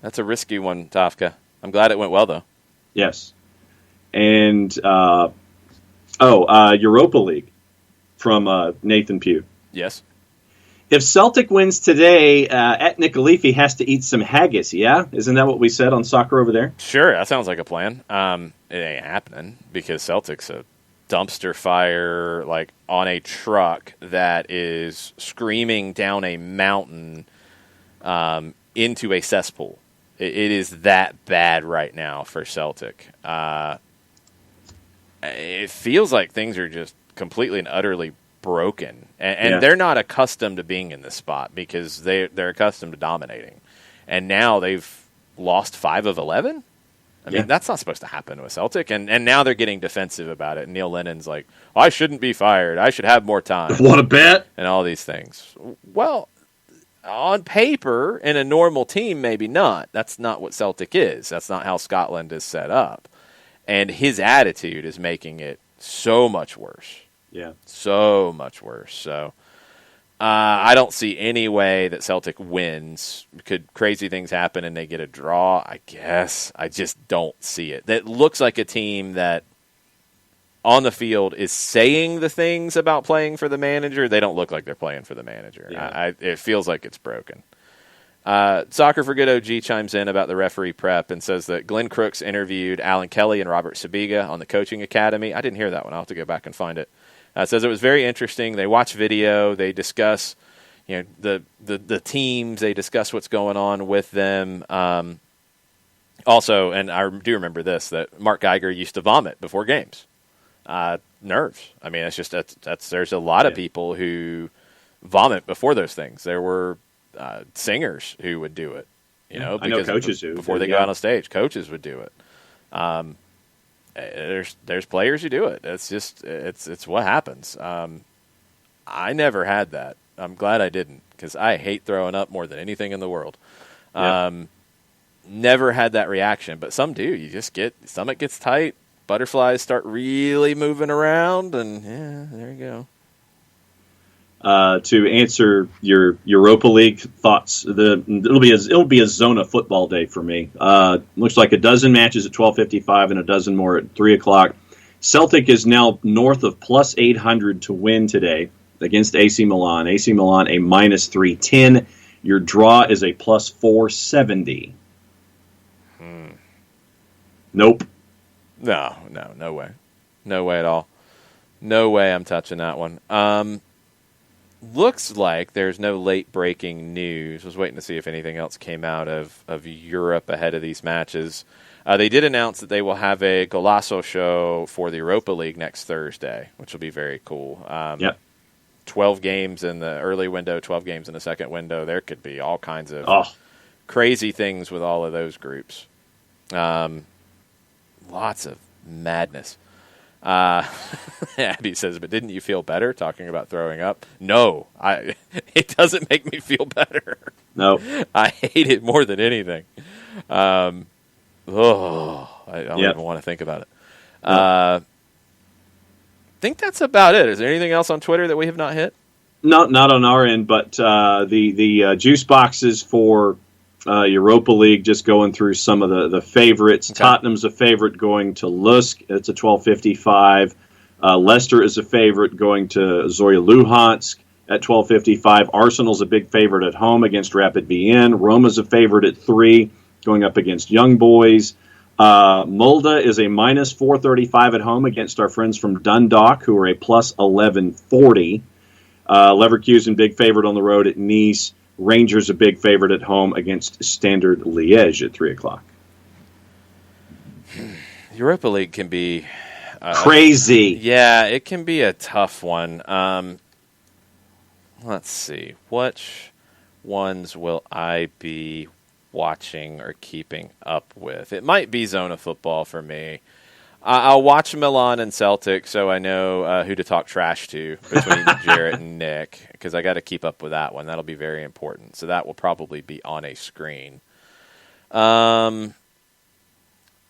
Speaker 1: That's a risky one, Tafka. I'm glad it went well, though.
Speaker 2: Yes. And, Europa League from Nathan Pugh.
Speaker 1: Yes.
Speaker 2: If Celtic wins today, at Nicoliffe has to eat some haggis, yeah? Isn't that what we said on soccer over there?
Speaker 1: Sure, that sounds like a plan. It ain't happening because Celtic's a dumpster fire, like on a truck that is screaming down a mountain into a cesspool. It is that bad right now for Celtic. It feels like things are just completely and utterly broken, and they're not accustomed to being in this spot because they're accustomed to dominating, and now they've lost 5 of 11. I mean, that's not supposed to happen with Celtic, and now they're getting defensive about it. Neil Lennon's like, I shouldn't be fired. I should have more time.
Speaker 2: Want to bet?
Speaker 1: And all these things. Well, on paper, in a normal team, maybe not. That's not what Celtic is. That's not how Scotland is set up. And his attitude is making it so much worse.
Speaker 2: Yeah.
Speaker 1: So much worse. So I don't see any way that Celtic wins. Could crazy things happen and they get a draw? I guess. I just don't see it. That looks like a team that on the field is saying the things about playing for the manager. They don't look like they're playing for the manager. Yeah. It feels like it's broken. Soccer for Good OG chimes in about the referee prep and says that Glenn Crooks interviewed Alan Kelly and Robert Sabiga on the Coaching Academy. I didn't hear that one. I'll have to go back and find it. Says it was very interesting. They watch video. They discuss, the teams. They discuss what's going on with them. Also, and I do remember this, that Mark Geiger used to vomit before games. Nerves. I mean, it's just there's a lot of people who vomit before those things. There were singers who would do it, because
Speaker 2: I know coaches who
Speaker 1: before they go out on stage, coaches would do it. There's players who do it. It's just it's what happens. I never had that. I'm glad I didn't because I hate throwing up more than anything in the world. Never had that reaction, but some do. You just stomach gets tight, butterflies start really moving around, and there you go.
Speaker 2: To answer your Europa League thoughts, it'll be a Zona football day for me. Looks like a dozen matches at 12:55 and a dozen more at 3 o'clock. Celtic is now north of plus 800 to win today against AC Milan. AC Milan a minus 310. Your draw is a plus 470. Nope.
Speaker 1: No way. No way at all. No way I'm touching that one. Looks like there's no late-breaking news. I was waiting to see if anything else came out of Europe ahead of these matches. They did announce that they will have a Golasso show for the Europa League next Thursday, which will be very cool.
Speaker 2: Yep.
Speaker 1: 12 games in the early window, 12 games in the second window. There could be all kinds of crazy things with all of those groups. Lots of madness. Abby says, but didn't you feel better talking about throwing up? No, it doesn't make me feel better.
Speaker 2: No.
Speaker 1: I hate it more than anything. I don't even want to think about it. I think that's about it. Is there anything else on Twitter that we have not hit?
Speaker 2: No, not on our end, but the juice boxes for Europa League, just going through some of the favorites. Okay. Tottenham's a favorite going to Lusk. It's a 12.55. Leicester is a favorite going to Zorya Luhansk at 12.55. Arsenal's a big favorite at home against Rapid Vienna. Roma's a favorite at 3, going up against Young Boys. Mulda is a minus 435 at home against our friends from Dundalk, who are a plus 1140. Leverkusen, big favorite on the road at Nice. Rangers, a big favorite at home against Standard Liège at 3 o'clock.
Speaker 1: Europa League can be
Speaker 2: crazy.
Speaker 1: Yeah, it can be a tough one. Let's see. Which ones will I be watching or keeping up with? It might be Zona Football for me. I'll watch Milan and Celtic, so I know who to talk trash to between Jarrett and Nick, because I got to keep up with that one. That'll be very important. So that will probably be on a screen. That's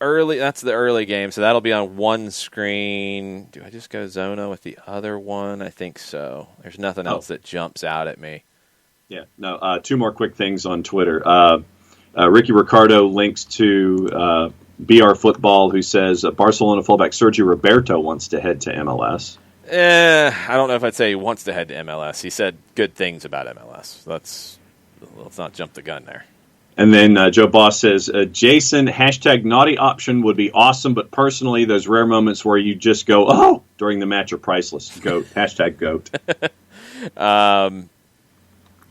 Speaker 1: the early game, so that'll be on one screen. Do I just go Zona with the other one? I think so. There's nothing else that jumps out at me.
Speaker 2: Yeah. No. 2 more quick things on Twitter. Ricky Ricardo links to BR Football, who says Barcelona fullback Sergio Roberto wants to head to MLS.
Speaker 1: I don't know if I'd say he wants to head to MLS. He said good things about MLS. Let's not jump the gun there.
Speaker 2: And then Joe Boss says, Jason, hashtag naughty option would be awesome, but personally, those rare moments where you just go, oh, during the match are priceless. Goat. Hashtag goat.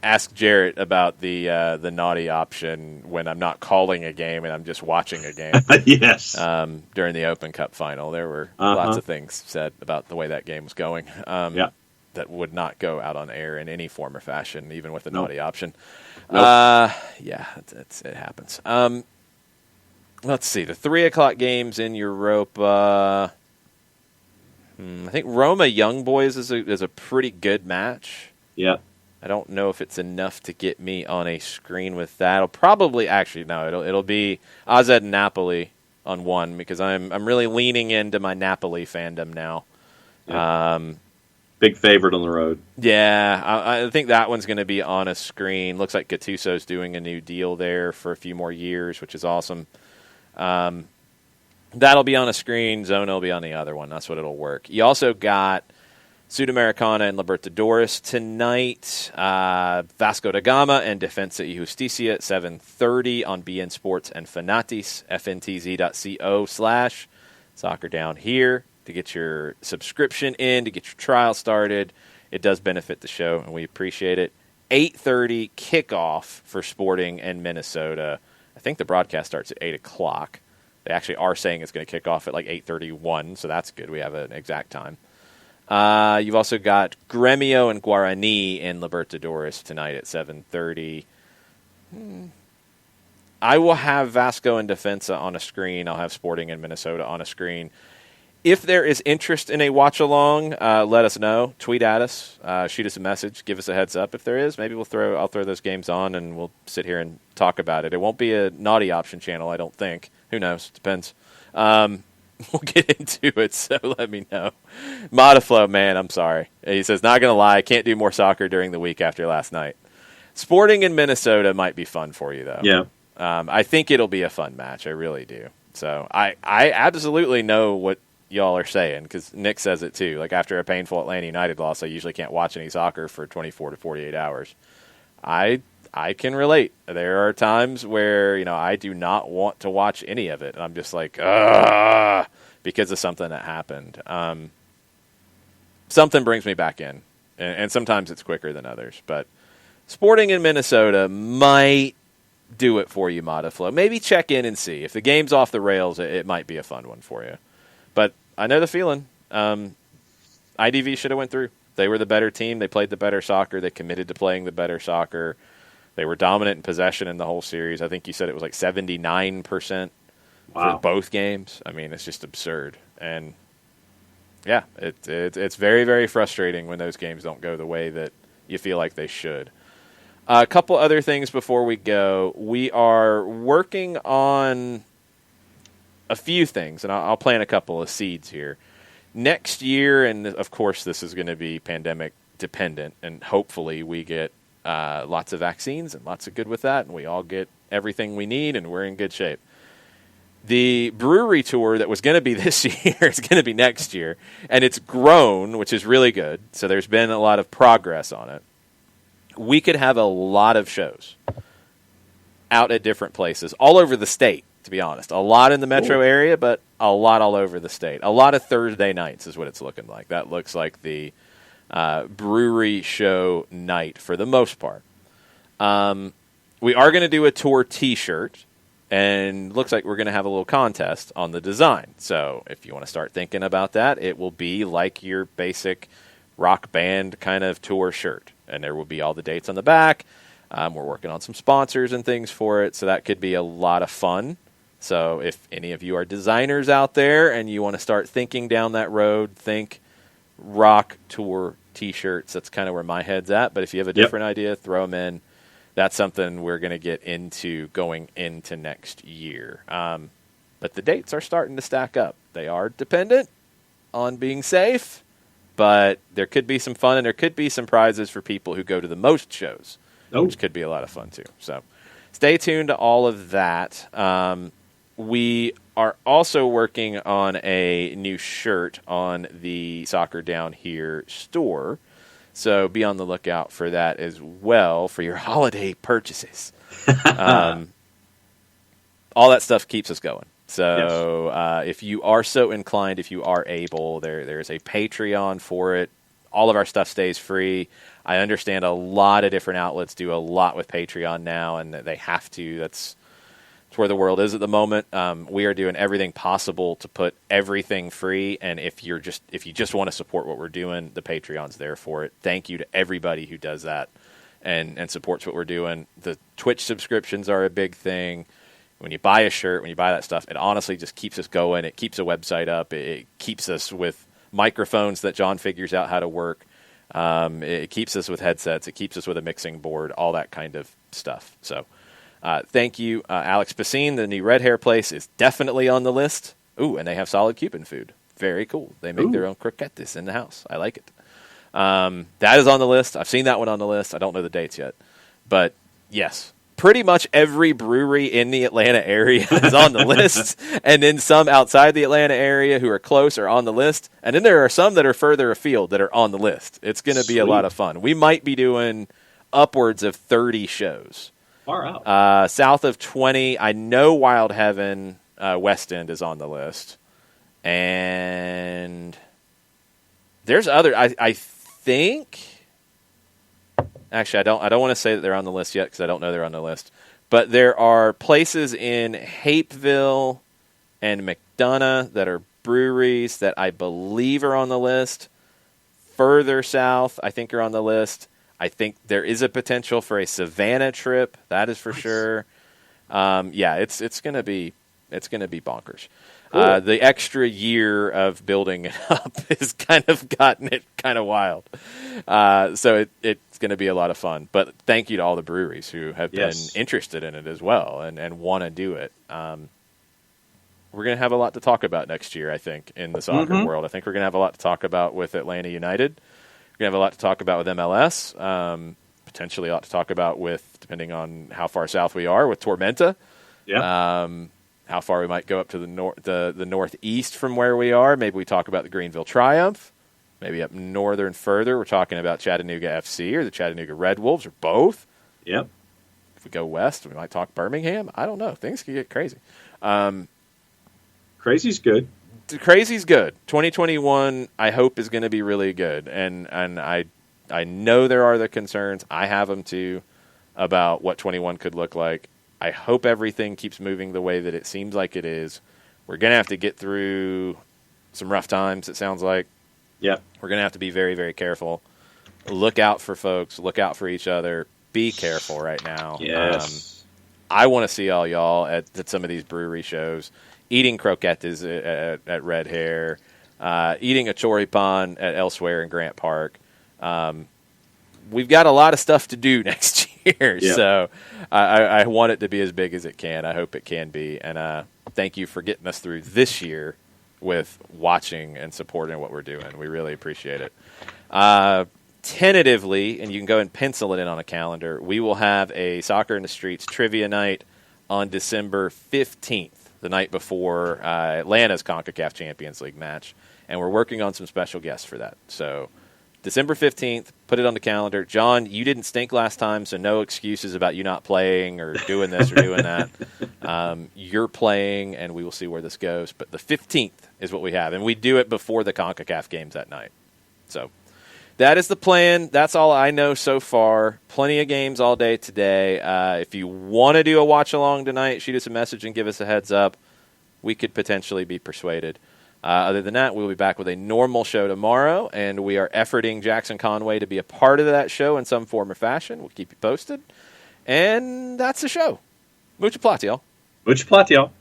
Speaker 1: Ask Jarrett about the naughty option when I'm not calling a game and I'm just watching a game.
Speaker 2: Yes.
Speaker 1: During the Open Cup final, there were lots of things said about the way that game was going that would not go out on air in any form or fashion, even with the naughty option. Nope. It happens. Let's see. The 3 o'clock games in Europa. I think Roma Young Boys is a pretty good match.
Speaker 2: Yeah.
Speaker 1: I don't know if it's enough to get me on a screen with that. It'll probably it'll be AZ Napoli on one, because I'm really leaning into my Napoli fandom now.
Speaker 2: Yeah. Big favorite on the road.
Speaker 1: Yeah, I think that one's going to be on a screen. Looks like Gattuso's doing a new deal there for a few more years, which is awesome. That'll be on a screen. Zona will be on the other one. That's what it'll work. You also got Sudamericana and Libertadores tonight. Vasco da Gama and Defensa y Justicia at 7:30 on BN Sports and Fanatis, fntz.co/soccer down here to get your subscription in, to get your trial started. It does benefit the show, and we appreciate it. 8:30 kickoff for Sporting and Minnesota. I think the broadcast starts at 8 o'clock. They actually are saying it's going to kick off at like 8:31, so that's good. We have an exact time. You've also got Gremio and Guarani in Libertadores tonight at 7:30. I will have Vasco and Defensa on a screen. I'll have Sporting and Minnesota on a screen. If there is interest in a watch-along, let us know. Tweet at us. Shoot us a message. Give us a heads up if there is. Maybe I'll throw those games on, and we'll sit here and talk about it. It won't be a naughty option channel, I don't think. Who knows? Depends. We'll get into it, so let me know. Modiflow, man, I'm sorry. He says, not going to lie, can't do more soccer during the week after last night. Sporting in Minnesota might be fun for you, though.
Speaker 2: Yeah.
Speaker 1: I think it'll be a fun match. I really do. So I absolutely know what y'all are saying, because Nick says it too. Like, after a painful Atlanta United loss, I usually can't watch any soccer for 24 to 48 hours. I can relate. There are times where, I do not want to watch any of it. And I'm just like, because of something that happened. Something brings me back in. And sometimes it's quicker than others. But Sporting in Minnesota might do it for you, Modiflow. Maybe check in and see. If the game's off the rails, it might be a fun one for you. But I know the feeling. IDV should have went through. They were the better team. They played the better soccer. They committed to playing the better soccer. They were dominant in possession in the whole series. I think you said it was like 79% for both games. I mean, it's just absurd. And, yeah, it's very, very frustrating when those games don't go the way that you feel like they should. A couple other things before we go. We are working on a few things, and I'll plant a couple of seeds here. Next year, and of course this is going to be pandemic dependent, and hopefully we get lots of vaccines and lots of good with that, and we all get everything we need, and we're in good shape. The brewery tour that was going to be this year is going to be next year, and it's grown, which is really good. So there's been a lot of progress on it. We could have a lot of shows out at different places, all over the state, to be honest. A lot in the metro area, but a lot all over the state. A lot of Thursday nights is what it's looking like. That looks like the brewery show night for the most part. We are going to do a tour T-shirt, and looks like we're going to have a little contest on the design. So if you want to start thinking about that, it will be like your basic rock band kind of tour shirt, and there will be all the dates on the back. We're working on some sponsors and things for it, so that could be a lot of fun. So if any of you are designers out there and you want to start thinking down that road, think rock tour T-shirts. That's kind of where my head's at. But if you have a different idea, throw them in. That's something we're going to get into going into next year. But the dates are starting to stack up. They are dependent on being safe, but there could be some fun, and there could be some prizes for people who go to the most shows, which could be a lot of fun too. So stay tuned to all of that. We are also working on a new shirt on the Soccer Down Here store. So be on the lookout for that as well for your holiday purchases. All that stuff keeps us going. So if you are so inclined, if you are able, there's a Patreon for it. All of our stuff stays free. I understand a lot of different outlets do a lot with Patreon now, and they have to. That's where the world is at the moment. We are doing everything possible to put everything free, and if you just want to support what we're doing, the Patreon's there for it. Thank you to everybody who does that and supports what we're doing. The Twitch subscriptions are a big thing. When you buy a shirt, when you buy that stuff, it honestly just keeps us going. It keeps a website up. It keeps us with microphones that John figures out how to work. It keeps us with headsets. It keeps us with a mixing board, all that kind of stuff. So thank you. Alex Pacine, the new red hair place, is definitely on the list. Ooh, and they have solid Cuban food. Very cool. They make their own croquettes in the house. I like it. That is on the list. I've seen that one on the list. I don't know the dates yet. But, yes, pretty much every brewery in the Atlanta area is on the list. And then some outside the Atlanta area who are close are on the list. And then there are some that are further afield that are on the list. It's going to be a lot of fun. We might be doing upwards of 30 shows.
Speaker 2: Far out.
Speaker 1: South of 20, I know Wild Heaven West End is on the list. And there's other, I think, actually, I don't want to say that they're on the list yet because I don't know they're on the list. But there are places in Hapeville and McDonough that are breweries that I believe are on the list. Further south, I think are on the list. I think there is a potential for a Savannah trip. That is for sure. It's going to be bonkers.
Speaker 2: Cool.
Speaker 1: The extra year of building it up has kind of gotten it kind of wild. So it's going to be a lot of fun. But thank you to all the breweries who have been interested in it as well and want to do it. We're going to have a lot to talk about next year, I think, in the soccer world. I think we're going to have a lot to talk about with Atlanta United. We're going to have a lot to talk about with MLS. Potentially a lot to talk about with, depending on how far south we are, with Tormenta. Yeah. How far we might go up to the northeast from where we are. Maybe we talk about the Greenville Triumph. Maybe up northern further, we're talking about Chattanooga FC or the Chattanooga Red Wolves or both.
Speaker 2: Yep.
Speaker 1: If we go west, we might talk Birmingham. I don't know. Things can get crazy.
Speaker 2: Crazy's good.
Speaker 1: Crazy's good. 2021, I hope, is going to be really good. And I know there are the concerns. I have them too about what 21 could look like. I hope everything keeps moving the way that it seems like it is. We're going to have to get through some rough times, it sounds like.
Speaker 2: Yeah.
Speaker 1: We're going to have to be very, very careful. Look out for folks. Look out for each other. Be careful right now.
Speaker 2: Yes.
Speaker 1: I want to see all y'all at some of these brewery shows, eating croquettes at Red Hare, eating a choripan at elsewhere in Grant Park. We've got a lot of stuff to do next year, so I want it to be as big as it can. I hope it can be, and thank you for getting us through this year with watching and supporting what we're doing. We really appreciate it. Tentatively, and you can go and pencil it in on a calendar, we will have a Soccer in the Streets trivia night on December 15th, the night before Atlanta's CONCACAF Champions League match, and we're working on some special guests for that. So December 15th, put it on the calendar. John, you didn't stink last time, so no excuses about you not playing or doing this or doing that. You're playing, and we will see where this goes. But the 15th is what we have, and we do it before the CONCACAF games that night. So that is the plan. That's all I know so far. Plenty of games all day today. If you want to do a watch-along tonight, shoot us a message and give us a heads up. We could potentially be persuaded. Other than that, we'll be back with a normal show tomorrow, and we are efforting Jackson Conway to be a part of that show in some form or fashion. We'll keep you posted. And that's the show. Mucha plata, y'all.
Speaker 2: Mucha plata, y'all.